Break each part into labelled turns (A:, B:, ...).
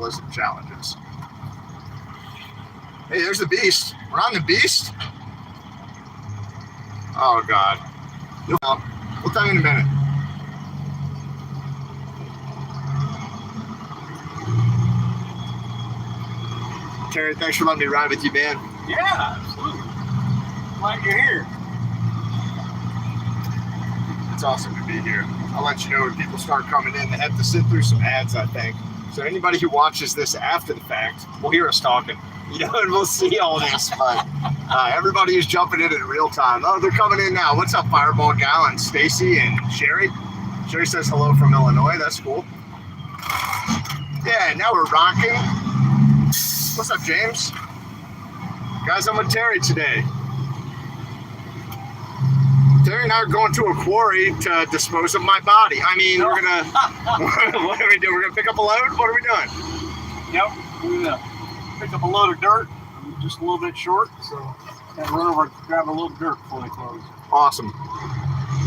A: journalism challenges. Hey, there's the Beast. We're on the Beast? Oh, God. We'll tell you in a minute. Terry, thanks for letting me ride with you, man.
B: Yeah, absolutely. Glad you're here.
A: It's awesome to be here. I'll let you know when people start coming in. They have to sit through some ads, I think. So anybody who watches this after the fact will hear us talking. You know, and we'll see all this. But everybody is jumping in real time. Oh, they're coming in now. What's up, Fireball Gal and Stacy and Sherry? Sherry says hello from Illinois. That's cool. Yeah, now we're rocking. What's up, James? Guys, I'm with Terry today. Terry and I are going to a quarry to dispose of my body. I mean, we're gonna. What are we doing? We're gonna pick up a load. What are we doing?
B: Yep, we're gonna pick up a load of dirt. I'm just a little bit short, so I'll run over and grab a little dirt before they close.
A: Awesome.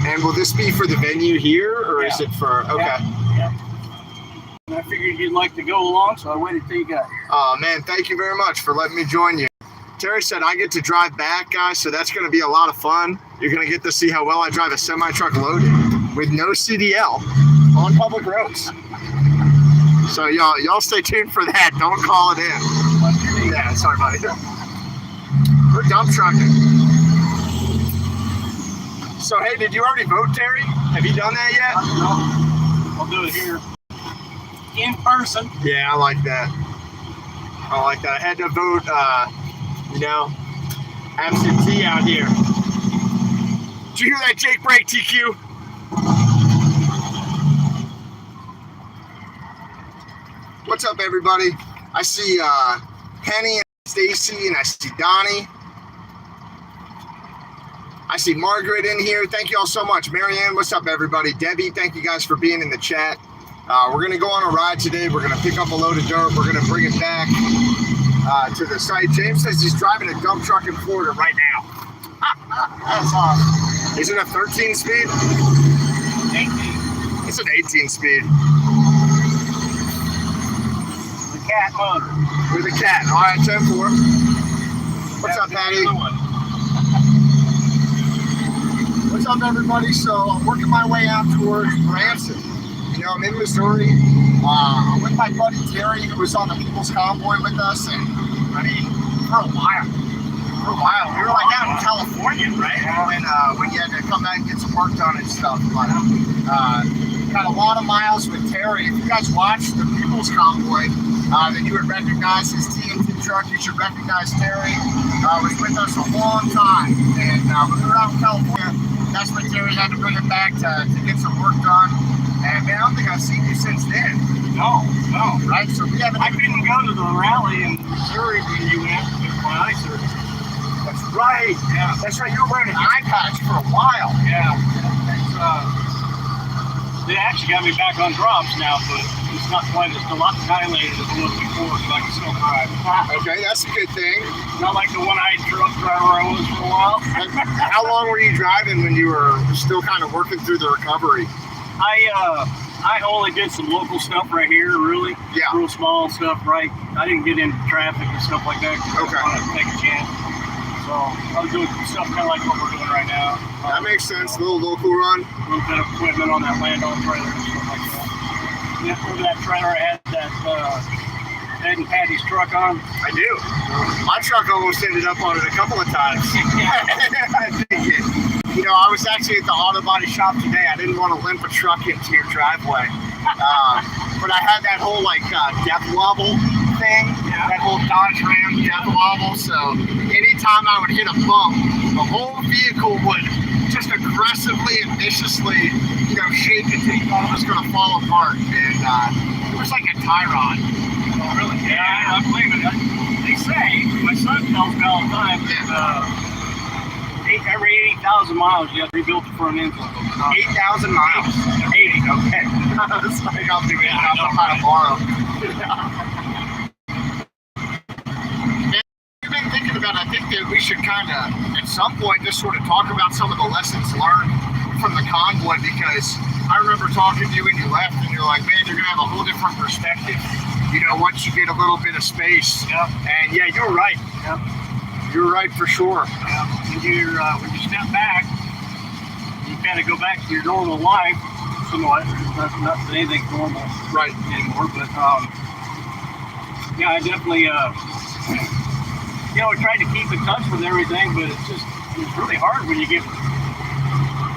A: And will this be for the venue here, or is it for? Okay.
B: Yeah. And I figured you'd like to go along, so I waited till you got here.
A: Oh man, thank you very much for letting me join you. Terry said I get to drive back, guys, so that's going to be a lot of fun. You're going to get to see how well I drive a semi-truck loaded with no CDL on public roads. So y'all stay tuned for that. Don't call it in. Yeah, sorry, buddy. We're dump trucking. So, hey, did you already vote, Terry? Have you done that yet?
B: No. I'll do it here in person.
A: Yeah, I like that. I had to vote, absentee out here. Did you hear that, Jake Break, TQ? What's up, everybody? I see Penny and Stacy, and I see Donnie. I see Margaret in here. Thank you all so much. Marianne, what's up, everybody? Debbie, thank you guys for being in the chat. We're going to go on a ride today. We're going to pick up a load of dirt. We're going to bring it back to the site. James says he's driving a dump truck in Florida right now. That's awesome. Is it a 13 speed?
B: 18.
A: It's an 18 speed.
B: The cat motor.
A: With a cat. All right, 10-4. What's up, Patty? What's up, everybody? So I'm working my way out towards Branson. You know, I'm in Missouri. I'm with my buddy Terry, who was on the People's Convoy with us, and I mean, for a while, we were like out in California, right? When you had to come back and get some work done and stuff. But got a lot of miles with Terry. If you guys watched the People's Convoy, then you would recognize his TNT truck. You should recognize Terry. Was with us a long time, and when we were out in California, that's when Terry had to bring it back to get some work done. And man, I don't think I've seen you since then.
B: No.
A: Right? So we haven't.
B: I couldn't go to the rally in Missouri when you went with my eye surgery.
A: That's right.
B: Yeah.
A: That's right. You were wearing an eye patch for a while.
B: Yeah. They actually got me back on drops now, but it's not quite as dilated as it was before, so I can still drive.
A: Okay, that's a good thing.
B: Not like the one-eyed truck driver I was for a while.
A: How long were you driving when you were still kind of working through the recovery?
B: I only did some local stuff right here, really.
A: Yeah.
B: Real small stuff, right? I didn't get into traffic and stuff like that because I wanted to take a chance. So I was doing some stuff kind of like what we're doing right now.
A: That makes sense. A little local run.
B: A little bit of equipment on that land-on trailer and stuff like that. Yeah, remember that trailer I had that Ed and Patty's truck on?
A: I do. My truck almost ended up on it a couple of times. You know, I was actually at the auto body shop today. I didn't want to limp a truck into your driveway. But I had that whole death wobble thing, that whole Dodge Ram death wobble. So anytime I would hit a bump, the whole vehicle would just aggressively and viciously, shake until you thought it was going to fall apart. And it was like a tie rod.
B: Oh, really? Yeah, I believe it. They say, my son tells me all the time that every 80,000 miles, you have to rebuild the front end.
A: 8,000 miles? 80, okay. That's like I'm thinking I'm trying to borrow. You've been thinking about, I think that we should kind of, at some point, just sort of talk about some of the lessons learned from the convoy, because I remember talking to you when you left, and you're like, man, you're going to have a whole different perspective you know, once you get a little bit of space.
B: Yeah.
A: And yeah, you're right.
B: Yeah.
A: You're right for sure.
B: Yeah. When you step back, you kind of go back to your normal life somewhat. Not that anything's normal
A: Right.
B: anymore, but yeah, I definitely you know, I tried to keep in touch with everything, but it's really hard when you get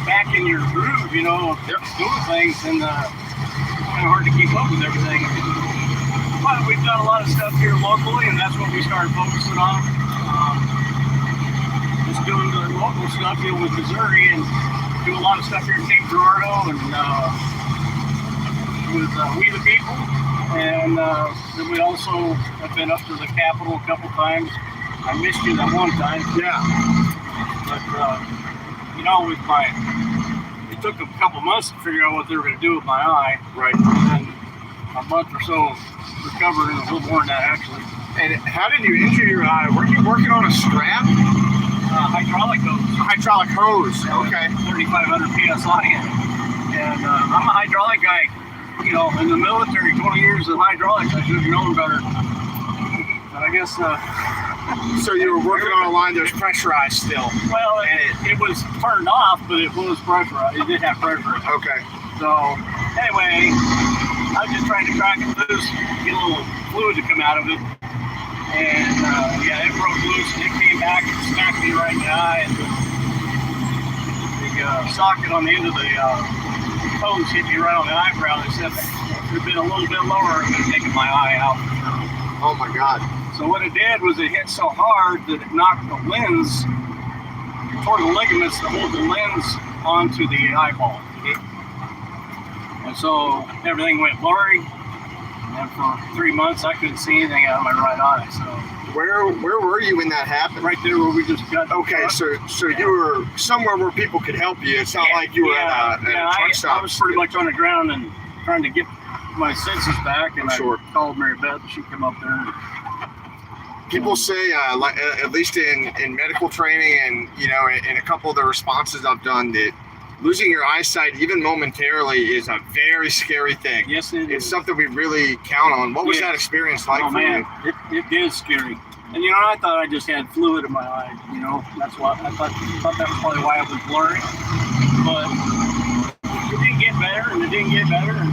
B: back in your groove, you know, doing things, and it's kind of hard to keep up with everything. But we've done a lot of stuff here locally, and that's what we started focusing on. Just doing the local stuff here with Missouri, and do a lot of stuff here in Cape Girardeau, and with We the People. And then we also have been up to the Capitol a couple times. I missed you that one time.
A: Yeah.
B: But, you know, it took a couple months to figure out what they were going to do with my eye.
A: Right.
B: And a month or so recovered, and a little more than that, actually.
A: And how did you injure your eye? Were you working on a strap?
B: Hydraulic hose.
A: Hydraulic hose. Okay.
B: 3,500 PSI. And I'm a hydraulic guy. You know, in the military, 20 years of hydraulics, I should have known better. But I guess.
A: So you were working on a line that was pressurized still?
B: Well, it was turned off, but it was pressurized. It did have pressure.
A: Okay.
B: So, anyway, I was just trying to crack it loose, get a little fluid to come out of it. And, yeah, it broke loose, and it came back and smacked me right in the eye. And the socket on the end of the hose hit me right on the eyebrow. They said if it had been a little bit lower, it would have taken my eye out.
A: Oh, my God.
B: So what it did was it hit so hard that it knocked the lens, tore the ligaments that hold the lens onto the eyeball. And so everything went blurry. And for 3 months, I couldn't see anything out of my right eye. So
A: where were you when that happened?
B: Right there where we just got.
A: Okay, so you were somewhere where people could help you. It's not like you were at a truck stop.
B: I was pretty much on the ground and trying to get my senses back, and I called Mary Beth. She came up there.
A: People say, like, at least in medical training, and you know, in a couple of the responses I've done, that losing your eyesight, even momentarily, is a very scary thing.
B: Yes, it is.
A: It's something we really count on. What was that experience like for you?
B: It is scary. And you know, I thought I just had fluid in my eye. You know, that's why I thought that was probably why I was blurry. But it didn't get better, and it didn't get better. And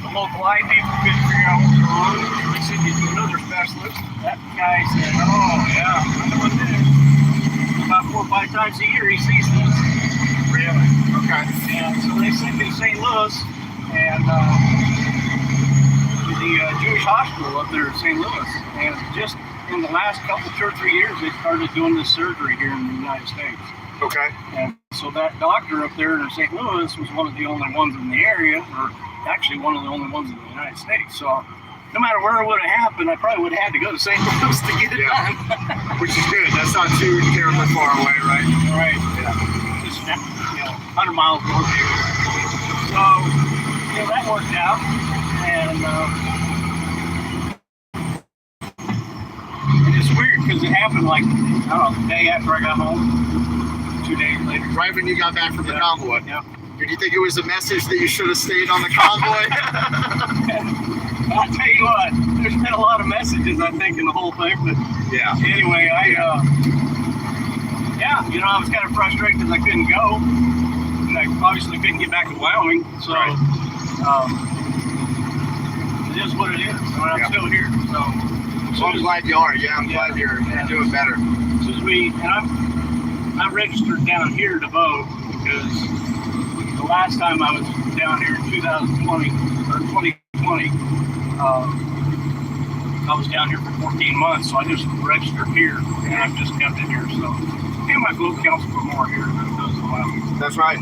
B: the local eye people couldn't figure out what was wrong. They sent me to another specialist. That guy said, "Oh yeah, I know what it is." About 4 or 5 times a year, he sees this.
A: Really? Okay.
B: And so they sent me to St. Louis, and to the Jewish hospital up there in St. Louis. And just in the last couple, 2 or 3 years, they started doing this surgery here in the United States.
A: Okay.
B: And so that doctor up there in St. Louis was one of the only ones in the area, or actually one of the only ones in the United States. So no matter where it would have happened, I probably would have had to go to St. Louis to get it done.
A: Which is good. That's not too terribly far away, right?
B: Right. Yeah. Just, 100 miles north here. So, that worked out. And it's weird because it happened like, I don't know, the day after I got home, 2 days later.
A: Right when you got back from the convoy.
B: Yeah.
A: Did you think it was a message that you should have stayed on the convoy?
B: I'll tell you what, there's been a lot of messages, I think, in the whole thing. But
A: yeah.
B: Anyway, I was kind of frustrated because I couldn't go. And I obviously couldn't get back to Wyoming. So it is what it is. And I'm still here. So
A: I'm glad you are. Yeah, I'm glad you're doing better.
B: I registered down here to vote because the last time I was down here in 2020 or 2020, I was down here for 14 months, so I just registered here, and I've just kept it here. So, and my vote counts for more here than it does in Wyoming.
A: That's right.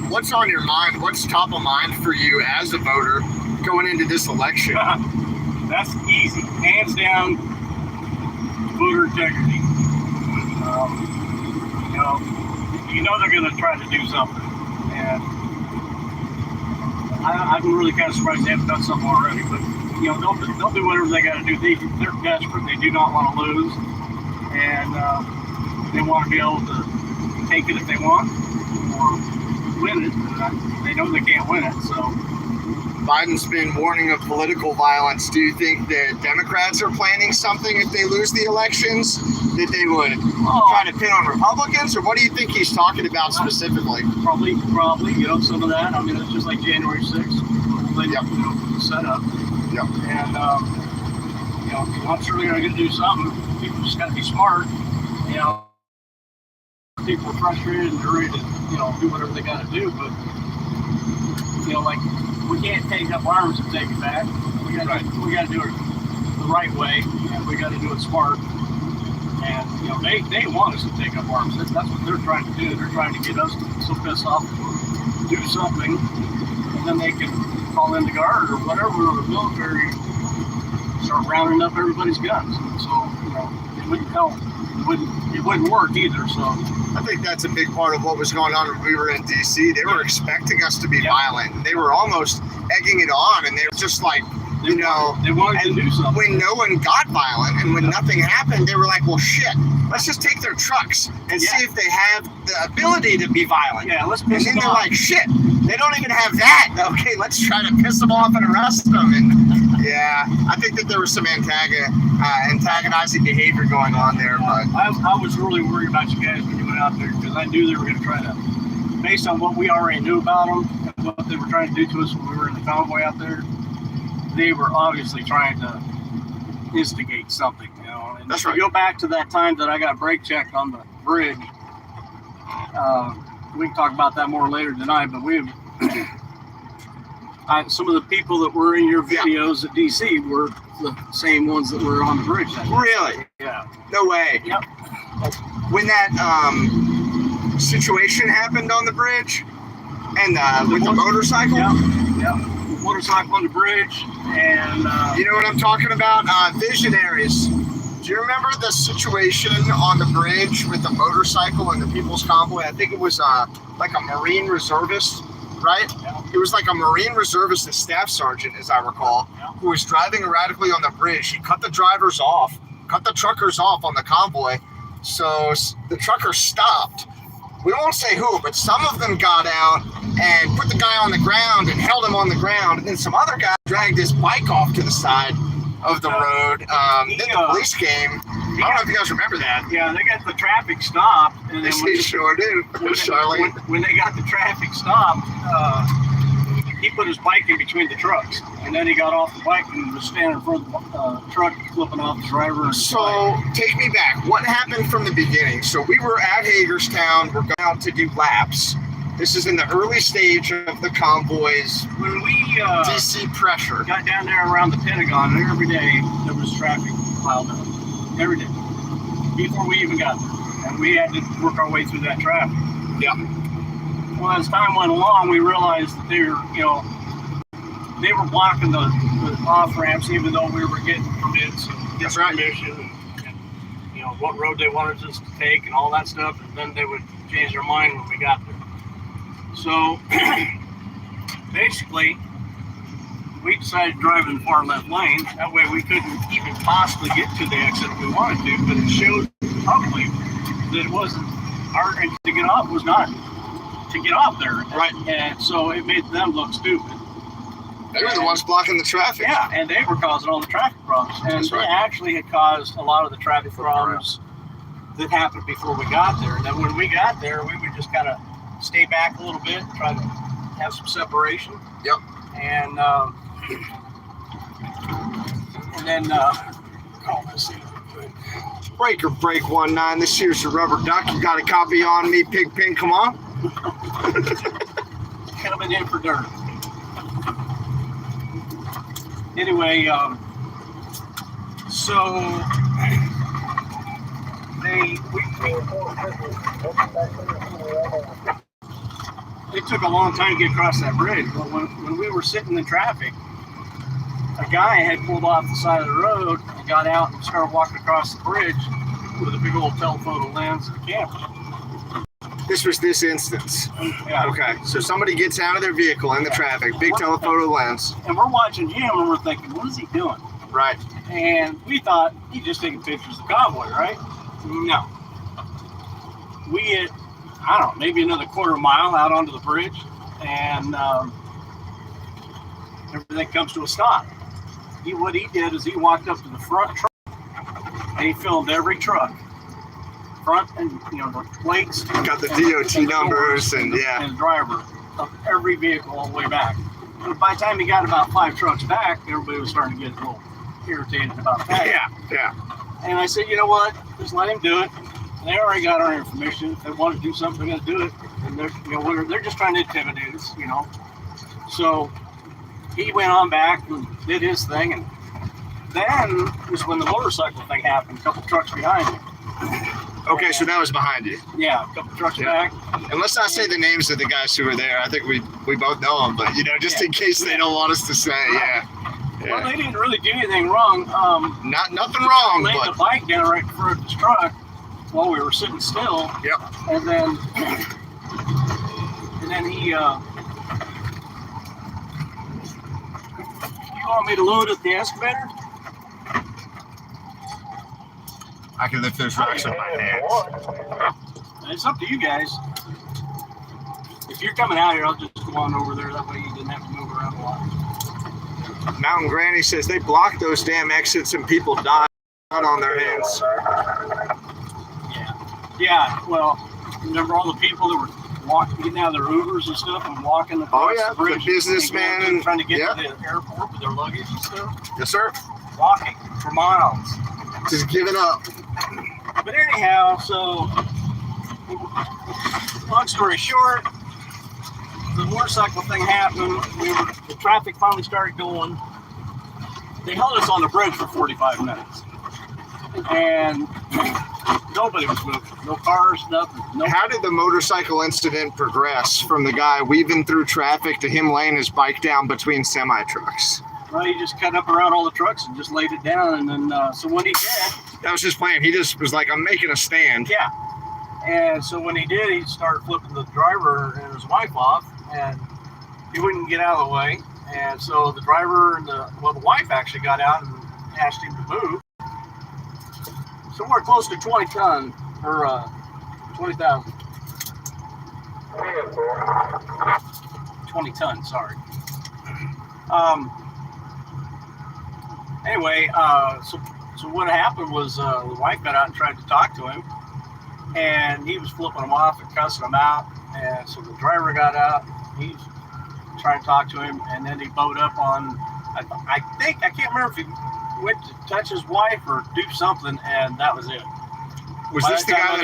A: What's on your mind? What's top of mind for you as a voter going into this election?
B: That's easy, hands down. Voter integrity. They're going to try to do something, and I'm really kind of surprised they haven't done something already. But they'll do whatever they got to do. They're desperate. They do not want to lose, and they want to be able to take it if they want or win it. They know they can't win it, so
A: Biden's been warning of political violence. Do you think that Democrats are planning something if they lose the elections that they would try to pin on Republicans, or what do you think he's talking about specifically?
B: Probably, some of that. I mean, it's just like January 6th, set up.
A: Yep.
B: And, I'm sure they're going to do something. People just got to be smart. People are frustrated and they're ready to, do whatever they got to do. But, we can't take up arms and take it back. We got to do it the right way, and we got to do it smart. And they want us to take up arms. That's what they're trying to do. They're trying to get us so pissed off to do something, and then they can call in the guard or whatever, or the military, start rounding up everybody's guns. So it wouldn't help. It wouldn't work either. So
A: I think that's a big part of what was going on when we were in DC. They were expecting us to be violent, and they were almost egging it on, and they were just like,
B: they wanted to do something.
A: When no one got violent and when nothing happened, they were like, well, shit, let's just take their trucks and see if they have the ability to be violent.
B: Yeah, let's piss them off.
A: And then they're like, shit, they don't even have that. Okay, let's try to piss them off and arrest them. And I think that there was some antagonizing behavior going on there. But
B: I was really worried about you guys when you went out there, because I knew they were going to try to, based on what we already knew about them and what they were trying to do to us when we were in the convoy out there, they were obviously trying to instigate something, And
A: that's
B: to
A: right.
B: go back to that time that I got brake checked on the bridge, we can talk about that more later tonight, but some of the people that were in your videos at DC were the same ones that were on the bridge.
A: Really?
B: Yeah.
A: No way.
B: Yep.
A: When that situation happened on the bridge and with the motorcycle?
B: Yeah. Motorcycle on the bridge, and
A: you know what I'm talking about? Visionaries. Do you remember the situation on the bridge with the motorcycle and the People's Convoy? I think it was like a Marine reservist, right?
B: Yeah.
A: It was like a Marine reservist and staff sergeant, as I recall, who was driving erratically on the bridge. He cut the truckers off on the convoy, so the truckers stopped. We won't say who, but some of them got out and put the guy on the ground and held him on the ground. And then some other guy dragged his bike off to the side of the road. Then the police came. I don't know if you guys remember that.
B: Yeah, they got the traffic stopped. And then
A: They sure do.
B: When they got the traffic stopped, he put his bike in between the trucks. And then he got off the bike and was standing in front of the truck, flipping off the driver. And
A: so take me back. What happened from the beginning? So we were at Hagerstown. We're going out to do laps. This is in the early stage of the convoys.
B: When we
A: DC pressure
B: got down there around the Pentagon, and every day there was traffic piled up. Every day. Before we even got there. And we had to work our way through that traffic.
A: Yeah.
B: Well, as time went along, we realized that they were blocking the off ramps, even though we were getting permits and permission and what road they wanted us to take and all that stuff. And then they would change their mind when we got there. So basically, we decided to drive in the far left lane. That way we couldn't even possibly get to the exit if we wanted to, but it showed publicly that it wasn't our intention to get off, was not to get off there.
A: Right.
B: And so it made them look stupid.
A: They were the ones blocking the traffic.
B: Yeah, and they were causing all the traffic problems. And they actually had caused a lot of the traffic problems that happened before we got there. And then when we got there, we would just kind of stay back a little bit, try to have some separation.
A: Yep.
B: And then
A: Breaker break 19. This here's the rubber duck. You got a copy on me, Pigpen. Come on.
B: coming in for dirt. Anyway, so it took a long time to get across that bridge, but when we were sitting in traffic, a guy had pulled off the side of the road and got out and started walking across the bridge with a big old telephoto lens and a camera.
A: This was this instance.
B: Yeah.
A: Okay, so somebody gets out of their vehicle in the traffic, big telephoto lens.
B: And we're watching him and we're thinking, what is he doing?
A: Right.
B: And we thought he's just taking pictures of the convoy, right? No. We had, I don't know, maybe another quarter mile out onto the bridge, and everything comes to a stop. What he did is he walked up to the front truck and he filmed every truck, front and the plates.
A: Got the DOT numbers and
B: the driver of every vehicle all the way back. But by the time he got about 5 trucks back, everybody was starting to get a little irritated about that.
A: Yeah.
B: And I said, you know what? Just let him do it. They already got our information. If they want to do something, they're going to do it. And they're just trying to intimidate us, So he went on back and did his thing. And then was when the motorcycle thing happened, a couple trucks behind me.
A: Okay, so that was behind you.
B: Yeah, a couple trucks back.
A: And let's not say the names of the guys who were there. I think we both know them, but just in case they don't want us to say,
B: Well, they didn't really do anything wrong.
A: Nothing wrong,
B: laid
A: but
B: the bike down right in front of his truck while we were sitting still.
A: Yep.
B: And then he. You want me to load at the excavator?
A: I can lift those rocks with my hands.
B: It's up to you guys. If you're coming out here, I'll just go on over there. That way you didn't have to move around a lot.
A: Mountain Granny says they blocked those damn exits and people died on their hands.
B: Yeah. Well, remember all the people that were getting out of their Ubers and stuff and walking across the bridge?
A: The businessman
B: and trying to get to the airport with their luggage and stuff.
A: Yes, sir.
B: Walking for miles.
A: Just giving up.
B: But anyhow, so long story short, the motorcycle thing happened. The traffic finally started going. They held us on the bridge for 45 minutes, and nobody was moving. No cars, nothing.
A: How did the motorcycle incident progress from the guy weaving through traffic to him laying his bike down between semi trucks?
B: Well, he just cut up around all the trucks and just laid it down, and then so when he did,
A: that was his plan. He just was like, "I'm making a stand."
B: Yeah. And so when he did, he started flipping the driver and his wife off, and he wouldn't get out of the way. And so the driver and the wife actually got out and asked him to move. Somewhere close to 20 ton or 20,000. 20 tons, sorry. Anyway, so what happened was the wife got out and tried to talk to him, and he was flipping them off and cussing them out. And so the driver got out, he's trying to talk to him, and then he bowed up on, I can't remember if he went to touch his wife or do something, and that was it.
A: Was this the guy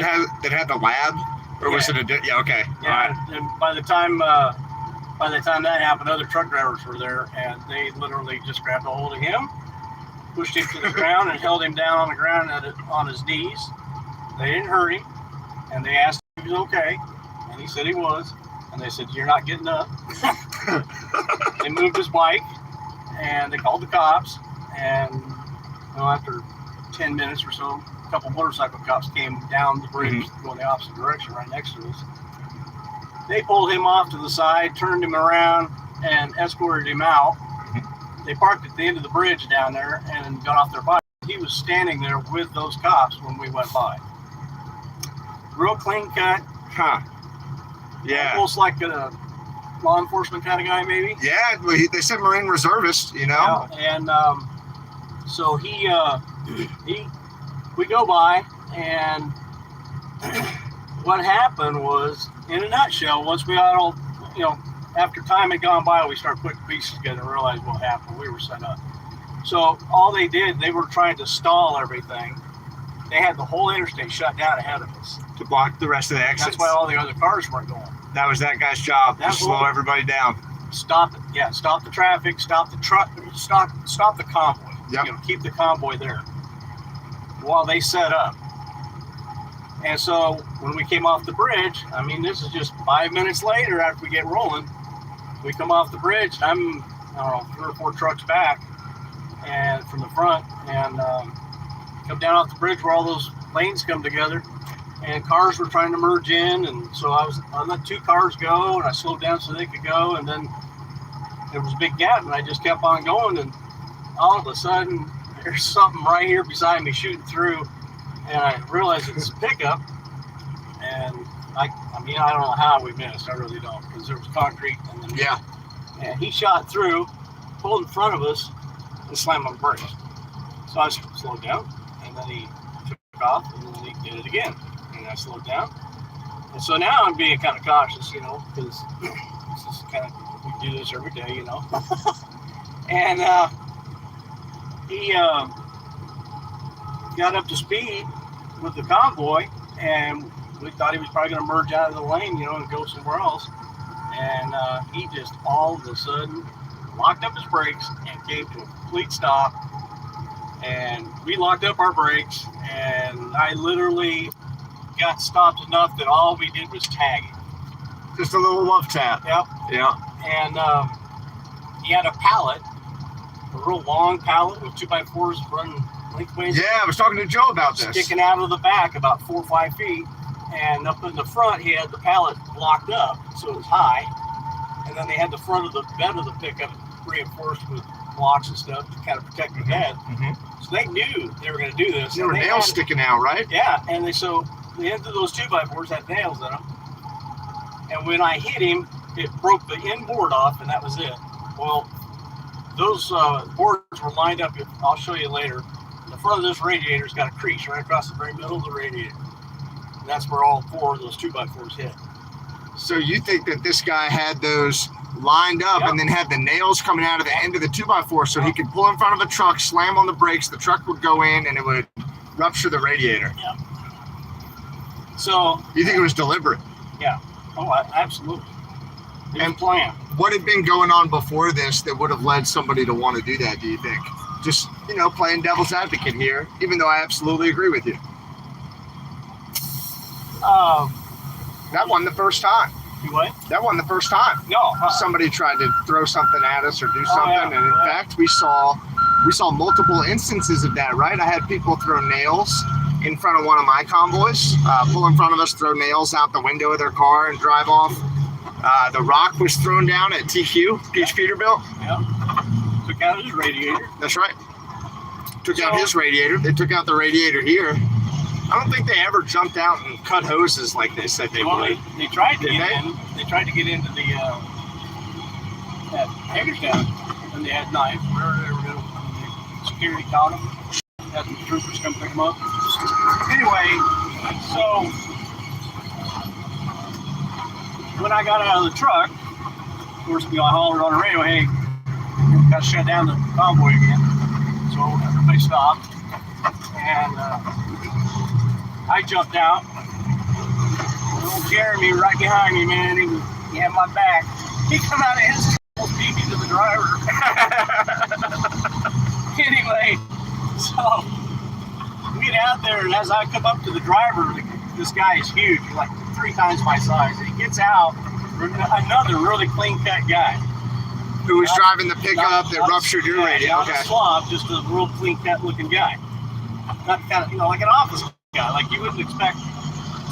A: that had the lab, or was it okay?
B: Yeah, and by the time that happened, other truck drivers were there, and they literally just grabbed a hold of him, pushed him to the ground, and held him down on the ground on his knees. They didn't hurt him, and they asked if he was okay, and he said he was. And they said, "You're not getting up." They moved his bike, and they called the cops. And after 10 minutes or so, a couple motorcycle cops came down the bridge, going the opposite direction, right next to us. They pulled him off to the side, turned him around, and escorted him out. They parked at the end of the bridge down there and got off their bike. He was standing there with those cops when we went by. Real clean cut.
A: Huh. Yeah.
B: Almost like a law enforcement kind of guy, maybe.
A: Yeah, they said Marine reservist,
B: Yeah, and so we go by, and what happened was, in a nutshell, once we all, after time had gone by, we started putting pieces together and realized what happened. We were set up. So all they did, they were trying to stall everything. They had the whole interstate shut down ahead of us
A: to block the rest of the exits.
B: That's why all the other cars weren't going.
A: That was that guy's job, to slow everybody down.
B: Stop it. Yeah, stop the traffic, stop the truck, stop the convoy.
A: Yep.
B: Keep the convoy there while they set up. And so when we came off the bridge, this is just 5 minutes later after we get rolling, we come off the bridge. I'm, 3 or 4 trucks back and from the front, and come down off the bridge where all those lanes come together, and cars were trying to merge in, and so I let 2 cars go, and I slowed down so they could go, and then there was a big gap, and I just kept on going, and all of a sudden there's something right here beside me shooting through, and I realized it's a pickup, and I don't know how we missed. I really don't, because there was concrete, and then and he shot through, pulled in front of us and slammed on the brakes. So I slowed down, and then he took off, and then he did it again. And I slowed down. And so now I'm being kind of cautious, because this is kind of, we do this every day, And he got up to speed with the convoy, and we thought he was probably going to merge out of the lane, and go somewhere else. And he just all of a sudden locked up his brakes and came to a complete stop. And we locked up our brakes, and I literally got stopped enough that all we did was tag him.
A: Just a little love tap.
B: Yep.
A: Yeah.
B: And he had a pallet, a real long pallet with 2x4s running lengthways.
A: Yeah, I was talking to Joe about this.
B: Sticking out of the back about 4 or 5 feet. And up in the front, he had the pallet blocked up, so it was high. And then they had the front of the bed of the pickup reinforced with blocks and stuff to kind of protect the bed.
A: Mm-hmm.
B: So they knew they were going to do this.
A: There were nails sticking out, right?
B: Yeah, and the end of those 2x4s had nails in them. And when I hit him, it broke the end board off, and that was it. Well, those boards were lined up. I'll show you later. The front of this radiator's got a crease right across the very middle of the radiator. And that's where all 4 of those 2x4s hit.
A: So you think that this guy had those lined up,
B: yep,
A: and then had the nails coming out of the end of the 2x4 so he could pull in front of a truck, slam on the brakes, the truck would go in, and it would rupture the radiator.
B: Yep. So
A: you think it was deliberate?
B: Yeah. Oh, absolutely. And plan.
A: What had been going on before this that would have led somebody to want to do that, do you think? Just, playing devil's advocate here, even though I absolutely agree with you. That wasn't the first time.
B: What?
A: That wasn't the first time.
B: No.
A: Somebody tried to throw something at us or do something,
B: yeah.
A: And in fact, we saw multiple instances of that, right? I had people throw nails in front of one of my convoys, pull in front of us, throw nails out the window of their car and drive off. The rock was thrown down at TQ, Peach Peterbilt.
B: Yeah. Took out his radiator.
A: That's right. Took out his radiator. They took out the radiator here. I don't think they ever jumped out and cut hoses like they said they would.
B: They tried to get in. They tried to get into the that Hagerstown, and they had knives. Where they were going, security caught them. Had some troopers come pick them up. Anyway, so when I got out of the truck, of course, I hollered on the radio, "Hey, got to shut down the convoy again." So everybody stopped, and I jumped out. Old Jeremy right behind me, man. He had my back. He come out of his truck, beat me to the driver. Anyway, so we get out there, and as I come up to the driver, this guy is huge, like 3 times my size. And he gets out, another really clean-cut guy.
A: Who was driving the pickup that ruptured your radio?
B: Okay. Not a slob, just a real clean-cut looking guy. Not kind of, like an office guy, like you wouldn't expect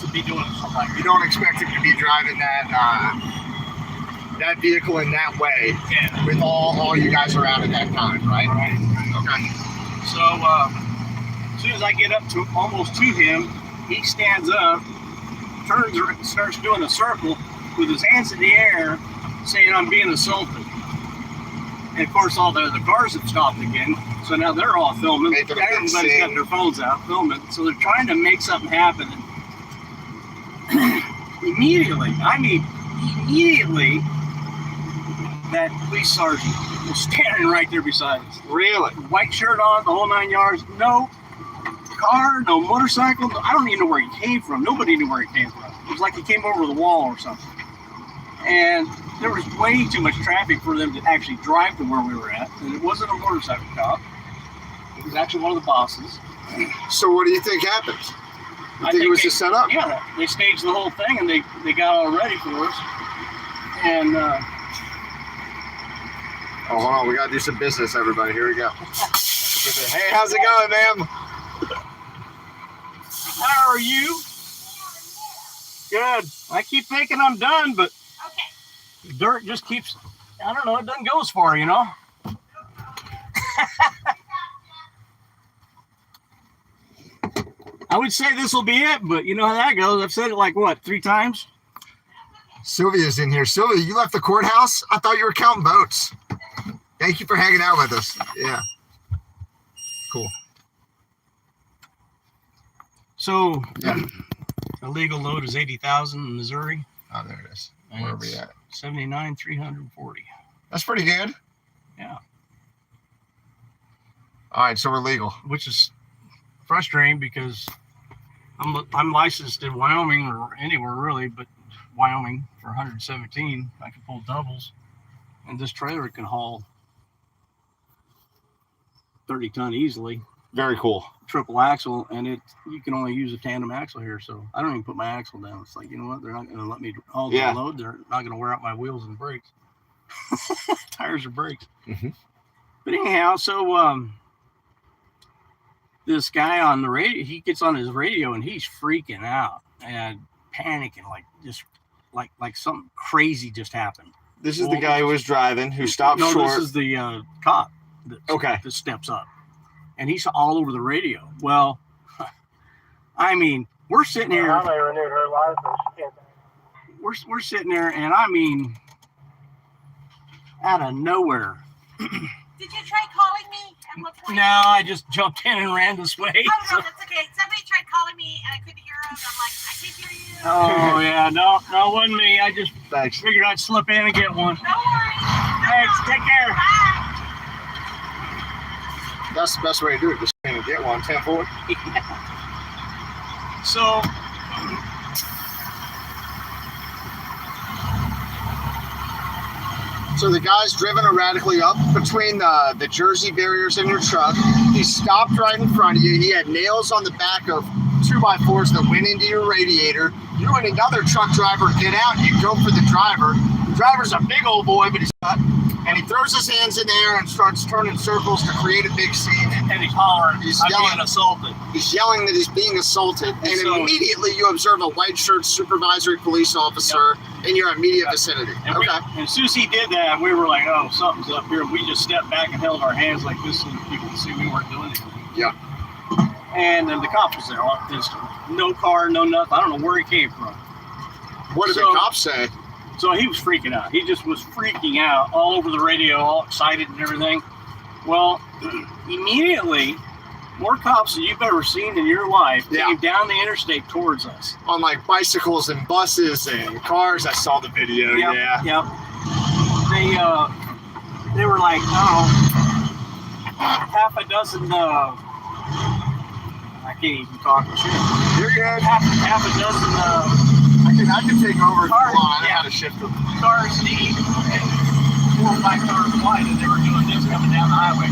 B: to be doing something like that.
A: You don't expect him to be driving that vehicle in that way,
B: yeah,
A: with all you guys around at that time, right?
B: Right.
A: Okay.
B: So as soon as I get up to almost to him, he stands up, turns around, starts doing a circle with his hands in the air, saying I'm being assaulted. And of course, all the cars have stopped again, so now they're all filming. Everybody's got their phones out filming, so they're trying to make something happen. Immediately, that police sergeant was standing right there beside us.
A: Really?
B: White shirt on, the whole 9 yards. No car, no motorcycle. I don't even know where he came from. Nobody knew where he came from. It was like he came over the wall or something. And there was way too much traffic for them to actually drive to where we were at. And it wasn't a motorcycle cop. It was actually one of the bosses.
A: So what do you think happened? You think it was a setup?
B: Yeah, they staged the whole thing, and they got all ready for us. And
A: oh, hold on, we gotta do some business, everybody. Here we go. Hey, how's it going, ma'am?
B: How are you? Good. I keep thinking I'm done, but the dirt just keeps, I don't know, it doesn't go as far, I would say this will be it, but you know how that goes. I've said it like, 3 times?
A: Sylvia's in here. Sylvia, you left the courthouse? I thought you were counting votes. Thank you for hanging out with us. Yeah. Cool.
B: So,
A: Yeah.
B: the legal load is 80,000 in Missouri.
A: Oh, there it is.
B: And
A: Where are we at?
B: 79,340.
A: That's pretty good.
B: Yeah.
A: All right, so we're legal.
B: Which is frustrating because I'm licensed in Wyoming or anywhere really, but Wyoming for 117. I can pull doubles, and this trailer can haul 30 ton easily.
A: Very cool.
B: Triple axle, and you can only use a tandem axle here, so I don't even put my axle down. It's like, you know what? They're not going to let me haul the load. They're not going to wear out my wheels and brakes. Tires or brakes.
A: Mm-hmm.
B: But anyhow, so this guy on the radio, he gets on his radio and he's freaking out and panicking, like something crazy just happened.
A: This is the guy who was driving, who stopped short.
B: No, this is the cop that steps up. And he's all over the radio. Well, I mean, we're sitting here.
C: I renewed her license.
B: We're sitting there, and I mean, out of nowhere.
D: Did you try calling me at one point?
B: No, I just jumped in and ran this way.
D: Oh, no, that's okay. Somebody tried calling me, and I couldn't hear them. I'm like, I can't hear you.
B: Oh, yeah. No, it wasn't me. I just figured I'd slip in and get one.
D: No worries.
B: Thanks. Take care.
D: Bye.
A: That's the best way to do it. Just get one. 10-4.
B: So,
A: So the guy's driven erratically up between the Jersey barriers in your truck. He stopped right in front of you. He had nails on the back of 2x4s that went into your radiator. You and another truck driver get out. You go for the driver. The driver's a big old boy, but he's not. And he throws his hands in the air and starts turning circles to create a big scene.
B: And he's hollering,
A: He's
B: I'm
A: yelling.
B: being assaulted.
A: He's yelling that he's being assaulted. And
B: So-
A: immediately you observe a white shirt supervisory police officer in your immediate vicinity.
B: And
A: Okay.
B: and as soon as he did that, we were like, oh, something's up here. We just stepped back and held our hands like this so that people could see we weren't doing anything.
A: Yeah.
B: And then the cop was there. Instantly. No car, no nothing. I don't know where he came from.
A: What did the
B: So-
A: cops say?
B: So he was freaking out. He just was freaking out all over the radio, all excited and everything. Well, immediately, more cops than you've ever seen in your life came down the interstate towards us.
A: On like bicycles and buses and cars. I saw the video.
B: Yep,
A: Yeah.
B: Yep. They were like, half a dozen. I can't even talk shit.
A: You're good.
B: Half a dozen.
A: I can take over.
B: Cars,
A: I know
B: yeah.
A: how to shift them.
B: Cars deep and 4 or 5 cars wide, and they were doing this coming down the highway.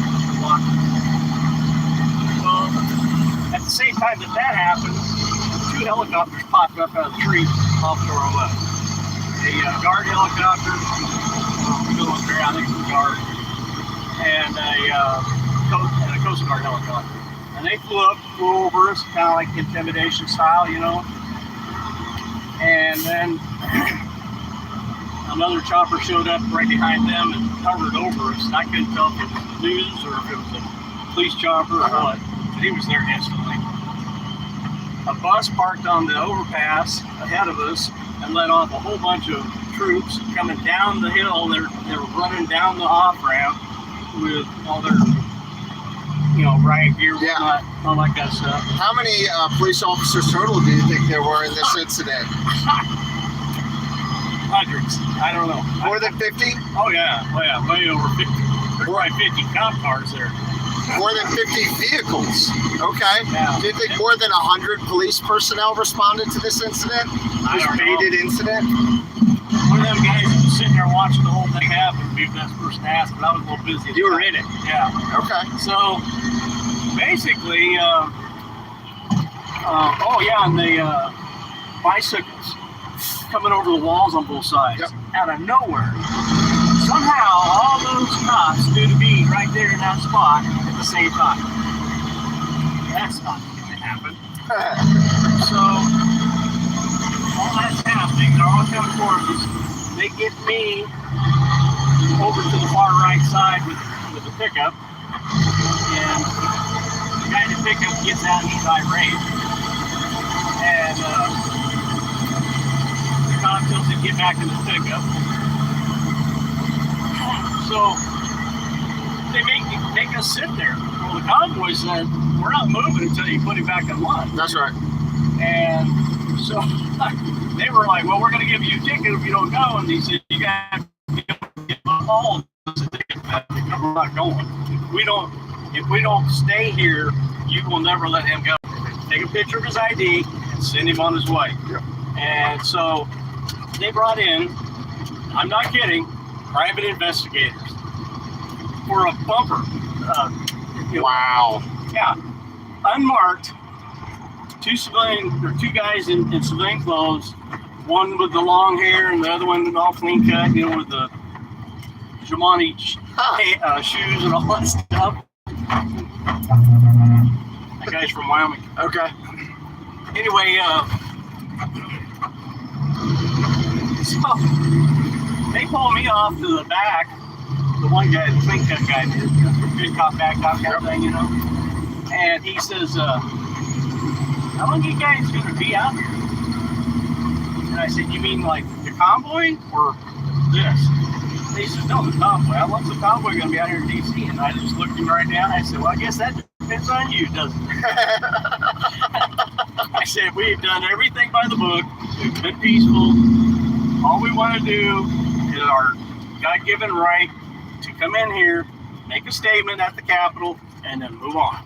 B: Well, at the same time that happened, 2 helicopters popped up out of the tree off to our left. A guard helicopter, military, I think it was a guard, and a Coast Guard helicopter. And they flew over us, kind of like intimidation style, you know. And then another chopper showed up right behind them and hovered over us. And I couldn't tell if it was news or if it was a police chopper or what. But he was there instantly. A bus parked on the overpass ahead of us and let off a whole bunch of troops coming down the hill. They were running down the off-ramp with all their, riot gear, whatnot, all that kind of stuff.
A: How many police officers total do you think there were in this incident?
B: Hundreds. I don't know.
A: More than 50?
B: Oh yeah, way over 50. There's probably 50 cop cars there.
A: More than 50 vehicles. Okay.
B: Yeah.
A: Do you think more than 100 police personnel responded to this incident?
B: I
A: This
B: don't know.
A: baited incident?
B: One of them guys was sitting there watching the whole thing happen. Be the best person to ask, but I was a little busy.
A: You were in it.
B: Yeah.
A: Okay.
B: So basically, and the bicycles coming over the walls on both sides, out of nowhere. Somehow, all those cops knew to be right there in that spot at the same time. That's not going to happen. So, all that's happening, they're all coming towards us. They get me over to the far right side with the pickup, and the guy in the pickup gets out and he's irate. And the cop tells him to get back in the pickup. So they make us sit there. Well, the convoy said, we're not moving until you put him back in line.
A: That's right.
B: And so they were like, well, we're going to give you a ticket if you don't go. And he said, you guys get all of us a ticket back. We're not going. If we don't stay here, you will never let him go. Take a picture of his ID and send him on his way.
A: Yep.
B: And so they brought in, I'm not kidding, private investigators for a bumper.
A: Wow.
B: Yeah, unmarked. Two guys in civilian clothes. One with the long hair, and the other one all clean cut. With the Jumani shoes and all that stuff. That guy's from Wyoming.
A: Okay.
B: Anyway, so they pull me off to the back. The one guy, the clean cut guy, good cop, bad cop kind of thing, And he says, how long are you guys going to be out here? And I said, you mean like the convoy or this? And he said, no, the convoy. How long's the convoy going to be out here in D.C.? And I just looked him right down. I said, well, I guess that depends on you, doesn't it? I said, we've done everything by the book. We've been peaceful. All we want to do is our God-given right to come in here, make a statement at the Capitol, and then move on.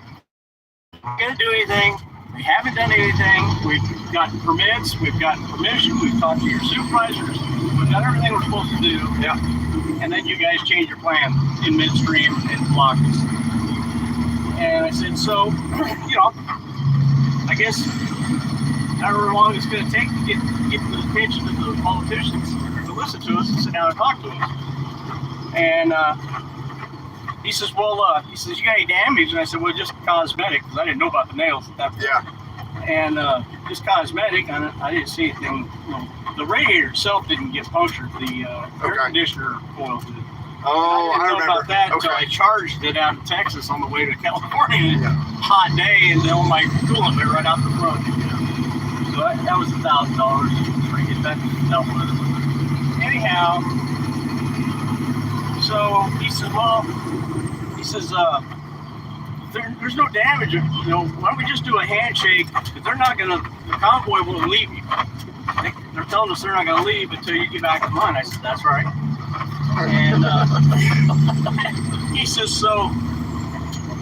B: We're not going to do anything. We haven't done anything. We've got permits. We've got permission. We've talked to your supervisors. We've done everything we're supposed to do.
A: Yeah.
B: And then you guys change your plan in midstream and block us. And I said, so, I guess however long it's going to take to get the attention of the politicians to listen to us and sit down and talk to us. And he says, you got any damage? And I said, well, just cosmetic, because I didn't know about the nails at that point.
A: Yeah.
B: And just cosmetic, I didn't see anything. The radiator itself didn't get punctured. The air conditioner coil did.
A: Oh,
B: I didn't know about that until I
A: Okay.
B: charged it out in Texas on the way to California. Hot day, and all my coolant went right out the front. So that was $1,000 trying to get that dealt with. Anyhow, so he said, there's no damage. Why don't we just do a handshake? Because they're not going to, the convoy won't leave you. They're telling us they're not going to leave until you get back in line. I said, that's right. And he says, so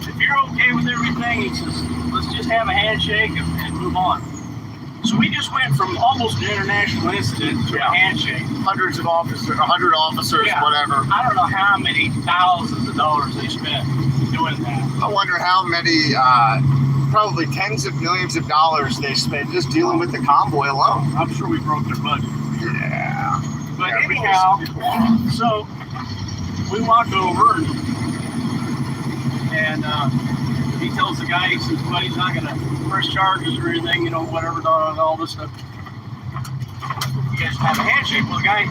B: if you're okay with everything, he says, let's just have a handshake and move on. So we just went from almost an international incident to a handshake.
A: Hundreds of officers, 100 officers, whatever.
B: I don't know how many thousands of dollars they spent doing that.
A: I wonder how many, probably tens of millions of dollars they spent just dealing with the convoy alone.
B: I'm sure we broke their budget.
A: Yeah.
B: But anyhow, so we walk over and he tells the guy, he says, well, he's not going to press charges or anything, whatever, all this stuff. You guys have a handshake. Well, the guy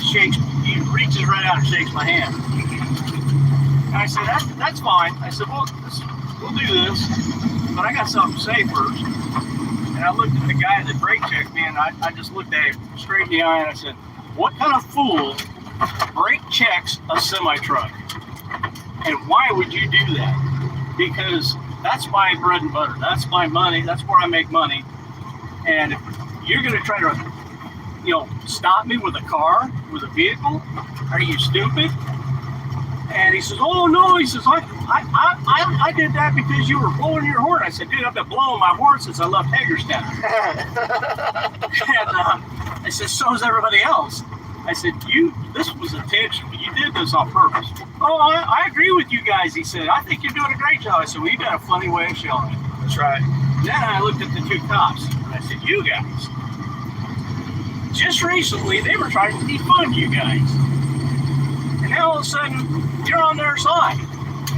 B: he reaches right out and shakes my hand. And I said, that's fine. I said, well, we'll do this, but I got something to say first. And I looked at the guy that brake checked me, and I just looked at him straight in the eye, and I said, what kind of fool brake checks a semi-truck? And why would you do that? Because that's my bread and butter. That's my money. That's where I make money. And if you're going to try to, stop me with a car, with a vehicle, are you stupid? And he says, oh, no. He says, I did that because you were blowing your horn. I said, dude, I've been blowing my horn since I left Hagerstown. And I said, so is everybody else. I said, this was intentional. You did this on purpose. Oh, I agree with you guys, he said. I think you're doing a great job. I said, well, you got a funny way of showing it.
A: That's right.
B: Then I looked at the two cops. And I said, you guys. Just recently, they were trying to defund you guys. And now all of a sudden, you're on their side.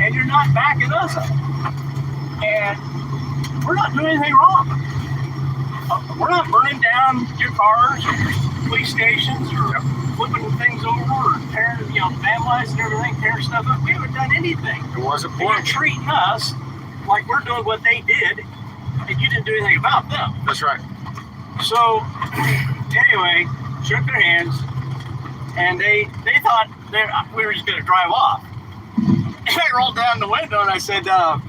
B: And you're not backing us up. And we're not doing anything wrong. We're not burning down your cars or police stations or flipping things over or tearing, vandalizing and everything, tearing stuff up. We haven't done anything.
A: It wasn't
B: And you're treating us like we're doing what they did, and you didn't do anything about them.
A: That's right.
B: So, anyway, shook their hands, and they thought we were just going to drive off. I rolled down the window and I said, they're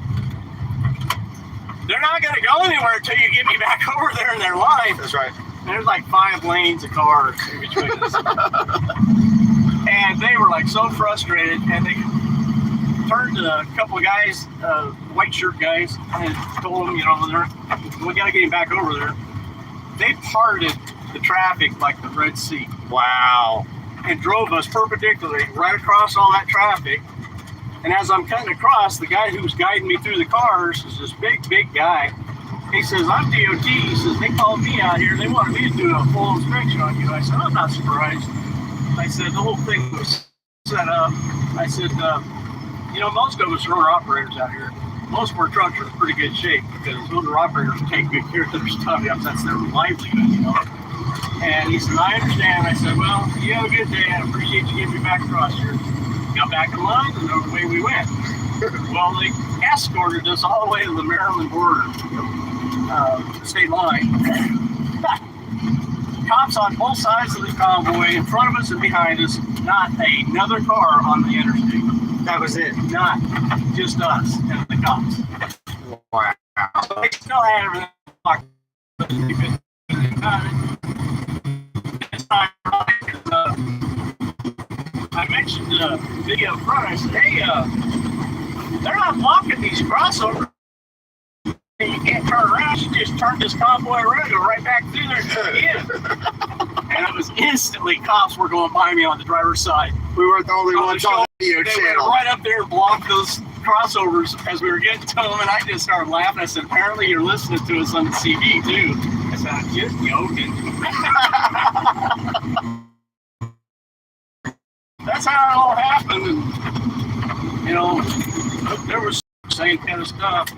B: not going to go anywhere until you get me back over there in their line.
A: That's right.
B: And there's like 5 lanes of cars in between us. And they were like so frustrated, and they turned to a couple of guys, white shirt guys, and told them, you know, we got to get him back over there. They parted the traffic like the Red Sea.
A: Wow.
B: And drove us perpendicularly right across all that traffic. And as I'm cutting across, the guy who was guiding me through the cars is this big guy. He says, I'm DOT. He says, they called me out here. They wanted me to do a full inspection on you. I said, I'm not surprised. I said, the whole thing was set up. I said, you know, most of us are owner operators out here. Most of our trucks are in pretty good shape because owner operators take good care of their stuff. That's their livelihood, you know. And he said, I understand. I said, well, you have a good day. I appreciate you getting me back across here. Got back in line, and away we went. Well, they escorted us all the way to the Maryland border, state line. Cops on both sides of the convoy, in front of us and behind us, not another car on the interstate.
A: That was it.
B: Not just us and the cops.
A: Wow.
B: So they still had everything locked. I mentioned the video up front. I said, hey, they're not blocking these crossovers. You can't turn around. You just turn this convoy around, go right back through there and do it again. And it was instantly cops were going by me on the driver's side.
A: We weren't the only ones on the video
B: They
A: channel.
B: went right up there and blocked those crossovers as we were getting to them, and I just started laughing. I said, apparently you're listening to us on the CD too. I said, I'm just joking. That's how it all happened. And, you know, there was same kind of stuff.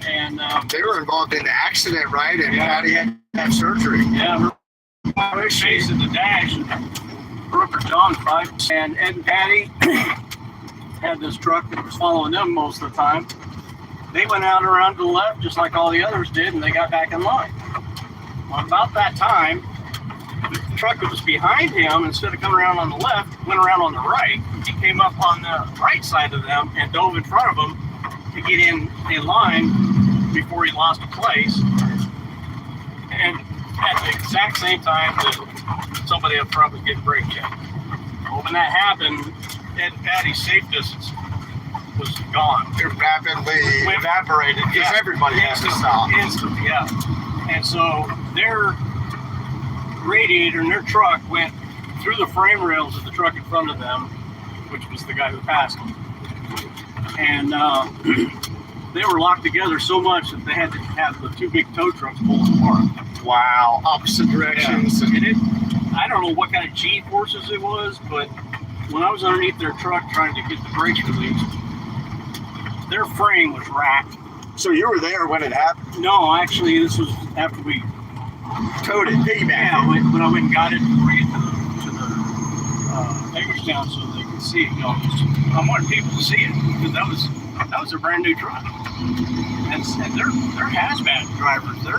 B: And
A: they were involved in the accident, right? And
B: Yeah.
A: Patty had to have surgery.
B: yeah, we're chasing the dash. Brooke or John five, and Ed and Patty had this truck that was following them most of the time. They went out around to the left just like all the others did, and they got back in line. Well, about that time, the truck that was behind him, instead of coming around on the left, went around on the right. He came up on the right side of them and dove in front of them to get in line before he lost a place. And at the exact same time that somebody up front was getting brake checked. Well, when that happened, Ed and Patty's safe distance was gone.
A: It rapidly evaporated because
B: Yeah.
A: everybody has to stop.
B: Instantly, yeah. And so their radiator in their truck went through the frame rails of the truck in front of them, which was the guy who passed them. And they were locked together so much that they had to have the 2 big tow trucks pull apart.
A: Wow. Opposite directions.
B: Yeah. And I don't know what kind of G forces it was, but when I was underneath their truck trying to get the brakes released, their frame was racked.
A: So you were there when it happened?
B: No, actually, this was after we
A: Towed it, piggyback.
B: Yeah, when I went and got it before we get to the Hagerstown so they could see it. You know, I wanted people to see it because that was a brand new truck. And they're hazmat drivers. They're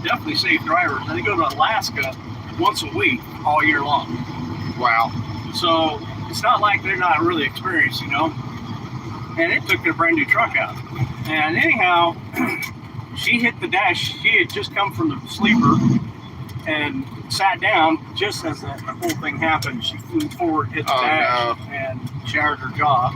B: definitely safe drivers. And they go to Alaska once a week all year long.
A: Wow.
B: So it's not like they're not really experienced, you know. And it took their brand new truck out. And anyhow, she hit the dash. She had just come from the sleeper and sat down just as the whole thing happened. She flew forward, hit the dash, and shattered her jaw.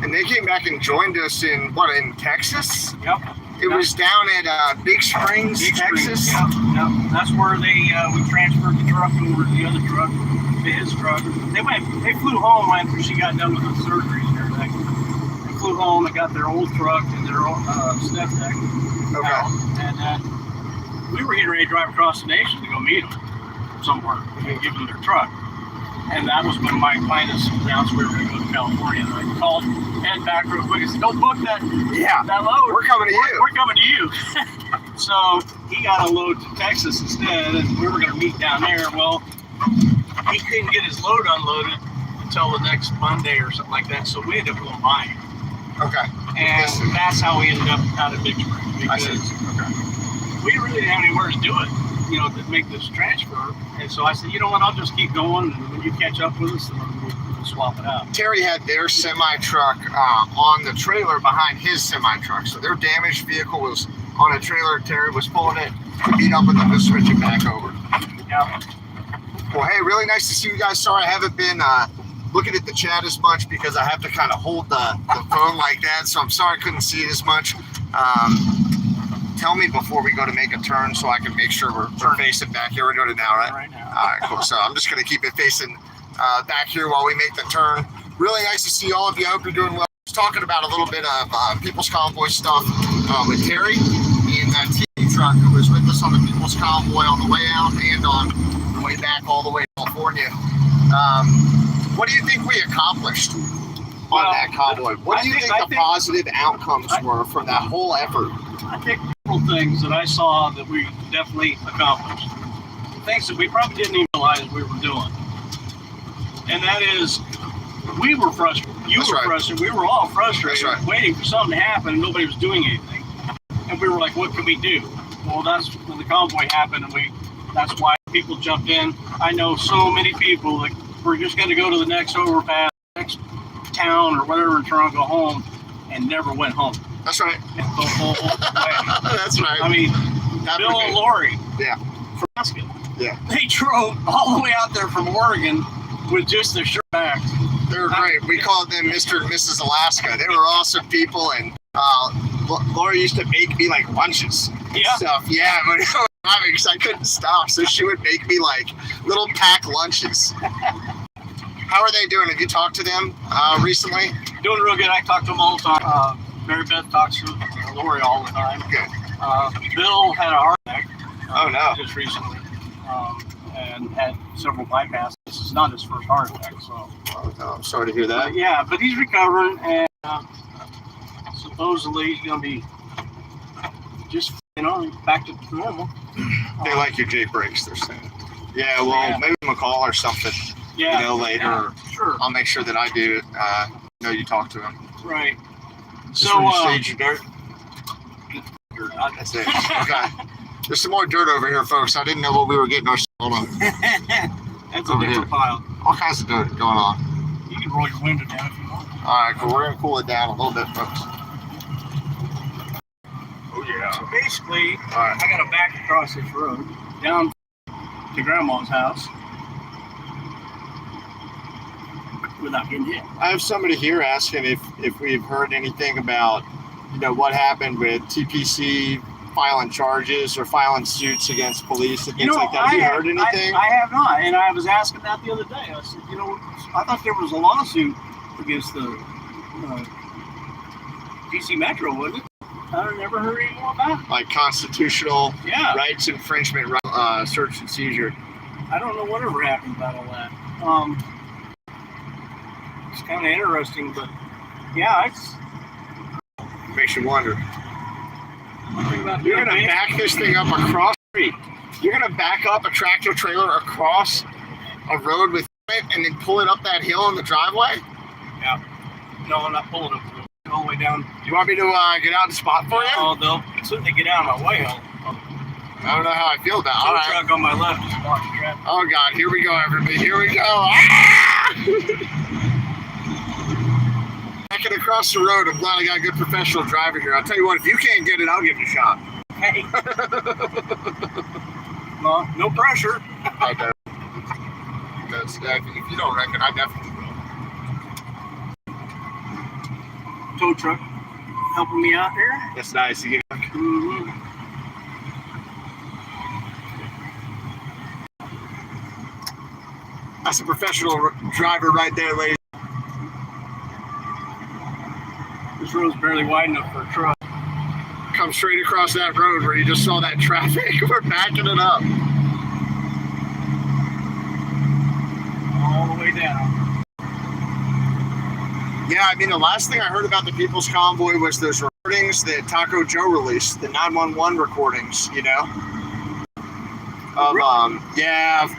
A: And they came back and joined us in Texas?
B: Yep.
A: It was down at Big Springs, Texas?
B: Yep. That's where we transferred the truck over to the other truck, to his truck. They flew home after she got done with the surgeries and everything. They flew home and got their old truck and their old step deck out. And then we were getting ready to drive across the nation to go meet them somewhere and give them their truck. And that was when Mike Linus announced we were going to go to California. And I called Ed back real quick and said, don't book that load.
A: We're coming to you.
B: We're coming to you. So he got a load to Texas instead, and we were going to meet down there. Well, he couldn't get his load unloaded until the next Monday or something like that. So we ended up going by him.
A: Okay.
B: And that's how we ended up out of Big Spring. Because we really didn't have anywhere to do it, you know, to make this transfer. And so I said, you know what, I'll just keep going. And when you catch up with us, then we'll to swap it out.
A: Terry had their semi-truck on the trailer behind his semi-truck. So their damaged vehicle was on a trailer. Terry was pulling it, beat up with them to switch it back over.
B: Yeah.
A: Well, hey, really nice to see you guys. Sorry I haven't been looking at the chat as much because I have to kind of hold the phone like that. So I'm sorry I couldn't see it as much. Tell me before we go to make a turn so I can make sure we're facing back here. We're doing it now, right?
B: Right now.
A: All right, cool. So I'm just going to keep it facing back here while we make the turn. Really nice to see all of you. I hope you're doing well. I was talking about a little bit of People's Convoy stuff with Terry in that TNT truck who was with us on the People's Convoy on the way out and on the way back all the way to California. What do you think we accomplished on that convoy? What do you think the positive outcomes were from that whole effort?
B: I think several things that I saw that we definitely accomplished. Things that we probably didn't even realize we were doing. And that is, we were frustrated. You were frustrated. We were all frustrated, waiting for something to happen, and nobody was doing anything. And we were like, what can we do? Well, that's when the convoy happened, and that's why people jumped in. I know so many people that were just going to go to the next overpass, next town or whatever, and try and go home, and never went home.
A: That's right.
B: The whole way.
A: That's right.
B: I mean, Bill and Lori from Alaska.
A: Yeah.
B: They drove all the way out there from Oregon with just their shirt back.
A: They were great. We called them Mr. and Mrs. Alaska. They were awesome people, and Lori used to make me like lunches and stuff. Yeah, but because I couldn't stop, so she would make me like little packed lunches. How are they doing? Have you talked to them recently?
B: Doing real good. I talk to them all the time. Mary Beth talks to Lori all the time.
A: Good.
B: Bill had a heart attack.
A: Oh no!
B: Just recently, and had several bypasses. This is not his first heart attack, so.
A: Oh, no, I'm sorry to hear that.
B: But he's recovering, and supposedly he's gonna be just back to normal.
A: They like your J brakes, they're saying. Yeah, well, maybe I'm a call or something. Later.
B: Yeah, sure.
A: I'll make sure that I do. You talk to him.
B: Right.
A: Just
B: so,
A: when you stage your dirt. That's it. Okay. There's some more dirt over here, folks. I didn't know what we were getting ourselves on.
B: That's a different pile.
A: All kinds of dirt going on.
B: You can roll your window down if you want.
A: All right, cool. We're gonna cool it down a little bit, folks. Oh yeah.
B: So basically, I gotta back across this road down to Grandma's house without getting hit.
A: I have somebody here asking if we've heard anything about, what happened with TPC filing charges or filing suits against police and things like that. Have you heard anything?
B: I have not, and I was asking that the other day. I said, I thought there was a lawsuit against the DC Metro, wasn't it? I never heard any more about it.
A: Like constitutional rights infringement, search and seizure.
B: I don't know whatever happened about all that. It's kind of interesting, but it's
A: makes you wonder. You're going to back this thing up across the street. You're going to back up a tractor trailer across a road with it and then pull it up that hill in the driveway?
B: Yeah. No, I'm not pulling it all the way down.
A: You want me to get out and spot for you?
B: Oh, as soon as they get out of my way,
A: I don't know how I feel about it.
B: Tow truck on my left is blocking traffic.
A: Oh, God. Here we go, everybody. Here we go. Ah! Backing across the road. I'm glad I got a good professional driver here. I'll tell you what, if you can't get it, I'll give you a shot.
B: Hey. Well, no pressure.
A: Okay. If you don't reckon, I definitely will.
B: Tow truck helping me out there.
A: That's nice. You get That's a professional driver right there, ladies.
B: This road's barely wide enough for a truck.
A: Come straight across that road where you just saw that traffic. We're backing it up.
B: All the way down.
A: Yeah, I mean, the last thing I heard about the People's Convoy was those recordings that Taco Joe released, the 911 recordings, of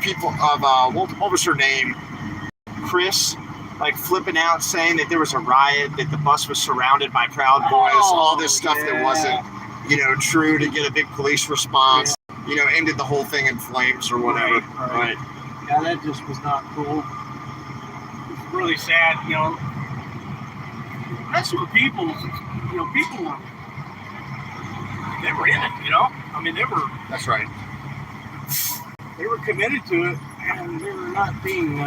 A: people, what was her name? Chris, flipping out, saying that there was a riot, that the bus was surrounded by Proud Boys, all this stuff that wasn't, true to get a big police response, ended the whole thing in flames or whatever.
B: Right. Yeah, that just was not cool. really sad. You know, that's what people. You know, people were. They were in it. You know, I mean, they were.
A: That's right.
B: They were committed to it, and they were not being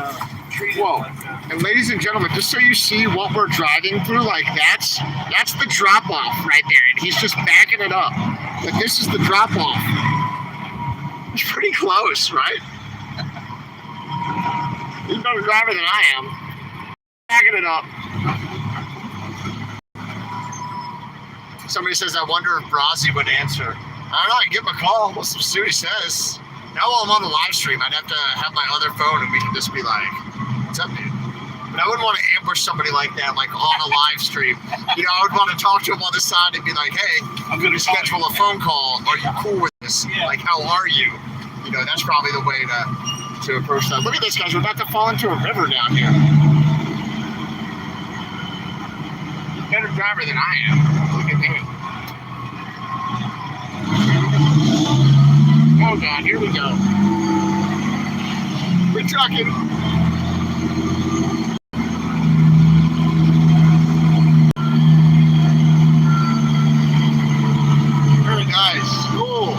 B: treated
A: Whoa.
B: like that.
A: And ladies and gentlemen, just so you see what we're driving through, like that's the drop off right there, and he's just backing it up. Like this is the drop off. It's pretty close, right? He's a better driver than I am. Backing it up. Somebody says, I wonder if Brazzi would answer. I don't know, I can give him a call. We'll see what he says. Now while I'm on the live stream, I'd have to have my other phone and we can just be like, what's up, dude? But I wouldn't want to ambush somebody like that, like on a live stream. You know, I would want to talk to him on the side and be like, hey, I'm going to schedule a phone call. Are you cool with this?
B: Yeah.
A: Like, how are you? You know, that's probably the way to approach that. Look at this, guys. We're about to fall into a river down here. He's a better driver than I am. Look at him. Oh, God. Here we go. We're trucking. Very nice. Cool.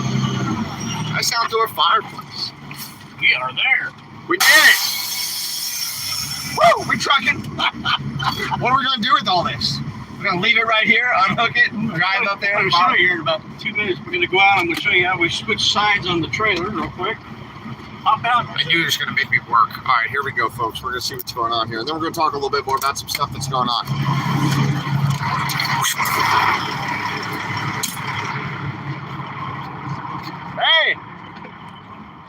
A: Nice outdoor fireplace.
B: We are there.
A: We did it! Woo! We're trucking. What are we going to do with all this? We're going to leave it right here, unhook it, and drive up there.
B: I'm going to show you here in about 2 minutes. We're going to go out and we'll show you how we switch sides on the trailer real quick. Hop out.
A: I knew it was going to make me work. All right, here we go, folks. We're going to see what's going on here. And then we're going to talk a little bit more about some stuff that's going on. Hey!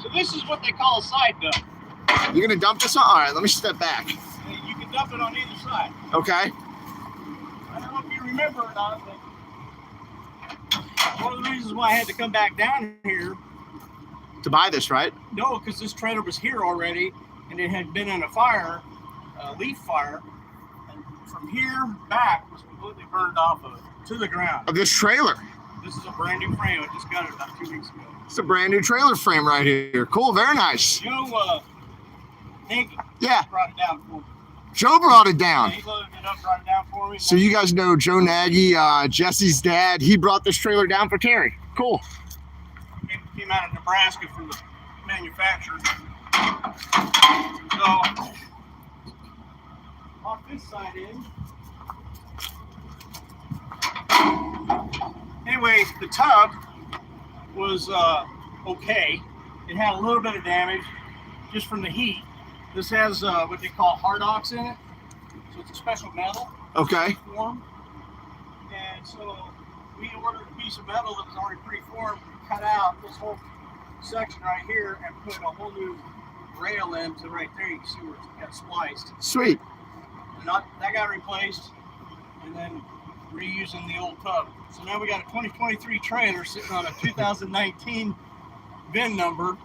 B: So this is what they call a side dump.
A: You're going to dump this on? All right, let me step back.
B: You can dump it on either side.
A: Okay.
B: I don't know if you remember or not, but one of the reasons why I had to come back down here.
A: To buy this, right?
B: No, because this trailer was here already, and it had been in a fire, a leaf fire, and from here back was completely burned off of it to the ground.
A: Of this trailer.
B: This is a brand new frame. I just got it about 2 weeks ago.
A: It's a brand new trailer frame right here. Cool, very nice.
B: You know, Nick
A: Yeah.
B: brought it down for me.
A: Joe brought it
B: Yeah,
A: down.
B: he loaded it up, brought it down for me.
A: So you guys know Joe Nagy, Jesse's dad. He brought this trailer down for Terry. Cool.
B: Came out of Nebraska from the manufacturer. So, off this side in. Anyway, the tub was okay. It had a little bit of damage just from the heat. This has what they call hardox in it. So it's a special metal.
A: Okay.
B: Form. And so we ordered a piece of metal that was already preformed, cut out this whole section right here, and put a whole new rail into right there. You can see where it got spliced.
A: Sweet.
B: And that got replaced, and then reusing the old tub. So now we got a 2023 trailer sitting on a 2019 VIN number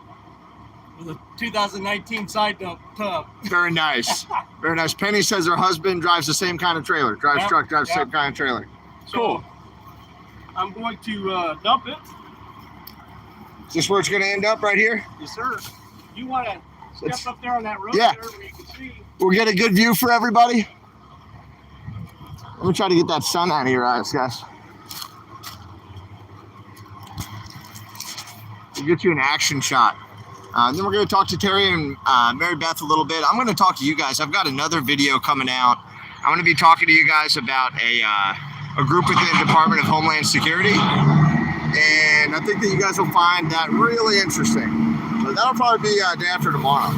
B: with a 2019 side dump tub.
A: Very nice. Very nice. Penny says her husband drives the same kind of trailer. Drives
B: Yep,
A: truck, drives the
B: yep.
A: same kind of trailer.
B: So
A: Cool.
B: I'm going to dump it.
A: Is this where it's going to end up right here?
B: Yes, sir. You want to
A: Let's-
B: step up there on that road
A: Yeah.
B: there where you can see.
A: We'll get a good view for everybody. Let me try to get that sun out of your eyes, guys. We'll get you an action shot. Then we're going to talk to Terry and Mary Beth a little bit. I'm going to talk to you guys. I've got another video coming out. I'm going to be talking to you guys about a group within the Department of Homeland Security. And I think that you guys will find that really interesting. So that'll probably be day after tomorrow.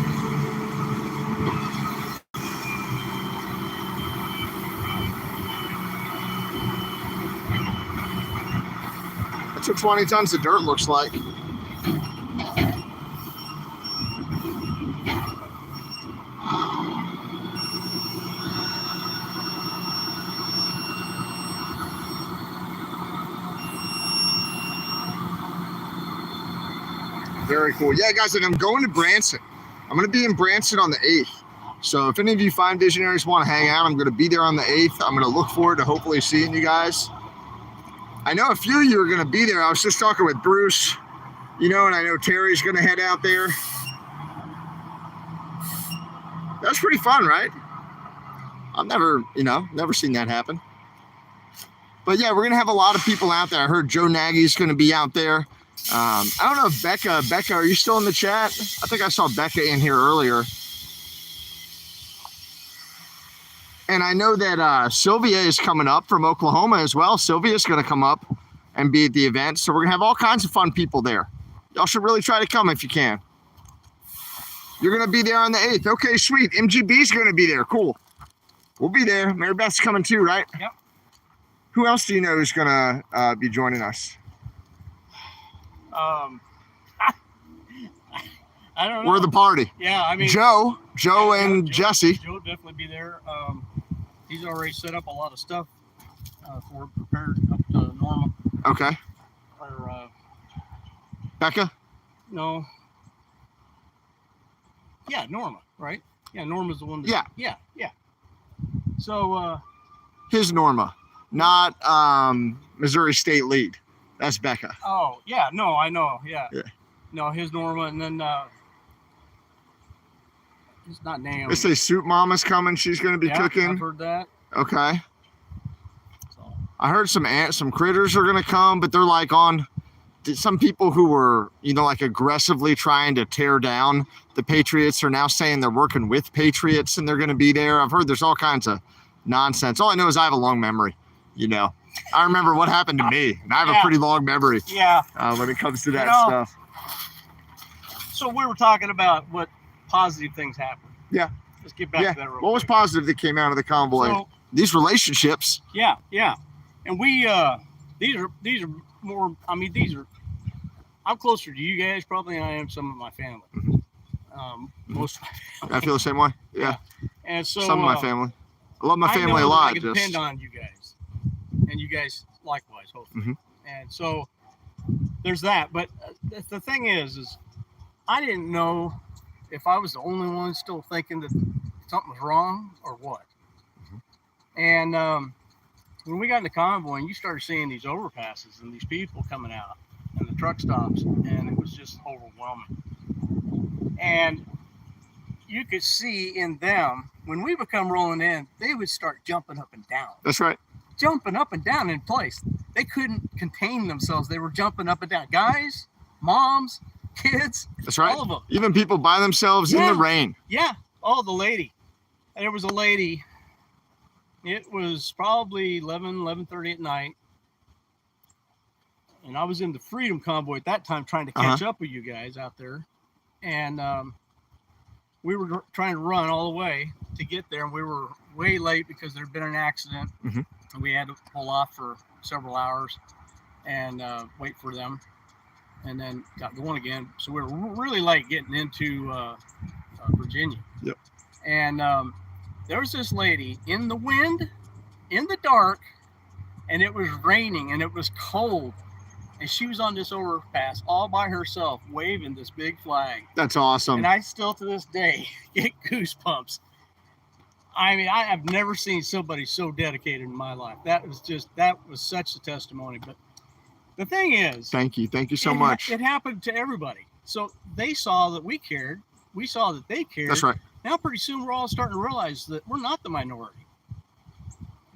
A: That's what 20 tons of dirt looks like. Very cool. Yeah, guys, and I'm going to Branson. I'm going to be in Branson on the 8th. So if any of you fine visionaries want to hang out, I'm going to be there on the 8th. I'm going to look forward to hopefully seeing you guys. I know a few of you are going to be there. I was just talking with Bruce, you know, and I know Terry's going to head out there. That's pretty fun, right? I've never seen that happen. But yeah, we're gonna have a lot of people out there. I heard Joe Nagy's gonna be out there. I don't know if Becca, are you still in the chat? I think I saw Becca in here earlier. And I know that Sylvia is coming up from Oklahoma as well. Sylvia's going to come up and be at the event. So we're going to have all kinds of fun people there. Y'all should really try to come if you can. You're going to be there on the 8th. Okay, sweet. MGB's going to be there. Cool. We'll be there. Mary Beth's coming too, right?
B: Yep.
A: Who else do you know is going to be joining us?
B: I don't know.
A: We're the party.
B: Yeah, I mean.
A: Joe and Jesse.
B: Joe will definitely be there. He's already set up a lot of stuff for prepared up to Norma.
A: Okay.
B: Or,
A: Becca?
B: No. Yeah, Norma, right? Yeah, Norma's the one. That, yeah. So.
A: His Norma, not Missouri State lead. That's Becca.
B: Oh, yeah. No, I know. Yeah. No, his Norma, and then it's not Naomi.
A: They say Soup Mama's coming. She's going to be cooking.
B: I've heard that.
A: Okay.
B: So.
A: I heard some critters are going to come, but they're like on some people who were, like aggressively trying to tear down the Patriots are now saying they're working with Patriots and they're going to be there. I've heard there's all kinds of nonsense. All I know is I have a long memory, I remember what happened to me, and I have a pretty long memory.
B: Yeah.
A: When it comes to that stuff.
B: So we were talking about what positive things happen.
A: Yeah.
B: Let's get back to that real
A: What was
B: quick.
A: positive that came out of the convoy?
B: So,
A: these relationships.
B: Yeah. And we these are more, I'm closer to you guys probably than I am some of my family. Most of my family.
A: I feel the same way. Yeah.
B: And so
A: some of my family. I love my family
B: I know
A: a lot.
B: I can depend on you guys. And you guys likewise, hopefully.
A: Mm-hmm.
B: And so there's that. But the thing is I didn't know if I was the only one still thinking that something was wrong or what. Mm-hmm. And when we got in the convoy and you started seeing these overpasses and these people coming out and the truck stops, and it was just overwhelming. And you could see in them, when we would come rolling in, they would start jumping up and down.
A: That's right.
B: Jumping up and down in place. They couldn't contain themselves. They were jumping up and down. Guys, moms, kids.
A: That's right.
B: All of them.
A: Even people by themselves in the rain.
B: Yeah. Oh, the lady. There was a lady. It was probably 11:30 at night. And I was in the Freedom Convoy at that time trying to catch up with you guys out there. And we were trying to run all the way to get there. And we were way late because there had been an accident.
A: Mm-hmm.
B: And we had to pull off for several hours and wait for them. And then got going again. So we were really late getting into Virginia.
A: Yep.
B: And there was this lady in the wind, in the dark, and it was raining and it was cold. And she was on this overpass all by herself, waving this big flag.
A: That's awesome.
B: And I still, to this day, get goosebumps. I mean, I have never seen somebody so dedicated in my life. That was such a testimony. But the thing is,
A: thank you so much.
B: It happened to everybody. So they saw that we cared. We saw that they cared.
A: That's right.
B: Now pretty soon we're all starting to realize that we're not the minority.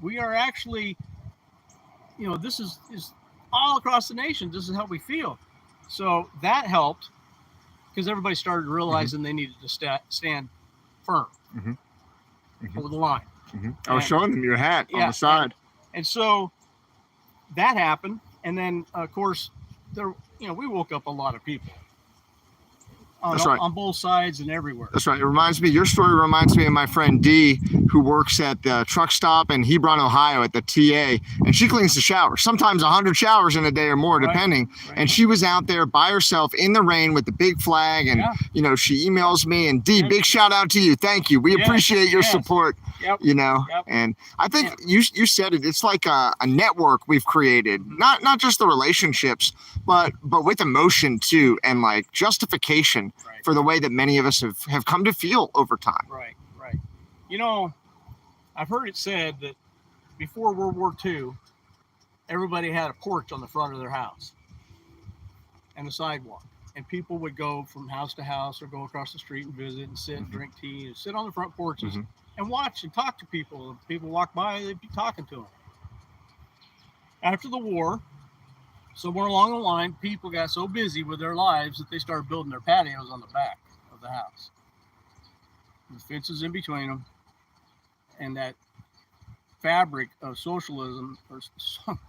B: We are actually, this is all across the nation. This is how we feel. So that helped because everybody started realizing they needed to stand firm. Mm-hmm. Over the line.
A: Mm-hmm. I was showing them your hat on the side.
B: And so that happened. And then, of course, we woke up a lot of people.
A: That's right.
B: On both sides and everywhere.
A: That's right. Your story reminds me of my friend Dee, who works at the truck stop in Hebron, Ohio at the TA, and she cleans the showers, sometimes 100 showers in a day or more, depending. Right. And she was out there by herself in the rain with the big flag. And, she emails me, and Dee, big shout out to you. Thank you. We appreciate your support,
B: Yep.
A: And I think you said it. It's like a network we've created, not just the relationships, but with emotion too, and like justification for the way that many of us have come to feel over time.
B: Right. I've heard it said that before World War II, everybody had a porch on the front of their house and a sidewalk. and people would go from house to house or go across the street and visit and sit and drink tea and sit on the front porches and watch and talk to people. If people walk by, they'd be talking to them. After the war, somewhere along the line, people got so busy with their lives that they started building their patios on the back of the house. The fences in between them, and that fabric of socialism, or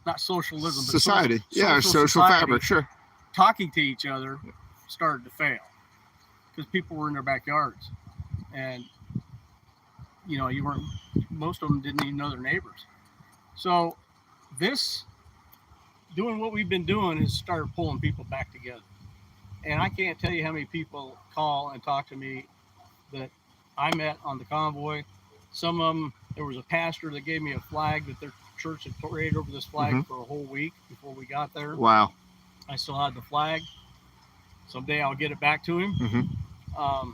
B: not socialism, but
A: society. Social
B: society,
A: fabric, sure.
B: Talking to each other started to fail because people were in their backyards, and most of them didn't even know their neighbors. So this, doing what we've been doing, has started pulling people back together. And I can't tell you how many people call and talk to me that I met on the convoy. Some of them, there was a pastor that gave me a flag that their church had paraded over this flag for a whole week before we got there.
A: Wow.
B: I still had the flag. Someday I'll get it back to him. I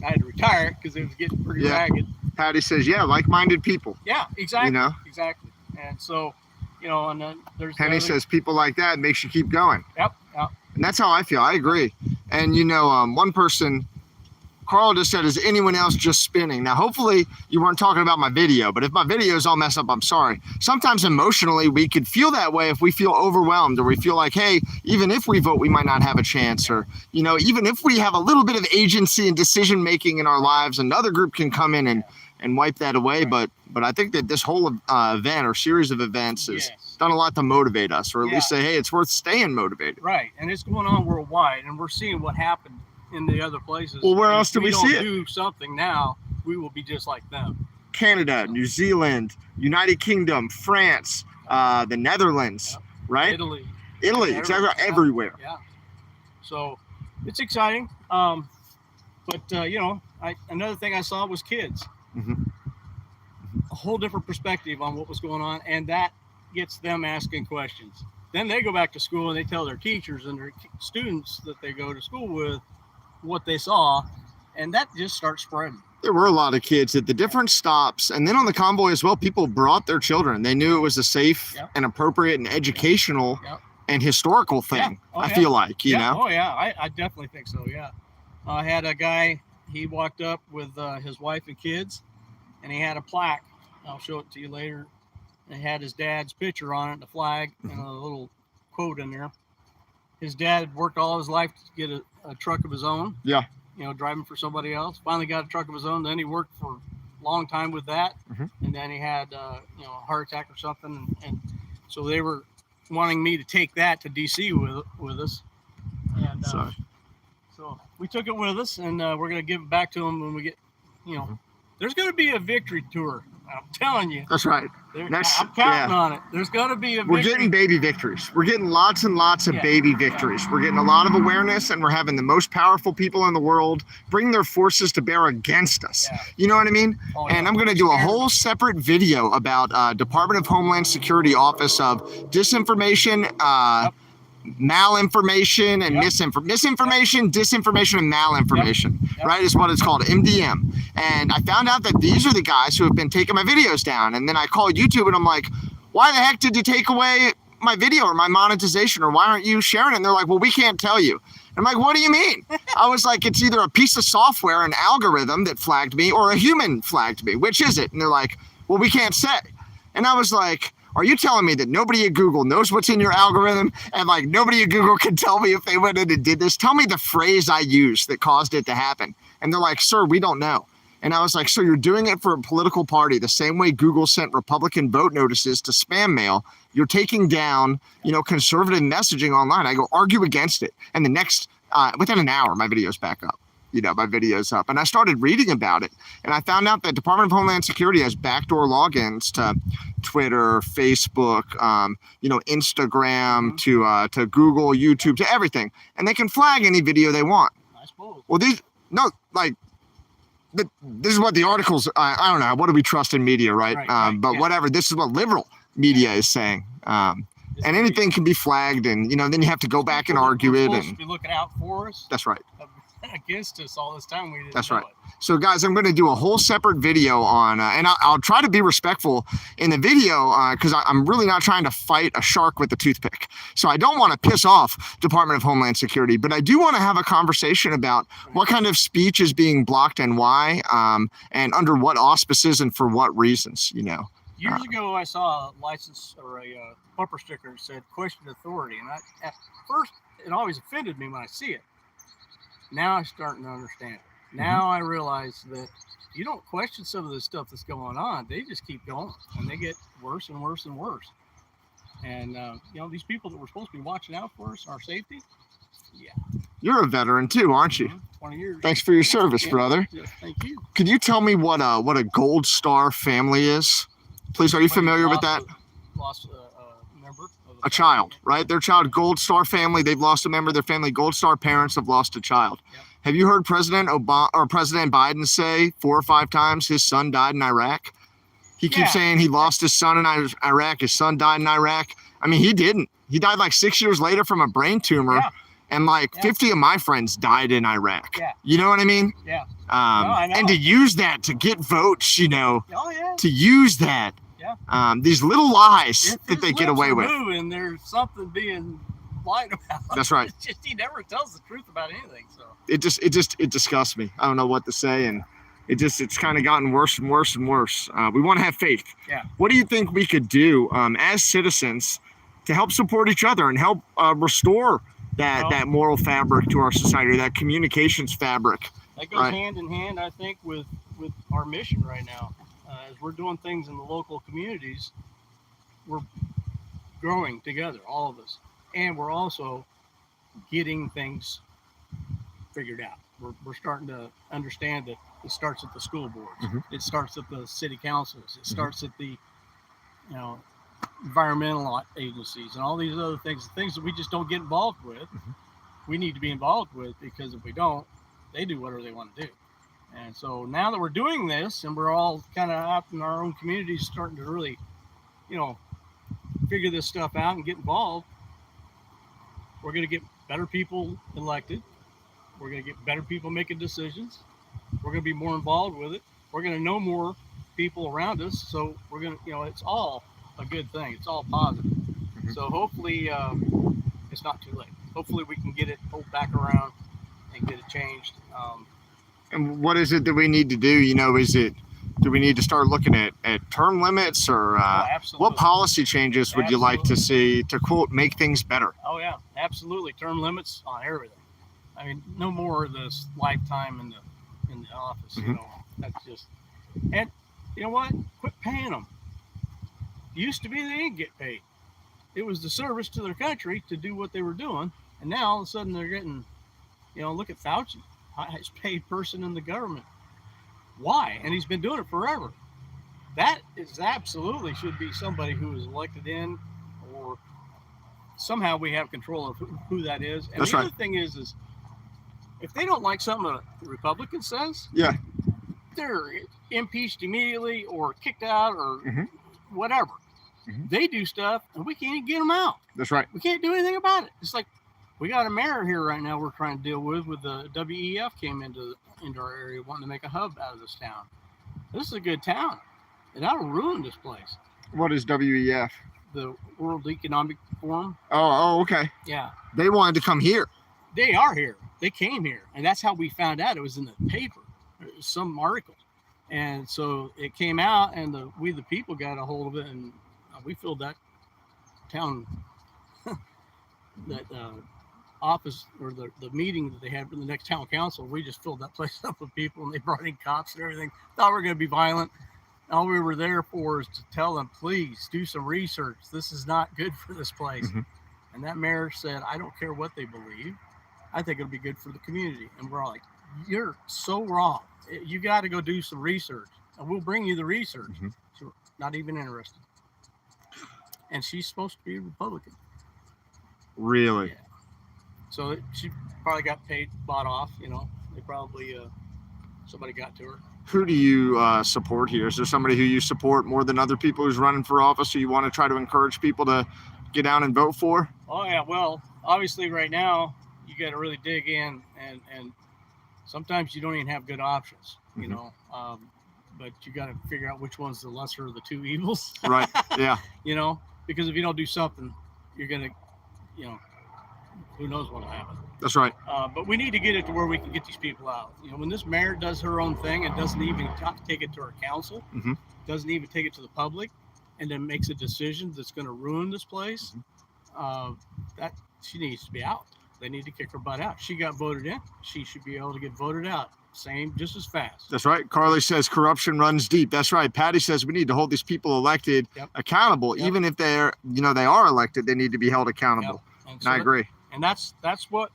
B: had to retire it because it was getting pretty ragged.
A: Patty says, like-minded people.
B: Yeah, exactly.
A: Exactly.
B: And so, and then there's
A: Penny says people like that makes you keep going.
B: Yep.
A: And that's how I feel. I agree. And one person, Carl, just said, is anyone else just spinning? Now, hopefully you weren't talking about my video, but if my video's all messed up, I'm sorry. Sometimes emotionally we could feel that way if we feel overwhelmed, or we feel like, hey, even if we vote, we might not have a chance, or, even if we have a little bit of agency and decision making in our lives, another group can come in and wipe that away. But I think that this whole event or series of events has done a lot to motivate us, or at least say, hey, it's worth staying motivated.
B: Right. And it's going on worldwide, and we're seeing what happened in the other places.
A: Well, where else do we see it?
B: If we don't do something now, we will be just like them.
A: Canada, New Zealand, United Kingdom, France, the Netherlands, right?
B: Italy,
A: it's everywhere.
B: Yeah. So it's exciting. But another thing I saw was kids. A whole different perspective on what was going on, and that gets them asking questions. Then they go back to school and they tell their teachers and their students that they go to school with what they saw, and that just starts spreading.
A: There were a lot of kids at the different stops, and then on the convoy as well. People brought their children. They knew it was a safe and appropriate and educational and historical thing. I feel like, you know.
B: Oh yeah, I definitely think so. Yeah, I had a guy. He walked up with his wife and kids, and he had a plaque. I'll show it to you later. It had his dad's picture on it, the flag, and a little quote in there. His dad had worked all his life to get a truck of his own. Yeah. Driving for somebody else. Finally got a truck of his own. Then he worked for a long time with that. And then he had, a heart attack or something. And so they were wanting me to take that to D.C. with us. And so we took it with us, and we're going to give it back to him when we get, there's going to be a victory tour. I'm telling you.
A: That's right.
B: I'm counting on it. There's going to be a victory.
A: We're getting baby victories. We're getting lots and lots of baby victories. We're getting a lot of awareness, and we're having the most powerful people in the world bring their forces to bear against us. You know what I mean? And I'm going to do a whole separate video about Department of Homeland Security Office of Disinformation, malinformation and misinformation, disinformation, and malinformation, right, is what it's called, MDM. And I found out that these are the guys who have been taking my videos down. And then I called YouTube and I'm like, why the heck did you take away my video or my monetization, or why aren't you sharing it? And they're like, well, we can't tell you. And I'm like, what do you mean? I was like, it's either a piece of software, an algorithm that flagged me, or a human flagged me. Which is it? And they're like, well, we can't say. And I was like, are you telling me that nobody at Google knows what's in your algorithm, and like nobody at Google can tell me if they went in and did this? Tell me the phrase I used that caused it to happen. And they're like, sir, we don't know. And I was like, so you're doing it for a political party the same way Google sent Republican vote notices to spam mail. You're taking down, conservative messaging online. I go, argue against it. And the next, within an hour, my video's back up. My video's up. And I started reading about it. And I found out that Department of Homeland Security has backdoor logins to Twitter, Facebook, Instagram, to Google, YouTube, to everything. And they can flag any video they want.
B: I suppose.
A: Well, this is what the articles, I don't know, what do we trust in media, right? But whatever, this is what liberal media is saying. And anything can be flagged, and, then you have to go back and argue it.
B: Supposed to be looking out for us.
A: That's right.
B: against us all this time. We didn't
A: That's
B: know
A: right.
B: it.
A: So, guys, I'm going to do a whole separate video on, and I'll try to be respectful in the video because I'm really not trying to fight a shark with a toothpick. So I don't want to piss off Department of Homeland Security, but I do want to have a conversation about what kind of speech is being blocked and why, and under what auspices and for what reasons, you know.
B: Years ago, I saw a license or a bumper sticker that said "Question Authority," and at first it always offended me when I see it. Now I'm starting to understand it. Now I realize that you don't question some of the stuff that's going on; they just keep going, and they get worse and worse and worse. And you know, these people that were supposed to be watching out for us, our safety. Yeah.
A: You're a veteran too, aren't you?
B: 20 years.
A: Thanks for your service, brother.
B: Yeah, thank you.
A: Could you tell me what a Gold Star family is? Please, are you familiar with that?
B: Lost a member.
A: A child, right? Their child, Gold Star family. They've lost a member of their family. Gold Star parents have lost a child.
B: Yep.
A: Have you heard President Obama or President Biden say 4 or 5 times his son died in Iraq? He keeps saying he lost his son in Iraq. His son died in Iraq. I mean, he didn't. He died like 6 years later from a brain tumor.
B: Yeah.
A: And like 50 of my friends died in Iraq.
B: Yeah.
A: You know what I mean?
B: Yeah.
A: I know. And to use that to get votes, you know,
B: Oh yeah.
A: to use that.
B: Yeah.
A: These little lies
B: If
A: that they
B: his
A: get
B: lips
A: away
B: are
A: with.
B: moving, there's something being lied about.
A: That's right.
B: It's just he never tells the truth about anything. So
A: It disgusts me. I don't know what to say, and it's kind of gotten worse and worse and worse. We want to have faith.
B: Yeah.
A: What do you think we could do as citizens to help support each other and help restore that moral fabric to our society, that communications fabric?
B: that goes hand in hand, I think, with our mission right now. As we're doing things in the local communities, we're growing together, all of us, and we're also getting things figured out. We're starting to understand that it starts at the school boards, it starts at the city councils, it starts at the environmental agencies and all these other things that we just don't get involved with. We need to be involved with, because if we don't, they do whatever they want to do. And so now that we're doing this and we're all kind of out in our own communities starting to really, figure this stuff out and get involved, we're going to get better people elected. We're going to get better people making decisions. We're going to be more involved with it. We're going to know more people around us. So we're going to, it's all a good thing. It's all positive. So hopefully it's not too late. Hopefully we can get it pulled back around and get it changed.
A: And what is it that we need to do? Do we need to start looking at term limits, or what policy changes would you like to see to, quote, make things better?
B: Oh yeah, absolutely. Term limits on everything. I mean, no more of this lifetime in the office. That's just, and you know what? Quit paying them. Used to be they didn't get paid. It was the service to their country to do what they were doing, and now all of a sudden they're getting, look at Fauci, highest paid person in the government. Why? And he's been doing it forever. That is absolutely should be somebody who is elected in, or somehow we have control of who that is. And the other thing is if they don't like something a Republican says, they're impeached immediately or kicked out or whatever. They do stuff and we can't even get them out.
A: That's right.
B: We can't do anything about it. It's like we got a mayor here right now we're trying to deal with the WEF came into our area wanting to make a hub out of this town. This is a good town, and that'll ruin this place.
A: What is WEF?
B: The World Economic Forum.
A: Oh, okay.
B: Yeah.
A: They wanted to come here.
B: They are here. They came here, and that's how we found out. It was in the paper, some article, and so it came out, and we the people got a hold of it, and we filled that town that office or the meeting that they had for the next town council. We just filled that place up with people, and they brought in cops and everything. Thought we were going to be violent. All we were there for is to tell them, please do some research. This is not good for this place. And that mayor said, I don't care what they believe. I think it'll be good for the community. And we're all like, you're so wrong. You got to go do some research, and we'll bring you the research. So not even interested. And she's supposed to be a Republican.
A: Really?
B: Yeah. So she probably got bought off. They probably somebody got to her.
A: Who do you support here? Is there somebody who you support more than other people who's running for office, who you want to try to encourage people to get down and vote for?
B: Oh yeah, well, obviously right now you got to really dig in and sometimes you don't even have good options, you
A: Mhm.
B: know. But you got to figure out which one's the lesser of the two evils.
A: Right. Yeah.
B: You know, because if you don't do something, you're gonna, you know, who knows what'll happen.
A: That's right.
B: But we need to get it to where we can get these people out. You know, when this mayor does her own thing and doesn't even take it to her council,
A: Mhm.
B: doesn't even take it to the public, and then makes a decision that's going to ruin this place, that she needs to be out. They need to kick her butt out. She got voted in. She should be able to get voted out. Same, just as fast.
A: That's right. Carly says corruption runs deep. That's right. Patty says we need to hold these people elected accountable, even if they're, you know, they are elected. They need to be held accountable. And I agree.
B: And that's what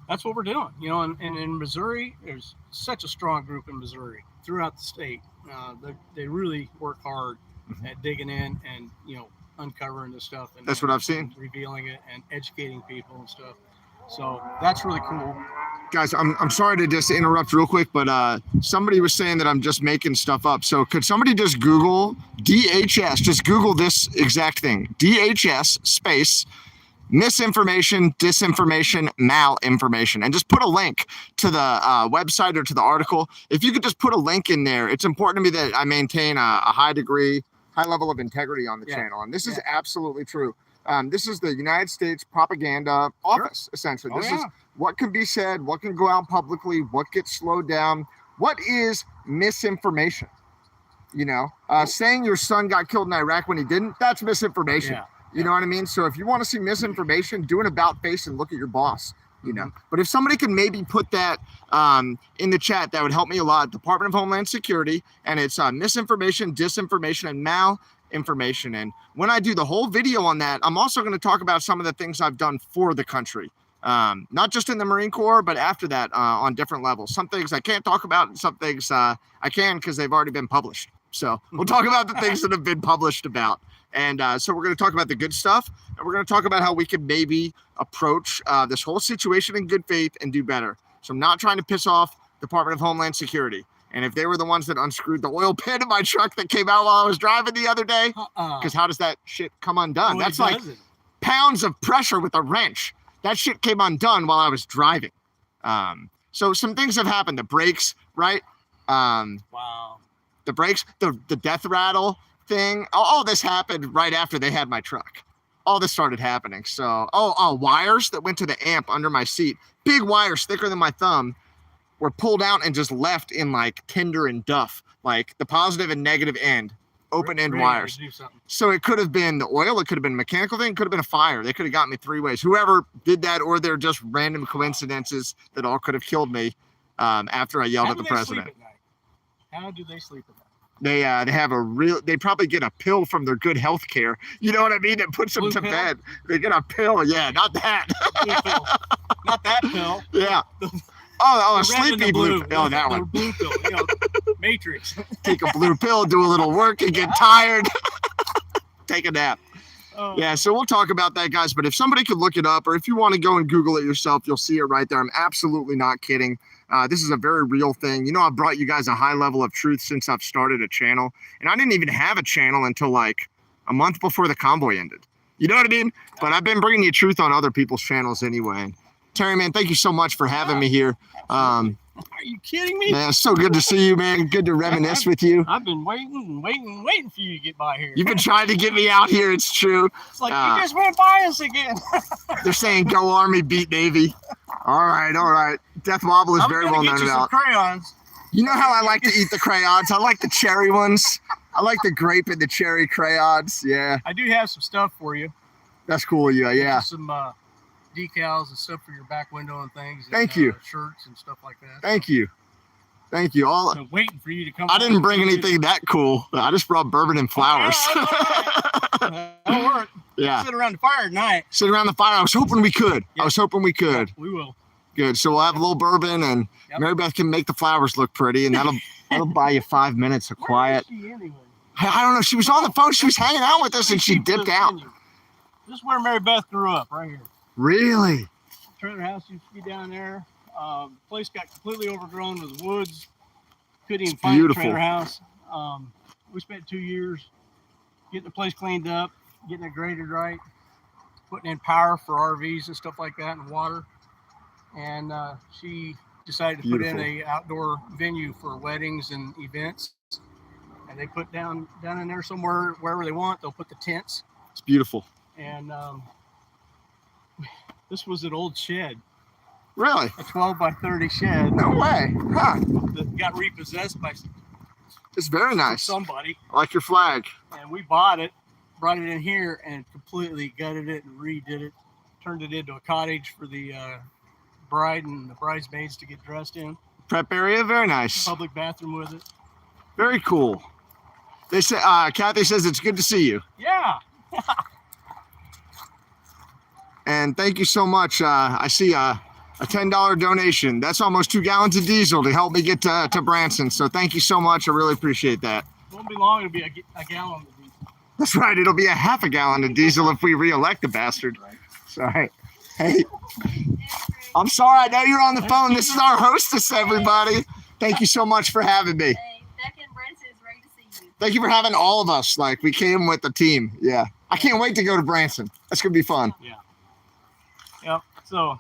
B: we're doing. You know, and in Missouri, there's such a strong group in Missouri throughout the state. They really work hard at digging in and, you know, uncovering this stuff. And
A: that's what I've seen.
B: Revealing it and educating people and stuff. So that's really cool.
A: Guys, I'm sorry to just interrupt real quick, but somebody was saying that I'm just making stuff up. So could somebody just Google DHS? Just Google this exact thing. DHS space misinformation, disinformation, malinformation, and just put a link to the website or to the article. If you could just put a link in there, it's important to me that I maintain a high level of integrity on the channel. And this is absolutely true. This is the United States Propaganda Office, essentially. This is what can be said, what can go out publicly, what gets slowed down, what is misinformation. You know, saying your son got killed in Iraq when he didn't, that's misinformation. You know what I mean? So if you want to see misinformation, do an about face and look at your boss, you know. But if somebody can maybe put that in the chat, that would help me a lot. Department of Homeland Security, and it's misinformation, disinformation, and malinformation. And when I do the whole video on that, I'm also going to talk about some of the things I've done for the country. Not just in the Marine Corps, but after that on different levels. Some things I can't talk about, and some things I can because they've already been published. So we'll talk about the things that have been published about. And so we're going to talk about the good stuff, and we're going to talk about how we can maybe approach this whole situation in good faith and do better. So I'm not trying to piss off Department of Homeland Security. And if they were the ones that unscrewed the oil pan in my truck that came out while I was driving the other day, because how does that shit come undone? That's like pounds of pressure with a wrench. That shit came undone while I was driving. So some things have happened. The brakes, right?
B: Wow.
A: The brakes, the death rattle thing. All this happened right after they had my truck. All this started happening. So, wires that went to the amp under my seat, big wires thicker than my thumb, were pulled out and just left in like tinder and duff, like the positive and negative end, open end wires. So it could have been the oil, it could have been a mechanical thing, it could have been a fire. They could have got me three ways. Whoever did that, or they're just random coincidences that all could have killed me after I yelled at the president.
B: How do they sleep at night?
A: They have they probably get a pill from their good health care. You know what I mean? That puts them to bed. They get a pill. Yeah, not that.
B: Not that pill.
A: Yeah. A sleepy blue pill. Oh, that one.
B: Blue pill. You know, Matrix.
A: Take a blue pill, do a little work, and get tired. Take a nap. Yeah, so we'll talk about that, guys. But if somebody could look it up, or if you want to go and Google it yourself, you'll see it right there. I'm absolutely not kidding. This is a very real thing. You know, I've brought you guys a high level of truth since I've started a channel. And I didn't even have a channel until like a month before the convoy ended. You know what I mean? But I've been bringing you truth on other people's channels anyway. Terry, man, thank you so much for having me here.
B: Are you kidding me?
A: Man, it's so good to see you, man. Good to reminisce with you.
B: I've been waiting for you to get by here.
A: You've been trying to get me out here. It's true.
B: It's like you just went by us again.
A: They're saying go Army, beat Navy. All right. Death Wobble is very well known about.
B: Some crayons.
A: You know how I like to eat the crayons? I like the cherry ones. I like the grape and the cherry crayons. Yeah.
B: I do have some stuff for you.
A: That's cool. Yeah.
B: Some decals and stuff for your back window and things.
A: Thank you.
B: Shirts and stuff like that.
A: Thank you.
B: I'm waiting for you to come.
A: I didn't bring anything that cool. I just brought bourbon and flowers.
B: That'll work.
A: Yeah.
B: Sit around the fire at night.
A: Sit around the fire. I was hoping we could.
B: Yeah. We will.
A: Good. So we'll have a little bourbon, and Mary Beth can make the flowers look pretty, and that'll buy you 5 minutes of quiet.
B: Where is she anyway?
A: I don't know. She was on the phone. She was hanging out with us, and she dipped out.
B: This is where Mary Beth grew up, right here.
A: Really?
B: Trailer house used to be down there. Place got completely overgrown with woods. Couldn't even find the trailer house. We spent 2 years getting the place cleaned up, getting it graded right, putting in power for RVs and stuff like that, and water. And she decided to put in
A: Beautiful.
B: a outdoor venue for weddings and events. And they put down in there somewhere, wherever they want, they'll put the tents.
A: It's beautiful.
B: And this was an old shed,
A: Really?
B: a 12 by 30 shed.
A: No way. Huh.
B: That got repossessed by
A: It's very nice.
B: somebody.
A: I like your flag.
B: And we bought it, brought it in here, and completely gutted it and redid it. Turned it into a cottage for the bride and the bridesmaids to get dressed in.
A: Prep area, very nice.
B: Public bathroom with it.
A: Very cool. They say Kathy says it's good to see you.
B: Yeah.
A: And thank you so much. I see a $10 donation. That's almost 2 gallons of diesel to help me get to Branson. So thank you so much. I really appreciate that.
B: Won't be long. It'll be a gallon of diesel.
A: That's right. It'll be a half a gallon of diesel if we re-elect the bastard. Sorry. Hey, I'm sorry. I know you're on the phone. This is our hostess, everybody. Thank you so much for having me.
D: Hey, Beck and Branson is ready to see you.
A: Thank you for having all of us. Like, we came with the team. Yeah. I can't wait to go to Branson. That's going to be fun.
B: Yeah. Yep. So,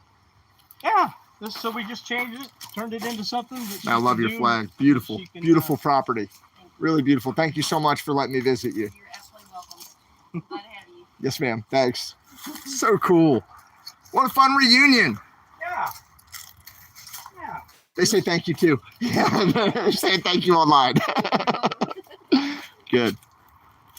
B: yeah. So we just changed it, turned it into something. That she
A: I love
B: can
A: your
B: do.
A: flag. Beautiful.
B: She can,
A: Beautiful property. Really beautiful. Thank you so much for letting me visit you.
D: You're absolutely welcome. Glad to have you.
A: Yes, ma'am. Thanks. So cool. What a fun reunion.
B: Yeah. Yeah.
A: They say thank you too. Yeah, they're saying thank you online. Good.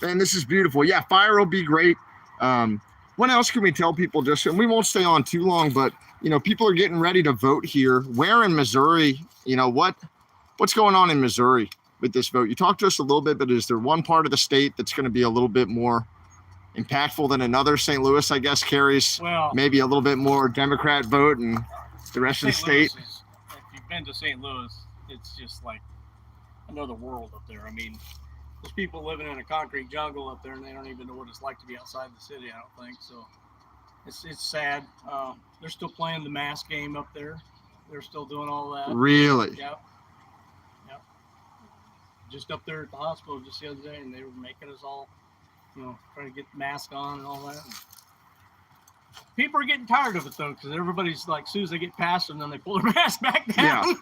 A: And this is beautiful. Yeah, fire will be great. What else can we tell people? Just, and we won't stay on too long, but you know, people are getting ready to vote here. Where in Missouri? You know what's going on in Missouri with this vote? You talked to us a little bit, but is there one part of the state that's going to be a little bit more impactful than another? St. Louis, I guess, carries
B: Well,
A: maybe a little bit more Democrat vote, and the rest of the state.
B: If you've been to St. Louis, it's just like another world up there. I mean, there's people living in a concrete jungle up there, and they don't even know what it's like to be outside the city. I don't think so. It's sad. They're still playing the mask game up there. They're still doing all that.
A: Really?
B: Yep. Just up there at the hospital just the other day, and they were making us all, trying to get the mask on and all that. And people are getting tired of it though, because everybody's like, as soon as they get past them, then they pull their mask back down.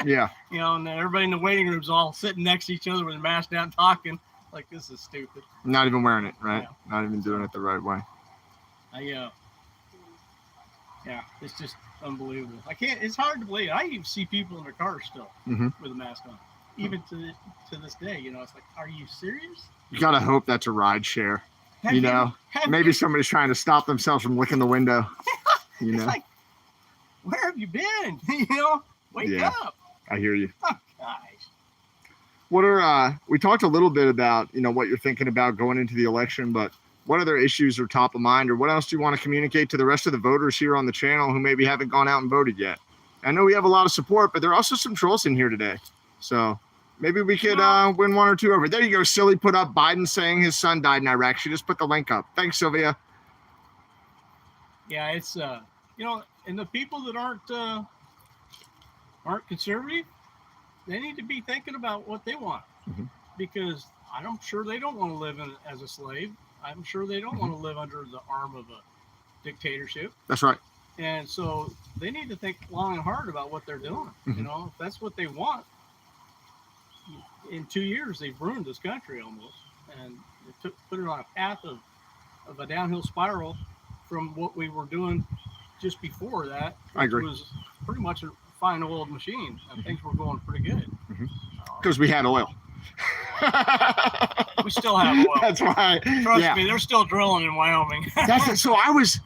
A: Yeah.
B: And everybody in the waiting room's all sitting next to each other with their mask down, talking like, this is stupid.
A: Not even wearing it, right?
B: Yeah.
A: Not even doing it the right way.
B: Yeah, it's just unbelievable. It's hard to believe. I even see people in their cars still with a mask on, even to this day. It's like, are you serious?
A: You gotta hope that's a ride share.
B: Have
A: Maybe somebody's trying to stop themselves from licking the window.
B: It's like, where have you been? Wake up.
A: I hear you.
B: Oh, gosh.
A: What are we talked a little bit about, what you're thinking about going into the election, but what other issues are top of mind, or what else do you want to communicate to the rest of the voters here on the channel who maybe haven't gone out and voted yet? I know we have a lot of support, but there are also some trolls in here today. So maybe we could win one or two over. There you go. Silly put up Biden saying his son died in Iraq. She just put the link up. Thanks, Sylvia.
B: Yeah, it's and the people that aren't conservative, they need to be thinking about what they want, because I'm sure they don't want to live as a slave. I'm sure they don't want to live under the arm of a dictatorship.
A: That's right.
B: And so they need to think long and hard about what they're doing. If that's what they want, in 2 years they've ruined this country almost, and put it on a path of a downhill spiral from what we were doing just before that.
A: I agree.
B: It was pretty much a fine oiled machine, and things were going pretty good.
A: Because we had oil.
B: We still have oil.
A: That's right.
B: Trust me, they're still drilling in Wyoming.
A: That's it. So I was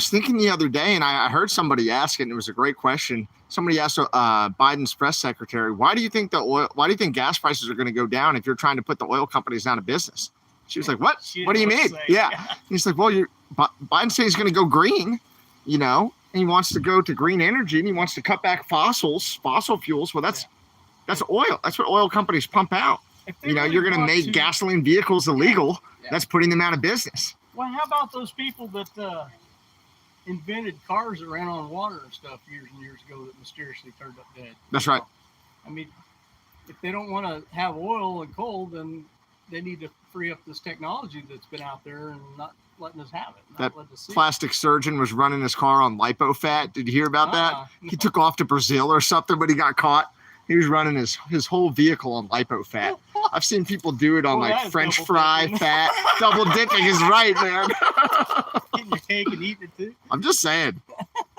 A: thinking the other day, and I heard somebody ask it, and it was a great question. Somebody asked Biden's press secretary, why do you think gas prices are going to go down if you're trying to put the oil companies out of business? She was like, what? What do you mean? Yeah. He's like, well, Biden says he's going to go green, and he wants to go to green energy, and he wants to cut back fossil fuels. Well, that's oil. That's what oil companies pump out. You're going to make gasoline vehicles illegal. Yeah. That's putting them out of business.
B: Well, how about those people that invented cars that ran on water and stuff years and years ago that mysteriously turned up dead?
A: That's right.
B: I mean, if they don't want to have oil and coal, then they need to free up this technology that's been out there and not letting us have it.
A: That
B: letting us see it.
A: plastic surgeon was running his car on lipo fat. Did you hear about that? He took off to Brazil or something, but he got caught. He was running his whole vehicle on lipo fat. I've seen people do it on like French fry fat. Double dipping is right, man.
B: Getting your cake and eating it too.
A: I'm just saying.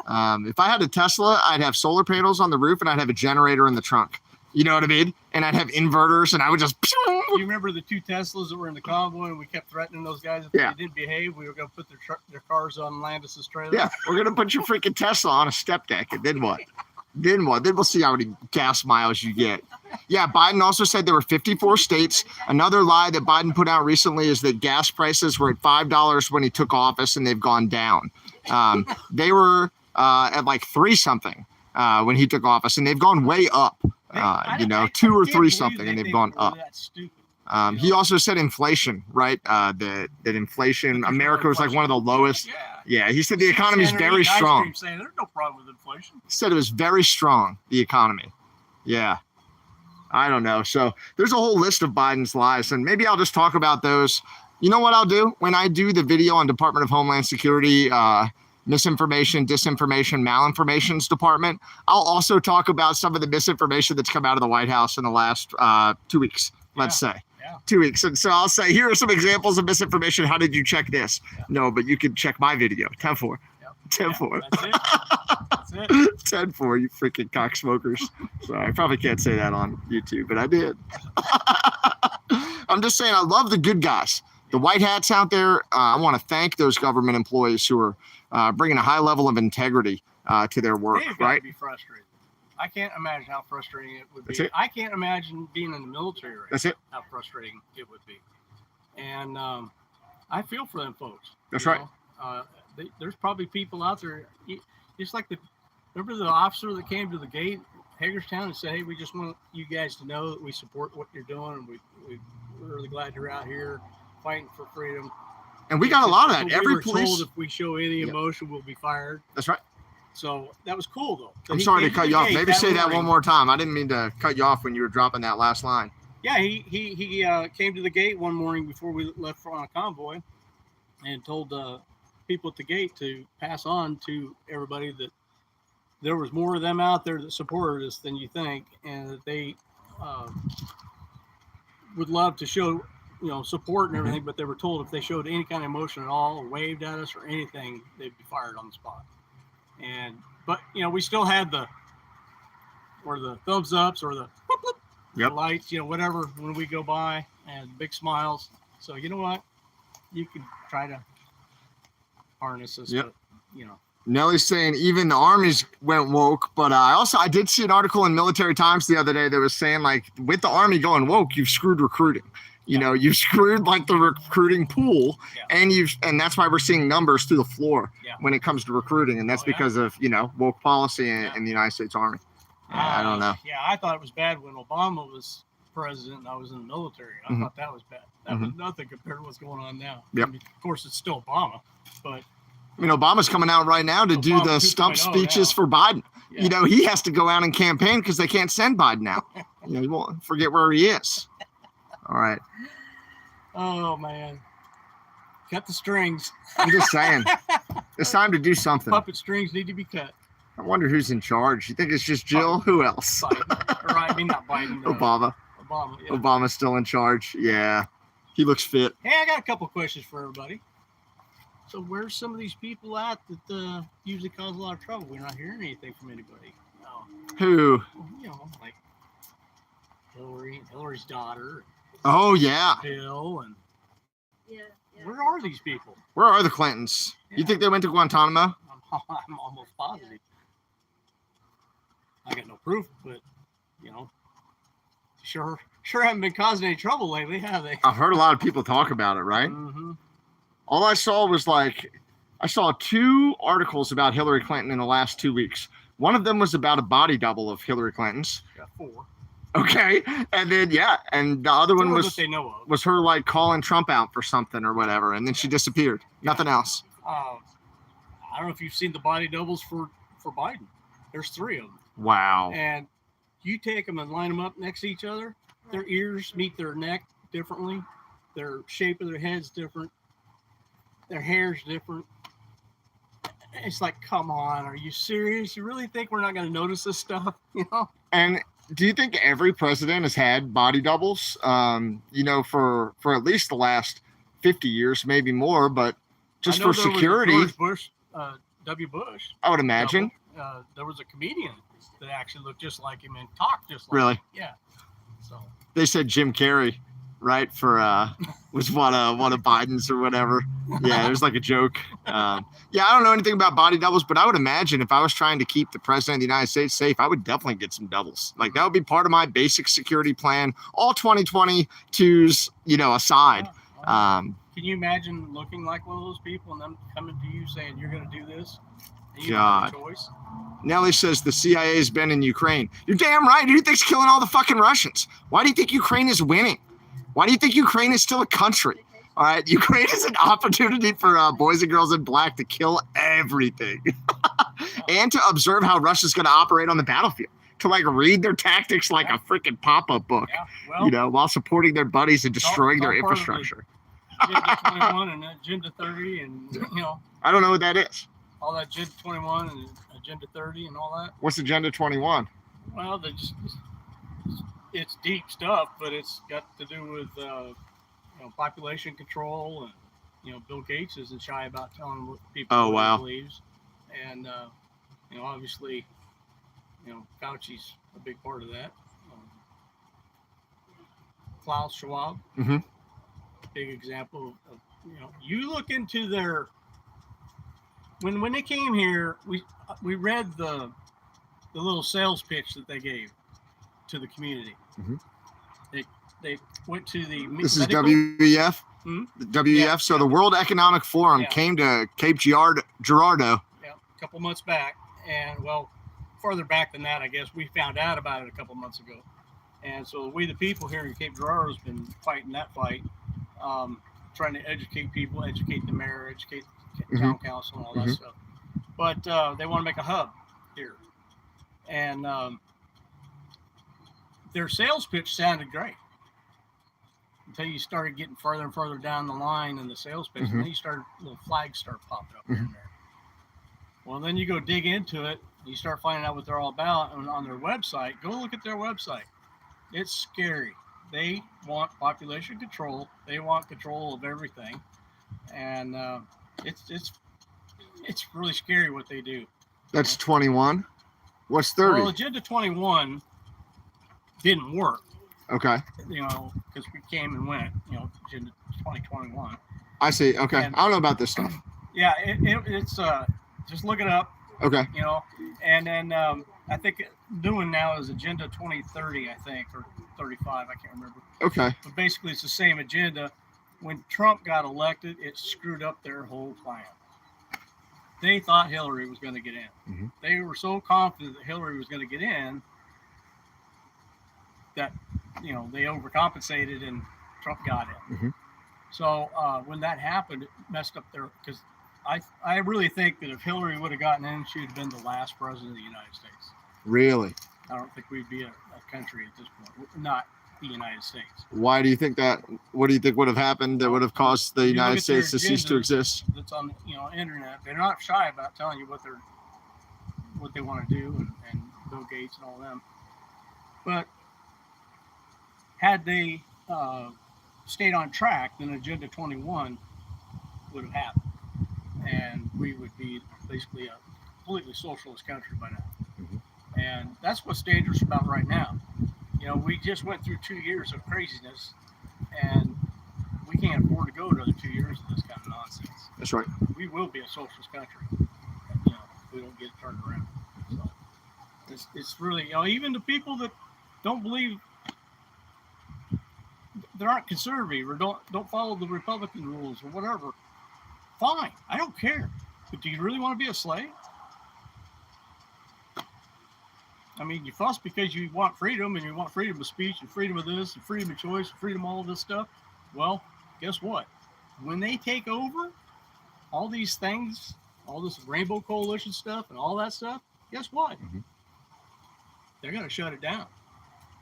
A: If I had a Tesla, I'd have solar panels on the roof and I'd have a generator in the trunk. You know what I mean? And I'd have inverters and I would just...
B: You remember the 2 Teslas that were in the convoy and we kept threatening those guys if they didn't behave, we were going to put their cars on Landis's trailer?
A: Yeah, we're going to put your freaking Tesla on a step deck. And then what? Then what? Then we'll see how many gas miles you get. Yeah, Biden also said there were 54 states. Another lie that Biden put out recently is that gas prices were at $5 when he took office and they've gone down. They were at like 3 something when he took office and they've gone way up. 2 or 3 something and they've gone up. He also said inflation, right? That inflation, America was like one of the lowest. Yeah, he said the economy is very strong.
B: Saying there's no problem with inflation.
A: He said it was very strong, the economy. Yeah, I don't know. So there's a whole list of Biden's lies, and maybe I'll just talk about those. You know what I'll do? When I do the video on Department of Homeland Security, misinformation, disinformation, malinformation's department, I'll also talk about some of the misinformation that's come out of the White House in the last 2 weeks, let's say. 2 weeks. And so I'll say, here are some examples of misinformation. How did you check this? No, but you can check my video. 10-4. 10-4.
B: That's it.
A: 10-4, you freaking cocksmokers. Sorry, I probably can't say that on YouTube, but I did. I'm just saying, I love the good guys. The white hats out there, I want to thank those government employees who are bringing a high level of integrity to their work,
B: They've
A: right?
B: got to be frustrated. I can't imagine how frustrating it would be. I can't imagine being in the military right now, how frustrating it would be. And I feel for them folks.
A: That's right.
B: There's probably people out there, just like remember the officer that came to the gate, Hagerstown, and said, hey, we just want you guys to know that we support what you're doing, and we're really glad you're out here fighting for freedom.
A: And we got a lot of that.
B: We
A: Every
B: were
A: police.
B: told if we show any emotion, we'll be fired.
A: That's right.
B: So that was cool, though.
A: I'm sorry to cut you off. Maybe say that one more time. I didn't mean to cut you off when you were dropping that last line.
B: Yeah, he came to the gate one morning before we left on a convoy and told people at the gate to pass on to everybody that there was more of them out there that supported us than you think, and that they would love to show support and everything, but they were told if they showed any kind of emotion at all or waved at us or anything, they'd be fired on the spot. But we still had the thumbs ups or the lights, whatever, when we go by, and big smiles. So you know what? You can try to harness us, but
A: Nellie's saying even the armies went woke, but I did see an article in Military Times the other day that was saying, like, with the army going woke, you've screwed recruiting. You've screwed like the recruiting pool, and that's why we're seeing numbers through the floor when it comes to recruiting, and that's because of woke policy in the United States Army. I don't know.
B: Yeah, I thought it was bad when Obama was president and I was in the military. I thought that was bad. That was nothing compared to what's going on now.
A: Yep.
B: I mean, of course, it's still Obama, but
A: Obama's coming out right now to do the stump speeches for Biden. Yeah. He has to go out and campaign because they can't send Biden out. He won't forget where he is. All right.
B: Oh, man. Cut the strings.
A: I'm just saying. It's time to do something.
B: Puppet strings need to be cut.
A: I wonder who's in charge. You think it's just Jill? Who else?
B: Biden. Or, I mean, not Biden.
A: Obama.
B: Obama, yeah.
A: Obama's still in charge. Yeah. He looks fit.
B: Hey, I got a couple questions for everybody. So where's some of these people at that usually cause a lot of trouble? We're not hearing anything from anybody.
A: Who?
B: Like Hillary's daughter.
A: Oh, yeah.
B: Bill and
D: Yeah.
B: where are these people?
A: Where are the Clintons? You think they went to Guantanamo?
B: I'm almost positive. I got no proof, but sure haven't been causing any trouble lately, have they?
A: I've heard a lot of people talk about it, right?
B: Mm-hmm.
A: All I saw was I saw 2 articles about Hillary Clinton in the last 2 weeks. One of them was about a body double of Hillary Clinton's.
B: Got 4.
A: Okay. And then, and the other one was,
B: they know of.
A: was her calling Trump out for something or whatever. And then she disappeared. Nothing else.
B: I don't know if you've seen the body doubles for Biden. There's 3 of them.
A: Wow.
B: And you take them and line them up next to each other. Their ears meet their neck differently. Their shape of their head's different. Their hair's different. It's like, come on, are you serious? You really think we're not going to notice this stuff? You know?
A: And do you think every president has had body doubles? You know, for at least the last 50 years, maybe more, but just for security.
B: George Bush, W. Bush.
A: I would imagine.
B: There was a comedian that actually looked just like him and talked just like
A: really?
B: him. Yeah. So
A: they said Jim Carrey, right? For was one of Biden's or whatever. Yeah, it was like a joke. Yeah, I don't know anything about body doubles, but I would imagine if I was trying to keep the president of the United States safe, I would definitely get some doubles. Like that would be part of my basic security plan. All 2022s, you know, aside.
B: Can you imagine looking like one of those people and them coming to you saying you're going to do this? And you don't have a choice?
A: Nelly says the CIA has been in Ukraine. You're damn right. Who do you think's killing all the fucking Russians? Why do you think Ukraine is winning? Why do you think Ukraine is still a country? All right, Ukraine is an opportunity for boys and girls in black to kill everything and to observe how Russia's going to operate on the battlefield, to like read their tactics like a freaking pop-up book, you know, while supporting their buddies and destroying their infrastructure.
B: Agenda 21 and Agenda 30 and, you know.
A: I don't know what that is.
B: All that Agenda 21 and Agenda 30 and all that.
A: What's Agenda 21?
B: Well, it's deep stuff, but it's got to do with you know, population control, and you know, Bill Gates isn't shy about telling what people what he believes, and you know, obviously, you know, Fauci's a big part of that. Klaus Schwab, big example of, you know, you look into their when they came here, we read the little sales pitch that they gave to the community. They went to the
A: this is WEF. The WEF. Yeah, so the World Economic Forum came to Cape Girardeau.
B: A couple months back, and well, further back than that, I guess we found out about it a couple months ago. And so we, the people here in Cape Girardeau, has been fighting that fight, trying to educate people, educate the mayor, educate the town council, and all that stuff. But they want to make a hub here, and their sales pitch sounded great until you started getting further and further down the line in the sales pitch, and then you started, little flags start popping up here and there. Well, then you go dig into it, you start finding out what they're all about, and on their website, go look at their website. It's scary. They want population control. They want control of everything, and it's really scary what they do.
A: That's 21. What's 30?
B: Well, Agenda 21 didn't work.
A: Okay.
B: You know, because we came and went. You know, Agenda 2021.
A: I see. Okay. And I don't know about this stuff.
B: Yeah, it's just look it up.
A: Okay.
B: You know, and then I think new one now is Agenda 2030, I think, or 35. I can't remember.
A: Okay.
B: But basically, it's the same agenda. When Trump got elected, it screwed up their whole plan. They thought Hillary was going to get in. They were so confident that Hillary was going to get in that, you know, they overcompensated and Trump got in. So when that happened, it messed up their, because I really think that if Hillary would have gotten in, she would have been the last president of the United States.
A: Really?
B: I don't think we'd be a country at this point, not the United States.
A: Why do you think that? What do you think would have happened that would have caused the United States to cease to exist?
B: That's on, you know, internet. They're not shy about telling you what they want to do, and Bill Gates and all them. But had they stayed on track, then Agenda 21 would have happened, and we would be basically a completely socialist country by now. And that's what's dangerous about right now. You know, we just went through 2 years of craziness, and we can't afford to go another 2 years of this kind of nonsense.
A: That's right.
B: We will be a socialist country, you know, if we don't get it turned around. So it's really, you know, even the people that don't believe, that aren't conservative or don't follow the Republican rules or whatever, fine, I don't care. But do you really want to be a slave? I mean, you fuss because you want freedom, and you want freedom of speech and freedom of this and freedom of choice and freedom of all of this stuff. Well, guess what? When they take over all these things, all this Rainbow Coalition stuff and all that stuff, guess what? They're going to shut it down.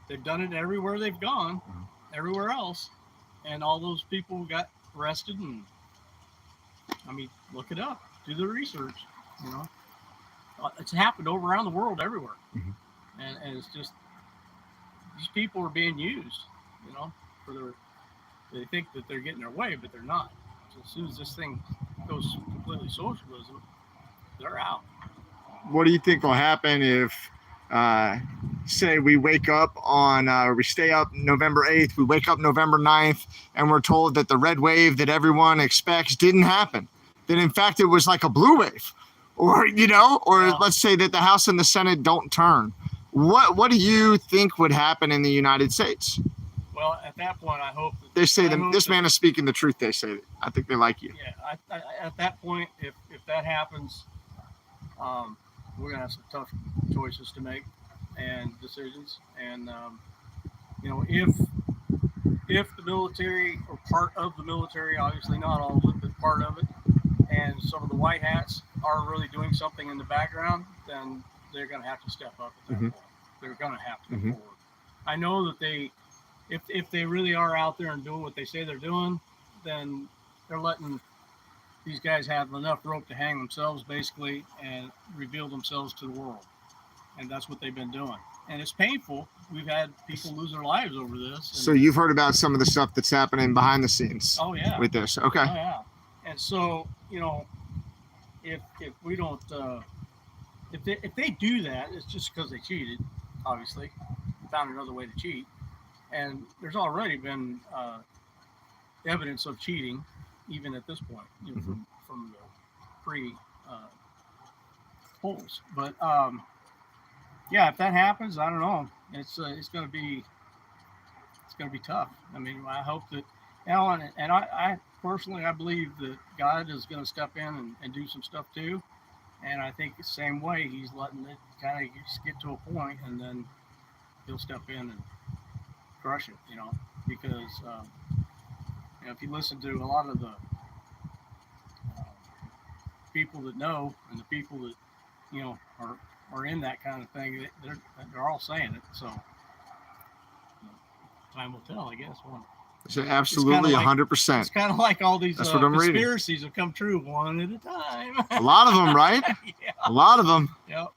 B: They've done it everywhere they've gone, everywhere else, and all those people got arrested and I mean, look it up, do the research. You know, it's happened over around the world, everywhere, and it's just these people are being used. You know, for their they think that they're getting their way, but they're not. So as soon as this thing goes completely socialism, they're out.
A: What do you think will happen if, say, we wake up on, we stay up November 8th, we wake up November 9th, and we're told that the red wave that everyone expects didn't happen? That in fact it was like a blue wave, or let's say that the House and the Senate don't turn. What do you think would happen in the United States?
B: Well, at that point, I hope that
A: They say this man is speaking the truth. They say that. I think they like you.
B: Yeah, at that point, if that happens, we're gonna have some tough choices to make and decisions. And if the military or part of the military, obviously not all of it, but part of it, and some of the white hats are really doing something in the background, then they're gonna have to step up at that point. They're gonna have to go forward. I know that if they really are out there and doing what they say they're doing, then they're letting these guys have enough rope to hang themselves, basically, and reveal themselves to the world. And that's what they've been doing. And it's painful. We've had people lose their lives over this.
A: So you've heard about some of the stuff that's happening behind the scenes.
B: Oh, yeah.
A: With this. Okay.
B: Oh, yeah. And so, if we don't, if they do that, it's just because they cheated, obviously, found another way to cheat. And there's already been evidence of cheating, even at this point, from the pre polls. But yeah, if that happens, I don't know. It's going to be tough. I mean, I hope that and I personally, I believe that God is going to step in and do some stuff too. And I think the same way he's letting it kind of just get to a point, and then he'll step in and crush it, because if you listen to a lot of the people that know and the people that are in that kind of thing, they're all saying it. So time will tell, I guess.
A: It's absolutely 100%.
B: It's kind of like all these conspiracies
A: reading.
B: Have come true one at a time.
A: A lot of them, right?
B: Yeah.
A: A lot of them.
B: Yep.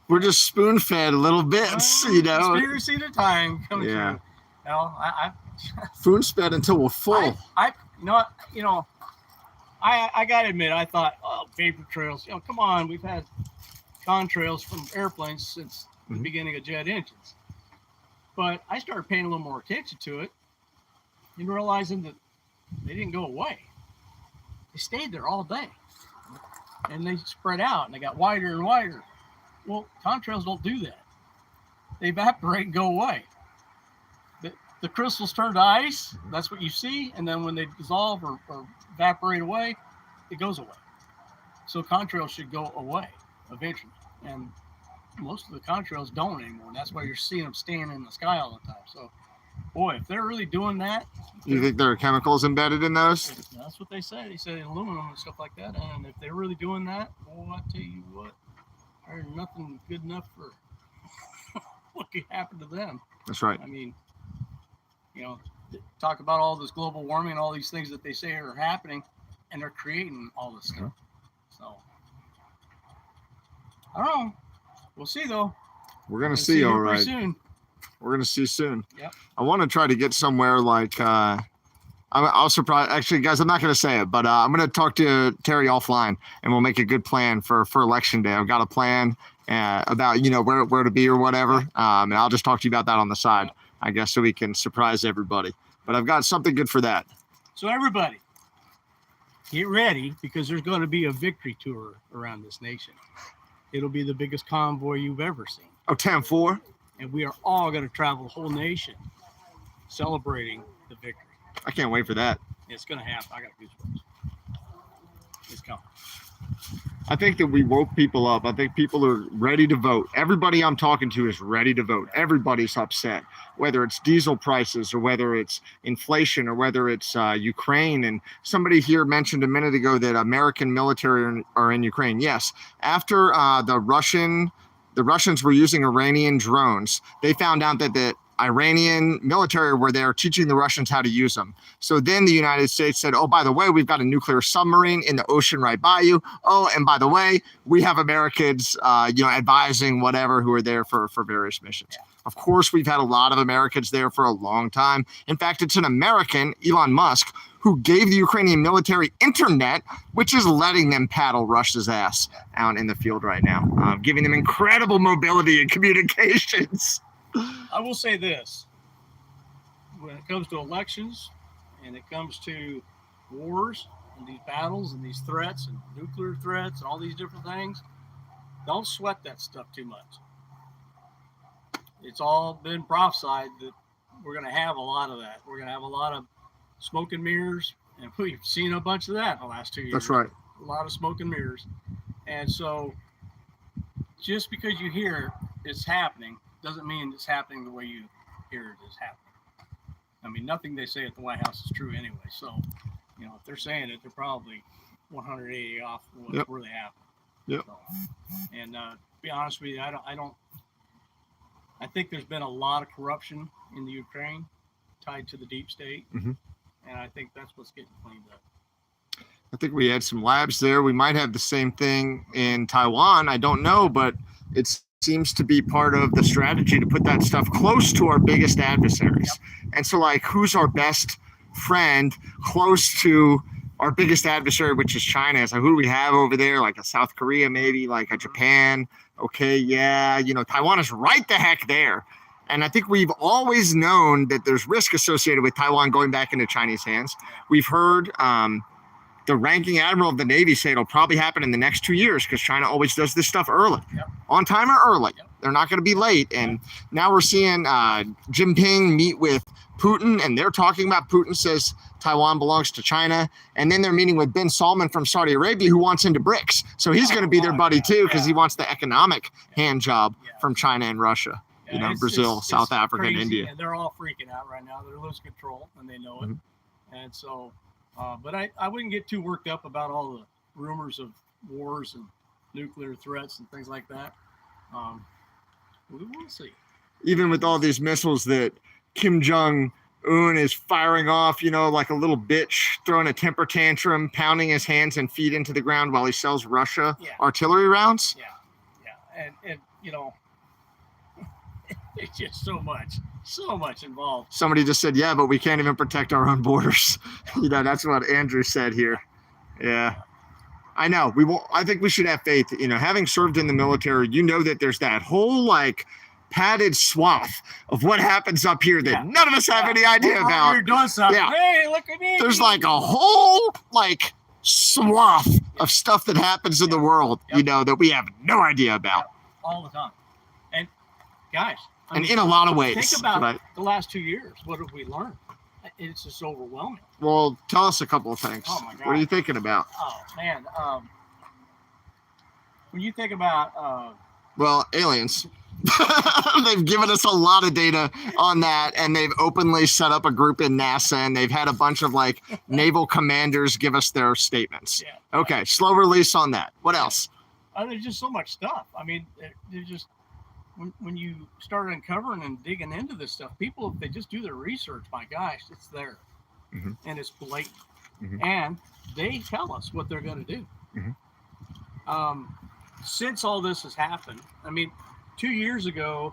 A: We're just spoon-fed little bits,
B: Conspiracy at a time coming true. I
A: spoon-fed until we're full.
B: I gotta admit, I thought, vapor trails. Come on, we've had contrails from airplanes since the beginning of jet engines. But I started paying a little more attention to it and realizing that they didn't go away. They stayed there all day, and they spread out and they got wider and wider. Well, contrails don't do that. They evaporate and go away. The crystals turn to ice. That's what you see. And then when they dissolve or evaporate away, it goes away. So contrails should go away eventually. And most of the contrails don't anymore. And that's why you're seeing them staying in the sky all the time. So, boy, if they're really doing that.
A: You think there are chemicals embedded in those?
B: That's what they say. They say aluminum and stuff like that. And if they're really doing that, well, I tell you what, there's nothing good enough for what could happen to them.
A: That's right.
B: I mean, talk about all this global warming and all these things that they say are happening, and they're creating all this stuff. So, I don't know. We'll see, though.
A: We're going to see, all right.
B: Soon.
A: We're going to see soon.
B: Yep.
A: I want to try to get somewhere like, I'll surprise, actually, guys, I'm not going to say it, but I'm going to talk to Terry offline, and we'll make a good plan for Election Day. I've got a plan about, where to be or whatever, and I'll just talk to you about that on the side. I guess, so we can surprise everybody. But I've got something good for that.
B: So everybody, get ready, because there's going to be a victory tour around this nation. It'll be the biggest convoy you've ever seen.
A: Oh, 10-4?
B: And we are all going to travel the whole nation celebrating the victory.
A: I can't wait for that.
B: It's going to happen. I got goosebumps. It's coming.
A: I think that we woke people up. I think people are ready to vote. Everybody I'm talking to is ready to vote. Everybody's upset, whether it's diesel prices or whether it's inflation or whether it's Ukraine. And somebody here mentioned a minute ago that American military are in Ukraine. Yes, after the Russians were using Iranian drones, they found out that Iranian military were there teaching the Russians how to use them. So then the United States said, oh, by the way, we've got a nuclear submarine in the ocean right by you. Oh, and by the way, we have Americans, advising whatever who are there for various missions.
B: Yeah.
A: Of course, we've had a lot of Americans there for a long time. In fact, it's an American, Elon Musk, who gave the Ukrainian military internet, which is letting them paddle Russia's ass out in the field right now, giving them incredible mobility and communications.
B: I will say this. When it comes to elections and it comes to wars and these battles and these threats and nuclear threats and all these different things, don't sweat that stuff too much. It's all been prophesied that we're going to have a lot of that. We're going to have a lot of smoke and mirrors, and we've seen a bunch of that in the last 2 years.
A: That's right.
B: A lot of smoke and mirrors. And so just because you hear it's happening doesn't mean it's happening the way you hear it is happening. I mean, nothing they say at the White House is true anyway. So, if they're saying it, they're probably 180 off what's really happening.
A: Yep.
B: So, and to be honest with you, I think there's been a lot of corruption in the Ukraine tied to the deep state.
A: Mm-hmm.
B: And I think that's what's getting cleaned up.
A: I think we had some labs there. We might have the same thing in Taiwan. I don't know, but it seems to be part of the strategy to put that stuff close to our biggest adversaries. Yep. And so, who's our best friend close to our biggest adversary, which is China? So who do we have over there? Like a South Korea, maybe, like a Japan. Okay, yeah, Taiwan is right the heck there. And I think we've always known that there's risk associated with Taiwan going back into Chinese hands. We've heard the ranking admiral of the Navy say it'll probably happen in the next 2 years because China always does this stuff early.
B: Yep.
A: On time or early.
B: Yep.
A: They're not going to be late. And now we're seeing Jinping meet with Putin, and they're talking about Putin says Taiwan belongs to China. And then they're meeting with bin Salman from Saudi Arabia, who wants into BRICS. So he's going to be their buddy too, because he wants the economic hand job from China and Russia. Brazil, South Africa, and India.
B: And they're all freaking out right now. They're losing control, and they know it. Mm-hmm. And so, but I wouldn't get too worked up about all the rumors of wars and nuclear threats and things like that. We will see.
A: Even with all these missiles that Kim Jong-un is firing off, like a little bitch, throwing a temper tantrum, pounding his hands and feet into the ground while he sells Russia artillery rounds.
B: Yeah. And it's just so much involved.
A: Somebody just said, yeah, but we can't even protect our own borders. That's what Andrew said here. Yeah. I know. I think we should have faith. Having served in the military, that there's that whole padded swath of what happens up here that none of us have any idea about.
B: You're doing something.
A: Yeah.
B: Hey, look at me.
A: There's a whole swath of stuff that happens in the world, that we have no idea about.
B: All the time. And guys,
A: in a lot of ways.
B: Think about the last 2 years. What have we learned? It's just overwhelming.
A: Well, tell us a couple of things.
B: Oh my God.
A: What are you thinking about?
B: Oh man, when you think about
A: aliens. They've given us a lot of data on that, and they've openly set up a group in NASA, and they've had a bunch of naval commanders give us their statements. Yeah. Okay, slow release on that. What else?
B: There's just so much stuff. I mean, there's just when you start uncovering and digging into this stuff, people, if they just do their research, my gosh, it's there. Mm-hmm. And it's blatant. Mm-hmm. And they tell us what they're going to do. Mm-hmm. Since all this has happened, 2 years ago,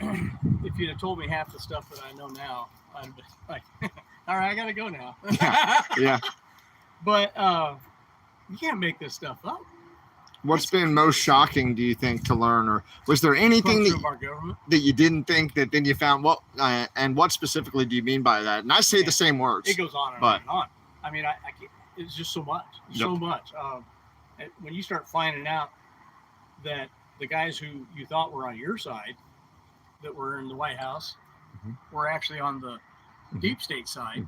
B: if you'd have told me half the stuff that I know now, I'd be like, all right, I got to go now.
A: Yeah.
B: But you can't make this stuff up.
A: What's been most shocking, do you think, to learn? Or was there anything that you didn't think that then you found? And what specifically do you mean by that? And I say the same words.
B: It goes on and on and on. I can't, it's just so much. So much. When you start finding out that the guys who you thought were on your side, that were in the White House, were actually on the deep state side.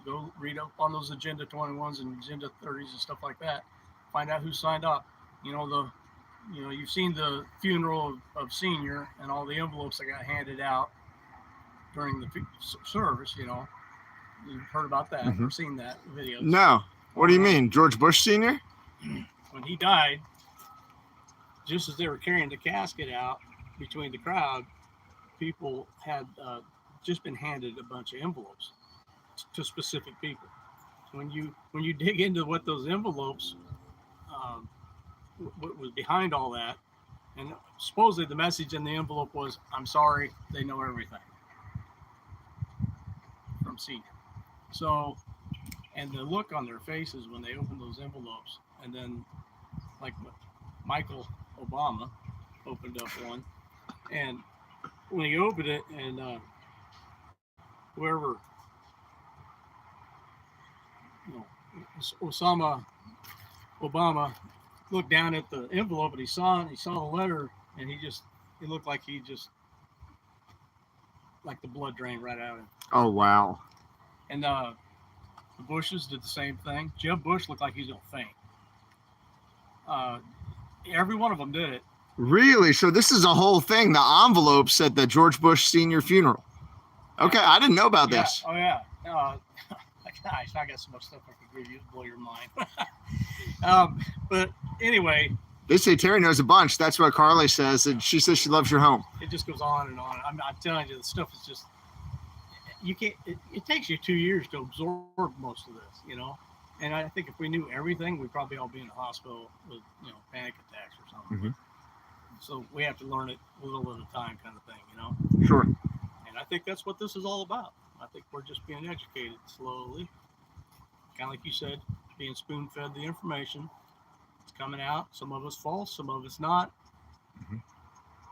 B: Go read up on those Agenda 21s and Agenda 30s and stuff like that. Find out who signed up. You've seen the funeral of Senior and all the envelopes that got handed out during the service. You've heard about that or seen that video.
A: No. What do you mean? George Bush Senior?
B: When he died, just as they were carrying the casket out between the crowd, people had just been handed a bunch of envelopes to specific people. When you dig into what those envelopes, what was behind all that, and supposedly the message in the envelope was, "I'm sorry, they know everything." From Senior. So, and the look on their faces when they opened those envelopes, and then like Michael Obama opened up one, and when he opened it, and whoever, Osama Obama looked down at the envelope and he saw the letter, and he looked like like the blood drained right out of him.
A: Oh, wow.
B: And the Bushes did the same thing. Jeb Bush looked like he's gonna faint. Every one of them did it.
A: Really? So this is a whole thing. The envelopes at the George Bush Senior funeral. Okay, I didn't know about this.
B: Oh yeah. Gosh, I got so much stuff I could give you to blow your mind. But anyway,
A: they say Terry knows a bunch. That's what Carly says, and she says she loves your home.
B: It just goes on and on. I'm telling you, the stuff is just, you can't. It takes you 2 years to absorb most of this, And I think if we knew everything, we'd probably all be in the hospital with panic attacks or something.
A: Mm-hmm.
B: So we have to learn it a little at a time, kind of thing,
A: Sure.
B: And I think that's what this is all about. I think we're just being educated slowly. Kind of like you said, being spoon-fed the information. It's coming out. Some of it's false, some of it's not.
A: Mm-hmm.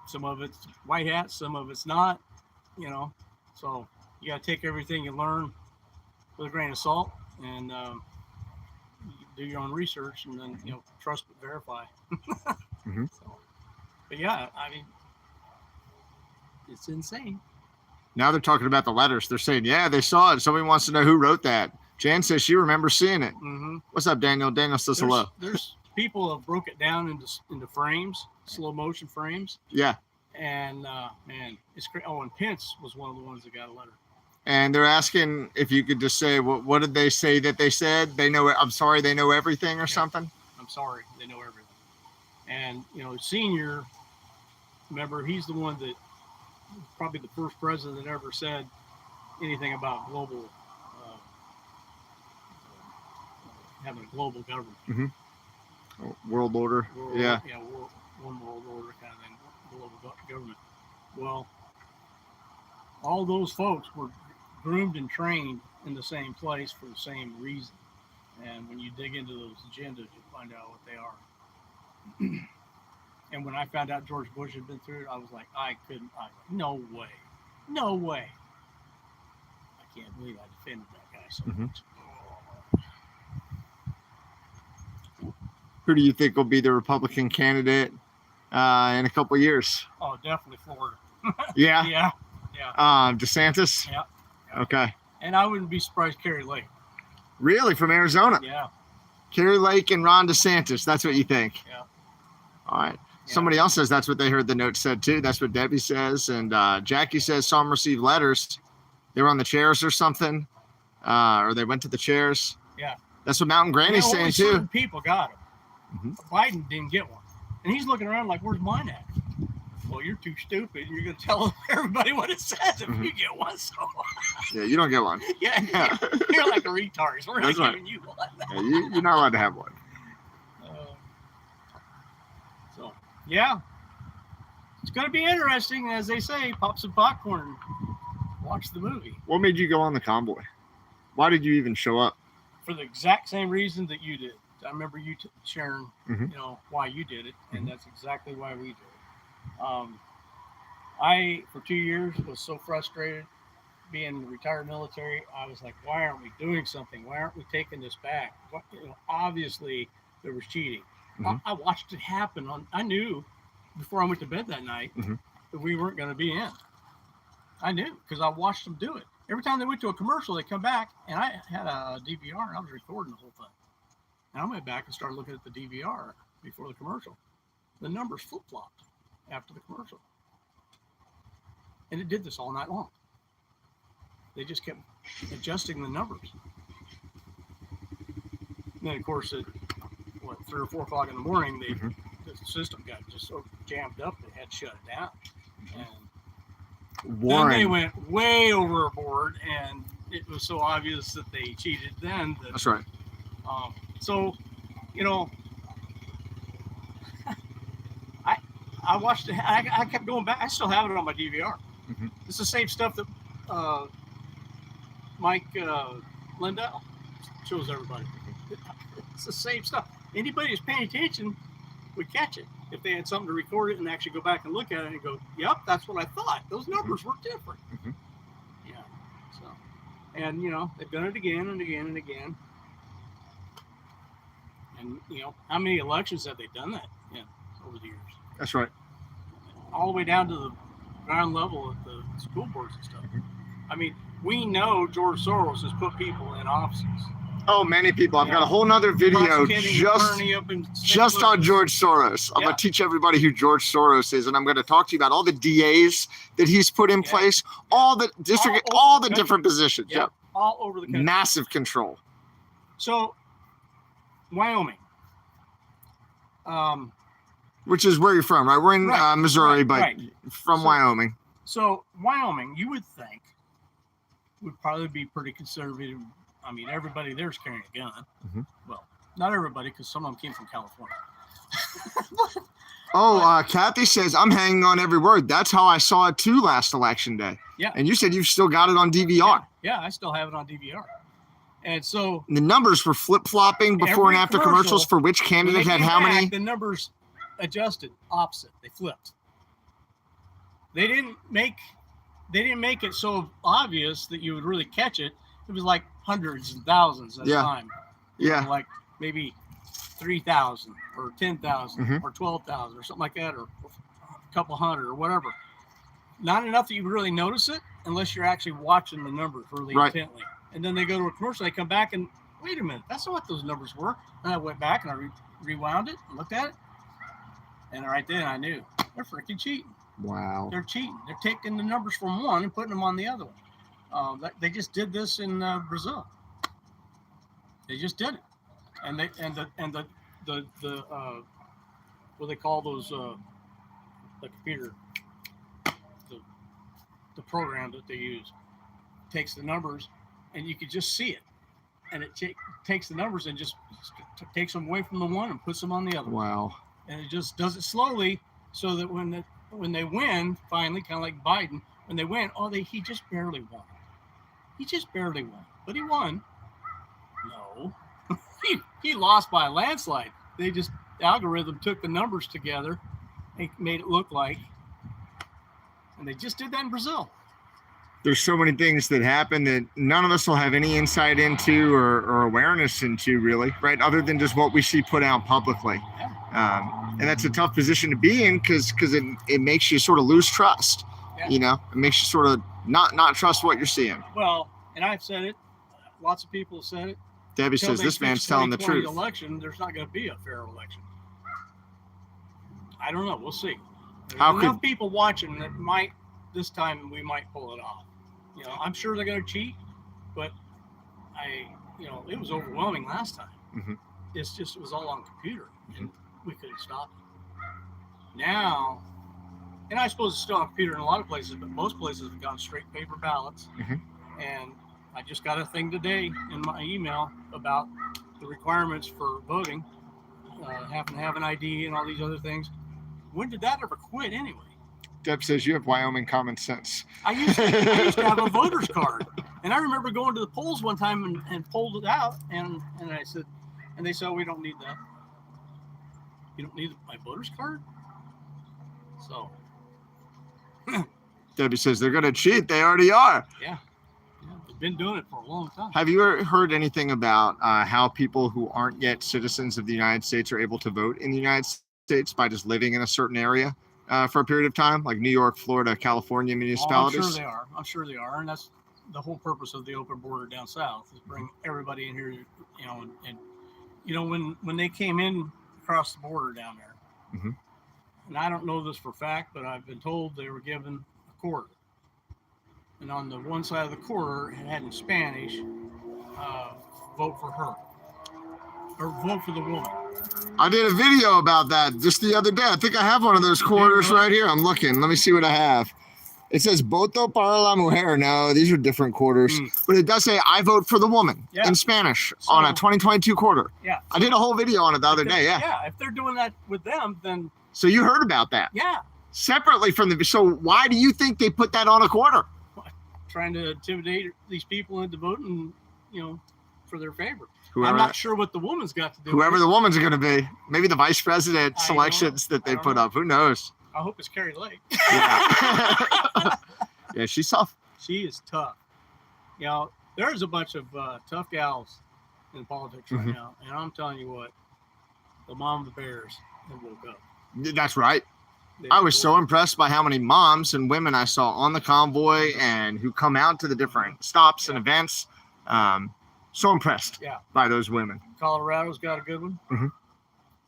B: Some of it's white hat, some of it's not. So you got to take everything you learn with a grain of salt, and do your own research, and then trust but verify.
A: Mm-hmm.
B: But yeah, I mean, it's insane.
A: Now they're talking about the letters. They're saying, yeah, they saw it. Somebody wants to know who wrote that. Jan says she remembers seeing it.
B: Mm-hmm.
A: What's up, Daniel? Daniel says hello.
B: There's people have broke it down into frames, slow motion frames.
A: Yeah.
B: And man, it's great. Oh, and Pence was one of the ones that got a letter.
A: And they're asking if you could just say, what did they say that they said? They know, I'm sorry, they know everything or something?
B: I'm sorry, they know everything. And, Senior, remember, he's the one that probably the first president that ever said anything about global, having a global government.
A: Mm-hmm. World order. Yeah.
B: Yeah, one world order kind of thing, global government. Well, all those folks were groomed and trained in the same place for the same reason. And when you dig into those agendas, you find out what they are. And when I found out George Bush had been through it, I was like, no way. No way. I can't believe I defended that guy so much.
A: Who do you think will be the Republican candidate in a couple of years?
B: Oh, definitely Florida.
A: Yeah?
B: Yeah.
A: DeSantis?
B: Yeah.
A: Okay.
B: And I wouldn't be surprised Kerry Lake.
A: Really? From Arizona?
B: Yeah.
A: Kerry Lake and Ron DeSantis. That's what you think?
B: Yeah.
A: All right.
B: Yeah.
A: Somebody else says that's what they heard the note said too. That's what Debbie says. And Jackie says some received letters. They were on the chairs or something. Or they went to the chairs.
B: Yeah.
A: That's what Mountain Granny's saying too.
B: Certain people got them. Mm-hmm. Biden didn't get one. And he's looking around like, where's mine at? Well, you're too stupid. You're going to tell everybody what it says if you get one. So
A: yeah, you don't get one.
B: Yeah. You're like a retard. We're not giving you one.
A: Yeah, you're not allowed to have one.
B: So, yeah. It's going to be interesting. As they say, pop some popcorn and watch the movie.
A: What made you go on the convoy? Why did you even show up?
B: For the exact same reason that you did. I remember you sharing, why you did it, and that's exactly why we did it. I, for 2 years, was so frustrated being in the retired military. I was like, why aren't we doing something? Why aren't we taking this back? Obviously, there was cheating. I watched it happen. I knew before I went to bed that night that we weren't going to be in. I knew because I watched them do it. Every time they went to a commercial, they come back, and I had a DVR, and I was recording the whole thing. And I went back and started looking at the DVR before the commercial. The numbers flip-flopped after the commercial. And it did this all night long. They just kept adjusting the numbers. And then, of course, at 3 or 4 o'clock in the morning, the system got just so jammed up they had to shut it down. And Then they went way overboard, and it was so obvious that they cheated then.
A: That's right.
B: So, you know, I watched it. I kept going back. I still have it on my DVR.
A: Mm-hmm.
B: It's the same stuff that Mike Lindell shows everybody. It's the same stuff. Anybody who's paying attention would catch it if they had something to record it and actually go back and look at it and go, "Yep, that's what I thought. Those numbers were different."
A: Mm-hmm.
B: Yeah. So, and you know, they've done it again and again and again. And you know, how many elections have they done that in over the years?
A: That's right.
B: All the way down to the ground level at the school boards and stuff.
A: Mm-hmm.
B: I mean, we know George Soros has put people in offices.
A: Oh, many people. I've got a whole nother video just on George Soros. I'm going to teach everybody who George Soros is, and I'm going to talk to you about all the DAs that he's put in place, all the district, all the different positions.
B: Yeah, all over the country.
A: Massive control.
B: So, Wyoming.
A: Which is where you're from, right? We're in Missouri, but from Wyoming.
B: So, Wyoming, you would think, would probably be pretty conservative. I mean, everybody there's carrying a gun. Mm-hmm. Well, not everybody, because some of them came from California.
A: Kathy says, I'm hanging on every word. That's how I saw it too last election day.
B: Yeah.
A: And you said you've still got it on DVR.
B: Yeah, I still have it on DVR. And so
A: the numbers were flip-flopping before and after commercials for which candidate had how many.
B: The numbers adjusted opposite. They flipped. They didn't make it so obvious that you would really catch it. It was like hundreds and thousands at a time.
A: Yeah.
B: Like maybe 3,000 or 10,000 or 12,000 or something like that, or a couple hundred or whatever. Not enough that you would really notice it unless you're actually watching the numbers really intently. And then they go to a commercial, they come back and, wait a minute, that's not what those numbers were. And I went back and I rewound it and looked at it. And right then I knew, they're freaking cheating.
A: Wow.
B: They're cheating. They're taking the numbers from one and putting them on the other one. They just did this in Brazil. They just did it. And the what they call those, the computer, the program that they use takes the numbers and you could just see it. And it takes the numbers and just takes them away from the one and puts them on the other.
A: Wow.
B: And it just does it slowly so that when they win, finally, kind of like Biden, when they win, he just barely won. He just barely won. But he won. No. he lost by a landslide. The algorithm took the numbers together and made it look like. And they just did that in Brazil.
A: There's so many things that happen that none of us will have any insight into or awareness into, really, right? Other than just what we see put out publicly. And that's a tough position to be in because it makes you sort of lose trust. Yeah. You know, it makes you sort of not trust what you're seeing.
B: Well, and I've said it. Lots of people have said it.
A: Debbie says this man's telling the truth.
B: Election, there's not going to be a fair election. I don't know. We'll see. There's enough people watching that this time we might pull it off. You know, I'm sure they're going to cheat, but it was overwhelming last time. Mm-hmm. It was all on computer, and we couldn't stop it. Now, and I suppose it's still on computer in a lot of places, but most places have gone straight paper ballots. Mm-hmm. And I just got a thing today in my email about the requirements for voting, having to have an ID and all these other things. When did that ever quit anyway?
A: Deb says you have Wyoming common sense.
B: I used to have a voter's card, and I remember going to the polls one time and pulled it out, and I said, and they said, we don't need that. You don't need my voter's card? So.
A: Debbie says they're going to cheat. They already are.
B: Yeah. They've been doing it for a long time.
A: Have you ever heard anything about how people who aren't yet citizens of the United States are able to vote in the United States by just living in a certain area for a period of time, like New York, Florida, California municipalities?
B: I'm sure they are. And that's the whole purpose of the open border down south, is bring everybody in here, when they came in across the border down there, mm-hmm. And I don't know this for a fact, but I've been told they were given a quarter. And on the one side of the quarter, it had in Spanish, vote for her, or vote for the woman.
A: I did a video about that just the other day. I think I have one of those quarters right here. I'm looking. Let me see what I have. It says voto para la mujer. No, these are different quarters. But it does say I vote for the woman in Spanish on a 2022 quarter.
B: Yeah.
A: I did a whole video on it the other day. Yeah.
B: Yeah. If they're doing that with them, then.
A: So you heard about that?
B: Yeah.
A: Separately from the. So why do you think they put that on a quarter?
B: Trying to intimidate these people into voting, for their favor.
A: Whoever,
B: I'm not sure what the woman's got to do.
A: Whoever the woman's going to be. Maybe the vice president selections that they put up. Who knows?
B: I hope it's Carrie Lake.
A: Yeah. Yeah, she's tough.
B: She is tough. There's a bunch of tough gals in politics right now. And I'm telling you what, the mom of the bears have woke up.
A: That's right. I was so impressed by how many moms and women I saw on the convoy and who come out to the different stops and events. So impressed by those women.
B: Colorado's got a good one.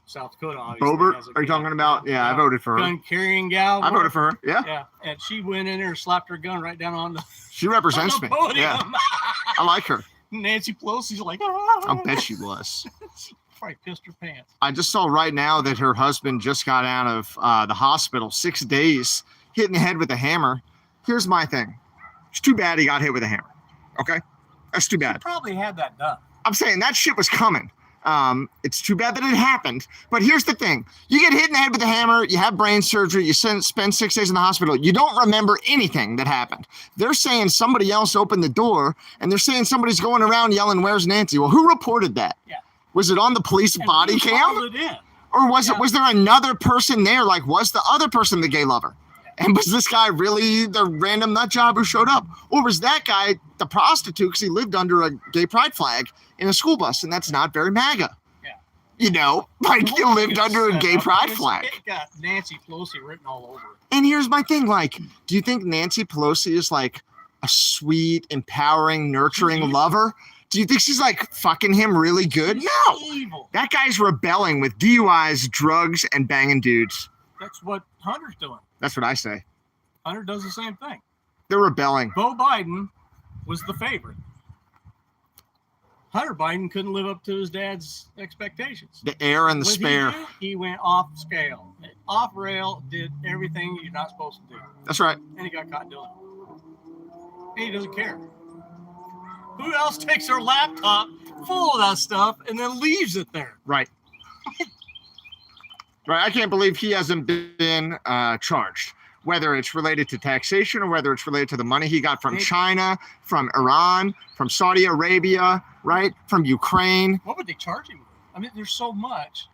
B: South Dakota, obviously.
A: Bobert, are you talking about? Yeah, I voted for her.
B: Gun carrying gal.
A: I voted for her. Yeah.
B: Yeah, and she went in there and slapped her gun right down on the.
A: She represents me.
B: Podium.
A: Yeah. I like her.
B: Nancy Pelosi's like.
A: I bet she was.
B: She probably pissed her pants.
A: I just saw right now that her husband just got out of the hospital, 6 days, hit in the head with a hammer. Here's my thing. It's too bad he got hit with a hammer. Okay? That's too bad.
B: She probably had that done.
A: I'm saying that shit was coming. It's too bad that it happened. But here's the thing. You get hit in the head with a hammer, you have brain surgery, you spend 6 days in the hospital. You don't remember anything that happened. They're saying somebody else opened the door, and they're saying somebody's going around yelling, "Where's Nancy?" Well, who reported that? Yeah. Was it on the police body cam? Or was there another person there? Like, was the other person the gay lover? And was this guy really the random nut job who showed up? Or was that guy the prostitute because he lived under a gay pride flag in a school bus? And that's not very MAGA. Yeah. Like he lived under a gay pride flag.
B: It got Nancy Pelosi written all over it.
A: And here's my thing. Like, do you think Nancy Pelosi is like a sweet, empowering, nurturing lover? Do you think she's like fucking him really good? No.
B: Evil.
A: That guy's rebelling with DUIs, drugs, and banging dudes.
B: That's what Hunter's doing.
A: That's what I say.
B: Hunter does the same thing.
A: They're rebelling.
B: Beau Biden was the favorite. Hunter Biden couldn't live up to his dad's expectations.
A: The heir and the spare.
B: He went off scale. Off rail, did everything you're not supposed to do.
A: That's right.
B: And he got caught doing it. And he doesn't care. Who else takes their laptop full of that stuff and then leaves it there?
A: Right. Right. I can't believe he hasn't been charged, whether it's related to taxation or whether it's related to the money he got from China, from Iran, from Saudi Arabia, right? From Ukraine.
B: What would they charge him with? I mean, there's so much.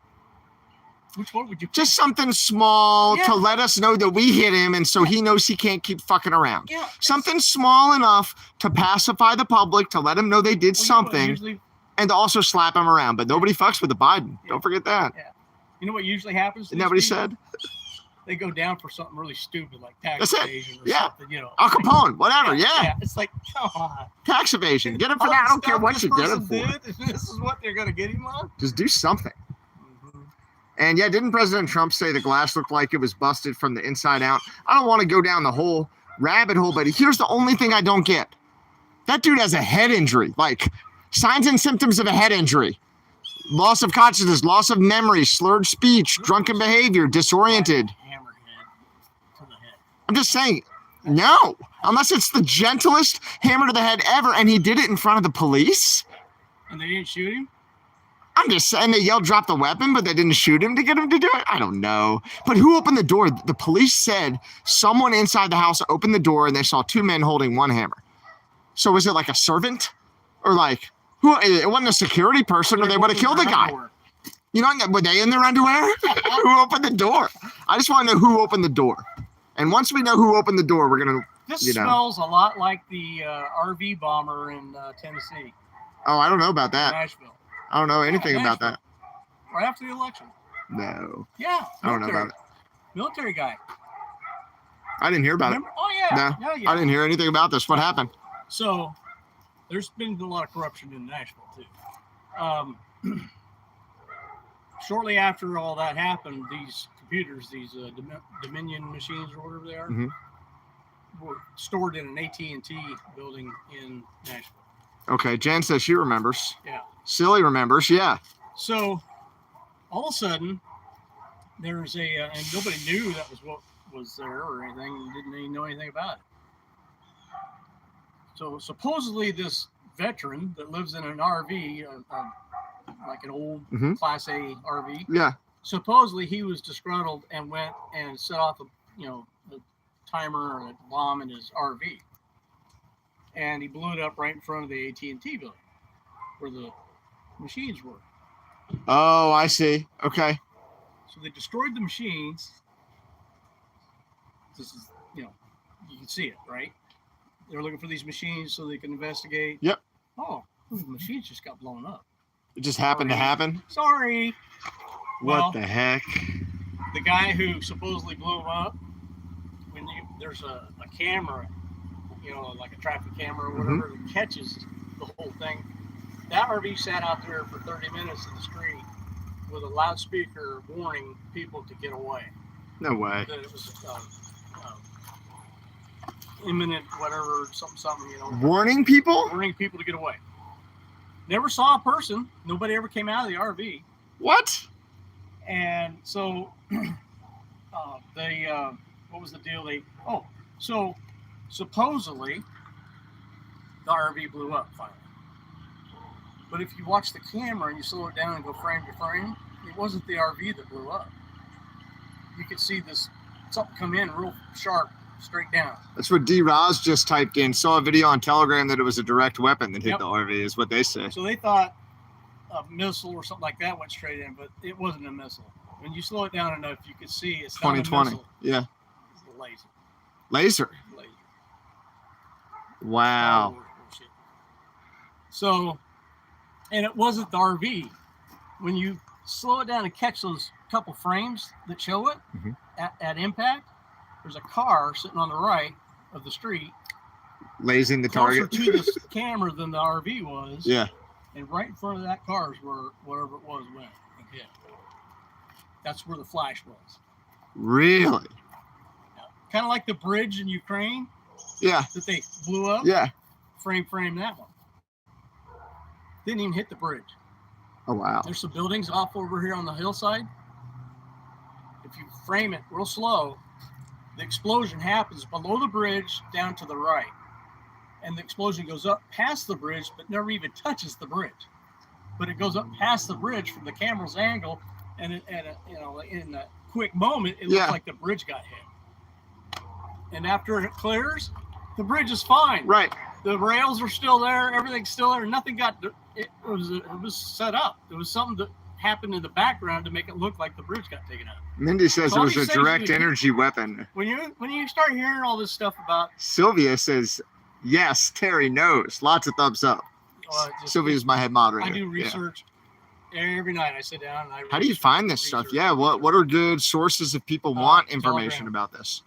B: Which one would you?
A: Just something small to let us know that we hit him, and so he knows he can't keep fucking around. Yeah, something small enough to pacify the public, to let him know they did something, and to also slap him around. But nobody fucks with the Biden. Don't forget that. Yeah.
B: You know what usually happens?
A: Isn't that what he said?
B: They go down for something really stupid like tax evasion or something,
A: Al Capone, whatever,
B: yeah. It's like, come on.
A: Tax evasion. Get him for that. I don't care what you get him for.
B: This is what they're going to get him on?
A: Just do something. And didn't President Trump say the glass looked like it was busted from the inside out? I don't want to go down the whole rabbit hole, but here's the only thing I don't get. That dude has a head injury, like signs and symptoms of a head injury. Loss of consciousness, loss of memory, slurred speech, drunken behavior, disoriented. I'm just saying, no, unless it's the gentlest hammer to the head ever, and he did it in front of the police.
B: And they didn't shoot him?
A: I'm just saying they yelled drop the weapon, but they didn't shoot him to get him to do it. I don't know. But who opened the door? The police said someone inside the house opened the door and they saw two men holding one hammer. So was it like a servant? Or like, who? It wasn't a security person or they would have killed the guy. You know, were they in their underwear? Who opened the door? I just want to know who opened the door. And once we know who opened the door, we're going to,
B: This smells a lot like the RV bomber in Tennessee.
A: Oh, I don't know about that.
B: Nashville.
A: I don't know anything about that.
B: Right after the election.
A: No.
B: Yeah.
A: I don't know about it.
B: Military guy.
A: I didn't hear about it.
B: Oh, yeah.
A: No, I didn't hear anything about this. What happened?
B: So, there's been a lot of corruption in Nashville, too. Shortly after all that happened, these computers, these Dominion machines or whatever they are, were stored in an AT&T building in Nashville.
A: Okay, Jan says she remembers.
B: Yeah.
A: Silly remembers, yeah. So,
B: all of a sudden, there's and nobody knew that was what was there or anything, and didn't even know anything about it. So supposedly this veteran that lives in an RV, like an old Class A RV,
A: Yeah.
B: supposedly he was disgruntled and went and set off a timer or a bomb in his RV, and he blew it up right in front of the AT&T building where the machines were.
A: Oh, I see. Okay.
B: So they destroyed the machines. This is, you can see it, right? They're looking for these machines so they can investigate.
A: Yep.
B: Oh, the machines just got blown up.
A: It just happened to happen.
B: Sorry.
A: What the heck?
B: The guy who supposedly blew them up, there's a camera, like a traffic camera or whatever, that catches the whole thing. That RV sat out there for 30 minutes in the street with a loudspeaker warning people to get away.
A: No way.
B: That it was imminent, whatever, something.
A: Warning people?
B: Warning people to get away. Never saw a person. Nobody ever came out of the RV.
A: What?
B: And so what was the deal? So supposedly the RV blew up finally. But if you watch the camera and you slow it down and go frame to frame, it wasn't the RV that blew up. You could see something come in real sharp, straight down.
A: That's what D. Roz just typed in. Saw a video on Telegram that it was a direct weapon that hit the RV, is what they say.
B: So they thought a missile or something like that went straight in, but it wasn't a missile. When you slow it down enough, you could see it's
A: 2020.
B: Not a missile.
A: Yeah.
B: It's a laser.
A: Laser. Wow.
B: So, and it wasn't the RV. When you slow it down and catch those couple frames that show it at impact, there's a car sitting on the right of the street,
A: lasing the
B: closer
A: target
B: to the camera than the RV was.
A: Yeah.
B: And right in front of that car is where whatever it was went and hit. That's where the flash was.
A: Really?
B: Kind of like the bridge in Ukraine.
A: Yeah.
B: That they blew up.
A: Yeah.
B: Frame that one. Didn't even hit the bridge.
A: Oh, wow.
B: There's some buildings off over here on the hillside. If you frame it real slow, the explosion happens below the bridge down to the right. And the explosion goes up past the bridge, but never even touches the bridge. But it goes up past the bridge from the camera's angle, and in a quick moment, it looks like the bridge got hit. And after it clears, the bridge is fine.
A: Right.
B: The rails are still there. Everything's still there. Nothing got. It was set up. It was something that happened in the background to make it look like the bridge got taken out.
A: Mindy says it was a direct energy weapon.
B: When you start hearing all this stuff about,
A: Sylvia says, yes, Terry knows. Lots of thumbs up. Sylvia's my head moderator.
B: I do research every night. I sit down and
A: How do you find this stuff? Yeah, what are good sources if people want information about this?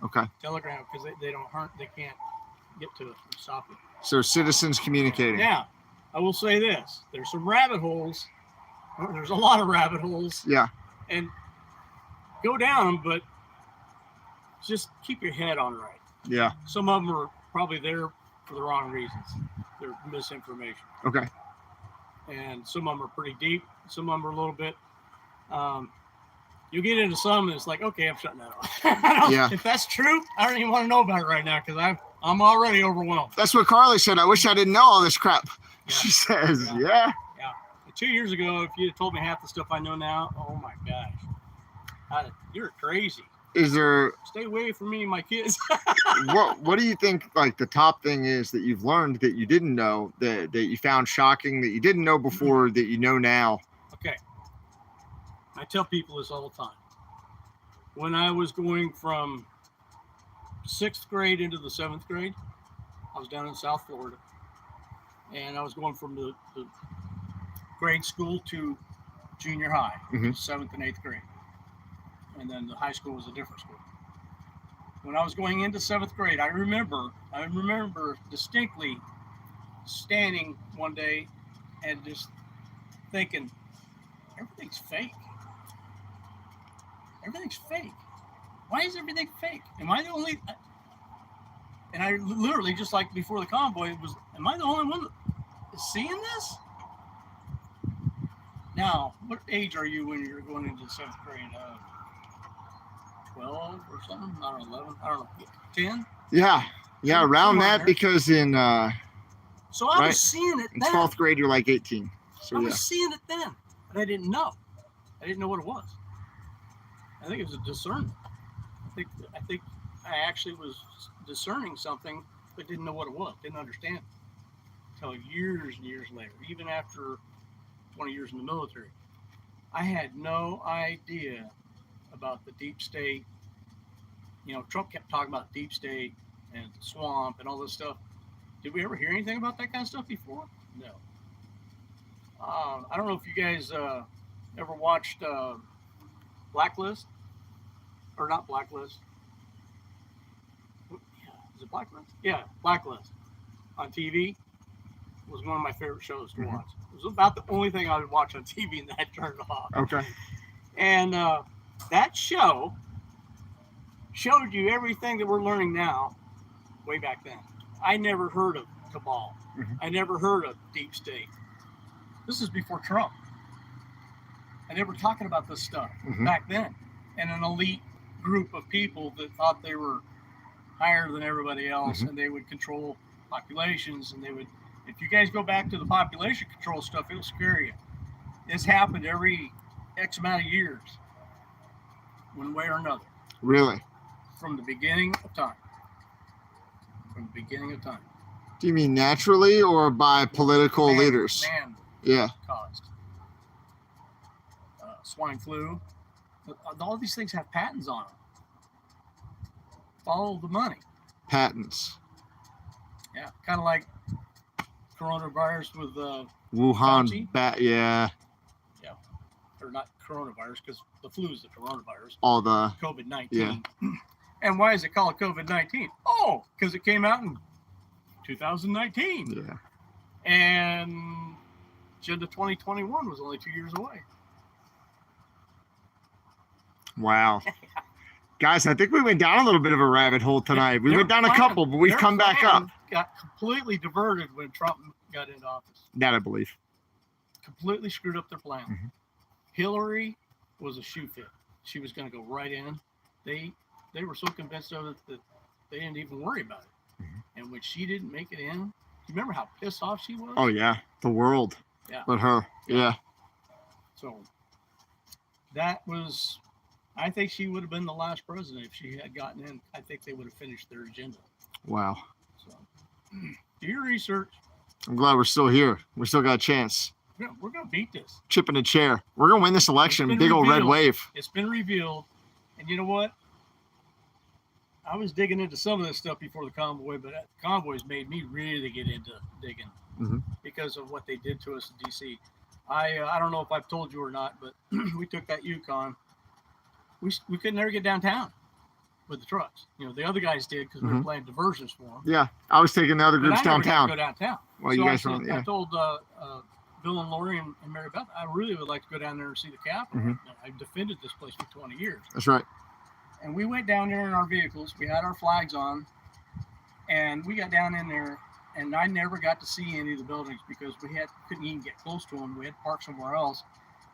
A: Okay.
B: Telegram, because they don't hurt. They can't get to it and stop it.
A: So citizens communicating.
B: Now, I will say this: there's some rabbit holes. There's a lot of rabbit holes.
A: Yeah.
B: And go down them, but just keep your head on right.
A: Yeah.
B: Some of them are probably there for the wrong reasons. They're misinformation.
A: Okay.
B: And some of them are pretty deep. Some of them are a little bit. You get into some, and it's like, okay, I'm shutting that off.
A: Yeah.
B: If that's true, I don't even want to know about it right now because I'm already overwhelmed.
A: That's what Carly said. I wish I didn't know all this crap.
B: Yeah.
A: She says, yeah.
B: 2 years ago, if you had told me half the stuff I know now, oh my gosh, you're crazy.
A: Is there?
B: Stay away from me and my kids.
A: What do you think? Like the top thing is that you've learned that you didn't know, that you found shocking, that you didn't know before, that you know now.
B: Okay. I tell people this all the time. When I was going from 6th grade into the 7th grade, I was down in South Florida, and I was going from the grade school to junior high, 7th and 8th grade. And then the high school was a different school. When I was going into 7th grade, I remember distinctly standing one day and just thinking, everything's fake. Everything's fake. Why is everything fake? Am I the only? And I literally, just like before the convoy, am I the only one that is seeing this? Now, what age are you when you're going into 7th grade? 12, 12 or something. I don't know, 11. I don't know, 10.
A: Yeah, around
B: Somewhere in
A: that
B: there.
A: because in
B: So I
A: Right.
B: was seeing it
A: in
B: then.
A: 12th grade you're like 18. So
B: I
A: yeah.
B: was seeing it then, but I didn't know. I didn't know what it was. I think it was a discernment. I think I actually was discerning something, but didn't know what it was. Didn't understand it until years and years later. Even after 20 years in the military, I had no idea about the deep state. You know, Trump kept talking about deep state and the swamp and all this stuff. Did we ever hear anything about that kind of stuff before? No. I don't know if you guys ever watched Blacklist or not Blacklist. Is it Blacklist? Yeah, Blacklist on TV was one of my favorite shows to watch. It was about the only thing I would watch on TV, and then I turned it off.
A: Okay.
B: And that show showed you everything that we're learning now way back then. I never heard of cabal. I never heard of deep state. This is before Trump. And they were talking about this stuff back then. And an elite group of people that thought they were higher than everybody else and they would control populations. And they would, if you guys go back to the population control stuff, it'll scare you. This happened every X amount of years, one way or another.
A: Really?
B: From the beginning of time. From the beginning of time.
A: Do you mean naturally or by political leaders?
B: Man caused. Swine flu. All these things have patents on them. Follow the money.
A: Patents.
B: Yeah, kind of like coronavirus with
A: Wuhan bat. Yeah.
B: Yeah, or not coronavirus because the flu is the coronavirus.
A: All the
B: COVID-19.
A: Yeah.
B: And why is it called COVID-19? Oh, because it came out in 2019.
A: Yeah.
B: And Agenda 2021 was only 2 years away.
A: Wow. Guys, I think we went down a little bit of a rabbit hole tonight. We
B: Their
A: went down a
B: plan-
A: couple, but we've
B: their
A: come back
B: plan
A: up.
B: Got completely diverted when Trump got into office.
A: That I believe.
B: Completely screwed up their plan. Hillary was a shoe fit. She was going to go right in. They were so convinced of it that they didn't even worry about it. And when she didn't make it in, you remember how pissed off she was?
A: Oh yeah, the world.
B: Yeah.
A: But her. Yeah.
B: So that was, I think she would have been the last president if she had gotten in. I think they would have finished their agenda.
A: Wow.
B: So do your research.
A: I'm glad we're still here. We still got a chance.
B: We're going to beat this.
A: Chip in a chair. We're gonna win this election.
B: It's
A: Big
B: been
A: old red
B: revealed.
A: wave.
B: It's been revealed. And you know what? I was digging into some of this stuff before the convoy, but convoys made me really get into digging because of what they did to us in D.C. I don't know if I've told you or not, but we took that Yukon. We could never get downtown with the trucks. You know, the other guys did because we were playing diversions for them.
A: Yeah, I was taking the other groups
B: But I never got to
A: downtown.
B: go downtown.
A: Well,
B: So
A: you guys
B: I,
A: were.
B: said,
A: Yeah.
B: I told Bill and Lori and Mary Beth, I really would like to go down there and see the Capitol. I've defended this place for 20 years.
A: That's right.
B: And we went down there in our vehicles. We had our flags on. And we got down in there. And I never got to see any of the buildings because couldn't even get close to them. We had to park somewhere else.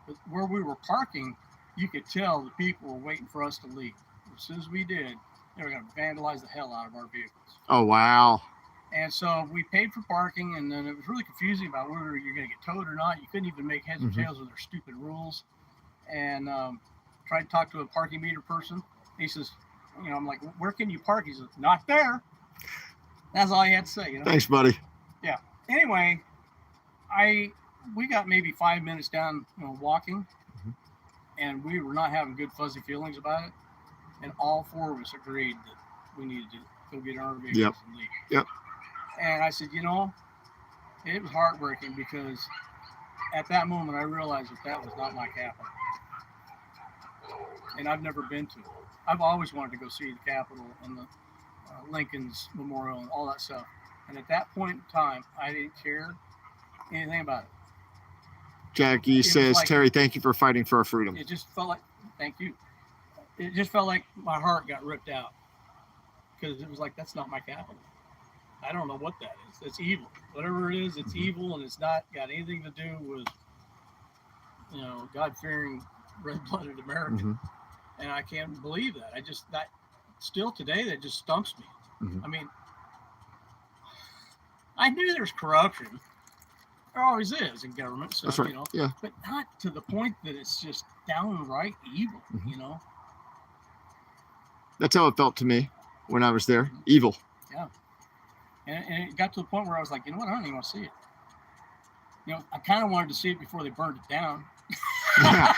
B: But where we were parking, you could tell the people were waiting for us to leave. As soon as we did, they were going to vandalize the hell out of our vehicles.
A: Oh wow.
B: And so we paid for parking, and then it was really confusing about whether you're going to get towed or not. You couldn't even make heads or tails of their stupid rules. And tried to talk to a parking meter person. He says, you know, I'm like, where can you park? He says, not there. That's all he had to say. You know?
A: Thanks, buddy.
B: Yeah. Anyway, we got maybe 5 minutes down, you know, walking, and we were not having good fuzzy feelings about it. And all four of us agreed that we needed to go get our vehicles and leave.
A: Yep.
B: And I said, you know, it was heartbreaking because at that moment I realized that was not my Capitol. And I've never been to it. I've always wanted to go see the Capitol and the Lincoln's Memorial and all that stuff. And at that point in time, I didn't care anything about it.
A: Jackie says,
B: like-
A: Terry, thank you for fighting for our freedom.
B: It just felt like, thank you. It just felt like my heart got ripped out because it was like, that's not my Capitol. I don't know what that is. It's evil. Whatever it is, it's evil, and it's not got anything to do with, you know, God-fearing, red-blooded America. And I can't believe that. That still today, that just stumps me.
E: Mhm.
B: I mean, I knew there's corruption. There always is in government. So,
E: That's right.
B: you know,
E: Yeah.
B: but not to the point that it's just downright evil,
E: Mhm.
B: you know?
E: That's how it felt to me when I was there. Evil.
B: And it got to the point where I was like, you know what? I don't even want to see it. You know, I kind of wanted to see it before they burned it down.
E: Yeah,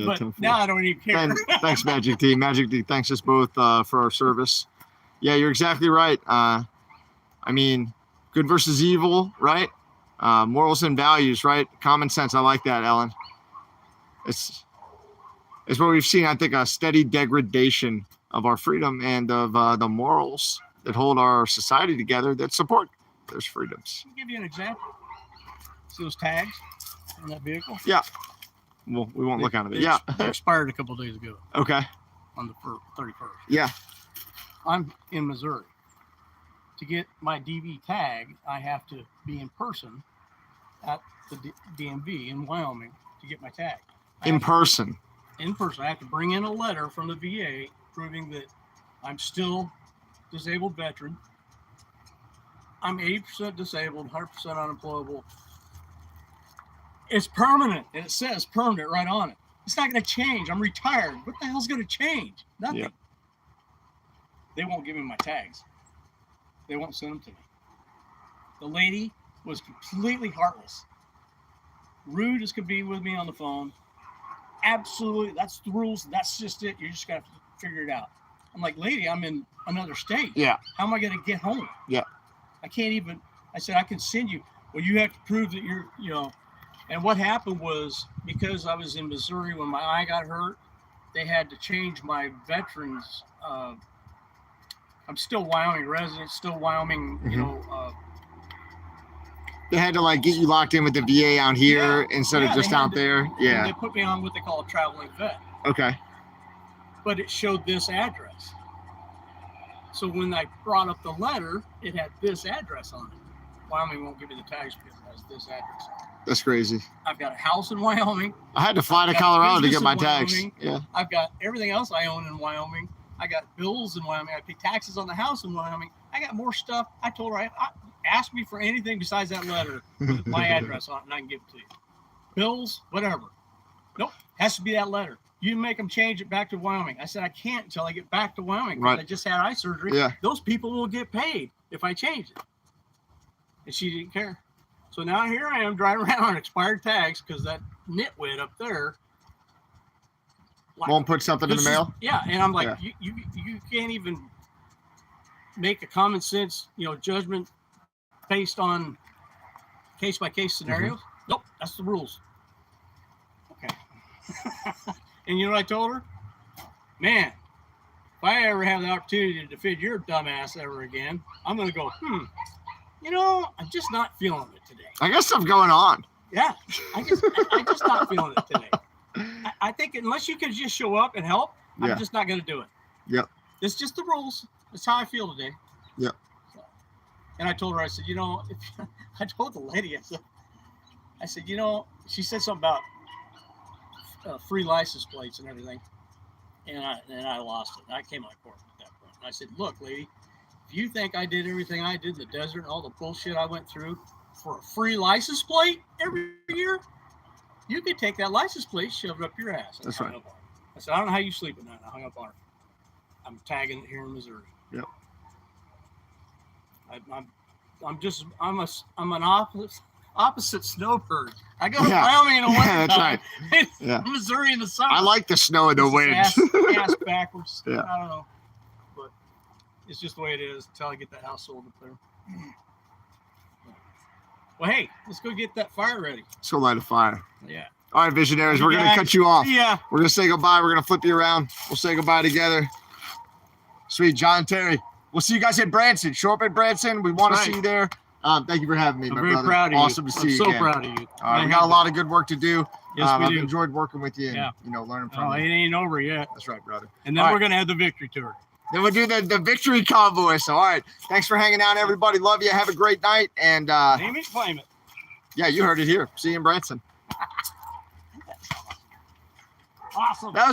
B: But
E: 10-4.
B: now I don't even care.
E: Thanks, Magic D. Magic D, thanks us both for our service. Yeah, you're exactly right. I mean, good versus evil, right? Morals and values, right? Common sense. I like that, Ellen. It's what we've seen. I think a steady degradation of our freedom and of the morals that hold our society together that support those freedoms.
B: I'll give you an example. See those tags on that vehicle?
E: Yeah. Well, we won't look out of it.
B: They
E: Yeah.
B: They expired a couple days ago
E: Okay.
B: on the 31st.
E: Yeah.
B: I'm in Missouri. To get my DV tag, I have to be in person at the DMV in Wyoming to get my tag.
E: In person.
B: In person. I have to bring in a letter from the VA proving that I'm still disabled veteran. I'm 80% disabled, 100% unemployable. It's permanent, and it says permanent right on it. It's not going to change. I'm retired. What the hell's going to change? Nothing.
E: Yeah.
B: They won't give me my tags. They won't send them to me. The lady was completely heartless. Rude as could be with me on the phone. Absolutely. That's the rules. That's just it. You just got to figure it out. I'm like, lady, I'm in another state.
E: Yeah.
B: How am I going to get home?
E: Yeah.
B: I can't even. I said, I can send you. Well, you have to prove that you're, you know. And what happened was, because I was in Missouri when my eye got hurt, they had to change my veterans. I'm still Wyoming resident, still Wyoming, you know.
E: They had to like get you locked in with the VA out here instead of just
B: they had
E: out
B: to-
E: there.
B: and
E: Yeah.
B: They put me on what they call a traveling vet,
E: Okay.
B: but it showed this address. So when I brought up the letter, it had this address on it. Wyoming won't give me the tags because it has this address on it.
E: That's crazy.
B: I've got a house in Wyoming.
E: I had to fly to
B: I've got
E: Colorado to
B: business
E: get my
B: in
E: tags.
B: Wyoming.
E: Yeah.
B: I've got everything else I own in Wyoming. I got bills in Wyoming. I pay taxes on the house in Wyoming. I got more stuff. I told her, ask me for anything besides that letter with my address on it, and I can give it to you. Bills, whatever. Nope, has to be that letter. You make them change it back to Wyoming. I said, I can't until I get back to Wyoming.
E: Right.
B: I just had eye surgery.
E: Yeah.
B: Those people will get paid if I change it. And she didn't care. So now here I am driving around on expired tags because that nitwit up there
E: Won't put something in the mail.
B: Yeah, and I'm like,
E: Yeah.
B: you can't even make a common sense, you know, judgment based on case by case scenarios. Nope, that's the rules. Okay. And you know what I told her? Man, if I ever have the opportunity to defend your dumbass ever again, I'm gonna go, you know, I'm just not feeling it today.
E: I got stuff going on.
B: Yeah, I just not feeling it today. I think unless you can just show up and help,
E: Yeah.
B: I'm just not going to do it.
E: Yep.
B: It's just the rules. That's how I feel today.
E: Yep.
B: So, and I told her, I said, you know, I told the lady, I said, you know, she said something about free license plates and everything, and I lost it. I came out of court at that point. And I said, look, lady, if you think I did everything I did in the desert and all the bullshit I went through for a free license plate every year, you could take that license plate, shove it up your ass.
E: That's right.
B: I said, I don't know how you sleep at night. I hung up on her. I'm tagging it here in Missouri.
E: Yep.
B: I'm an opposite snowbird. I go to
E: Yeah.
B: Wyoming in the winter.
E: Yeah, that's right. Yeah.
B: Missouri in the summer.
E: I like the snow and the wind.
B: Ass backwards.
E: Yeah.
B: I don't know. But it's just the way it is until I get that house sold up there. Well, hey, let's go get that fire ready.
E: Let's go light a fire.
B: Yeah.
E: All right, visionaries, we're going to cut you off.
B: Yeah.
E: We're going to say goodbye. We're going to flip you around. We'll say goodbye together. Sweet. John and Terry. We'll see you guys at Branson. Show up at Branson. We want to
B: That's
E: see
B: right.
E: you there. Thank you for having me,
B: I'm
E: my
B: very
E: brother.
B: proud of
E: Awesome
B: you.
E: to see you
B: I'm so
E: again.
B: proud of you.
E: All right, we got a lot of good work to do.
B: Yes, we
E: I've
B: do.
E: enjoyed working with you and,
B: Yeah.
E: you know, learning from
B: Oh, it
E: you.
B: ain't over yet.
E: That's right, brother.
B: And then
E: All
B: we're
E: right.
B: going to have the victory tour.
E: Then we'll do the victory convoy. So, all right. Thanks for hanging out, everybody. Love you. Have a great night. And,
B: Name it, claim it.
E: yeah, you heard it here. See you in Branson.
B: Awesome.
E: That was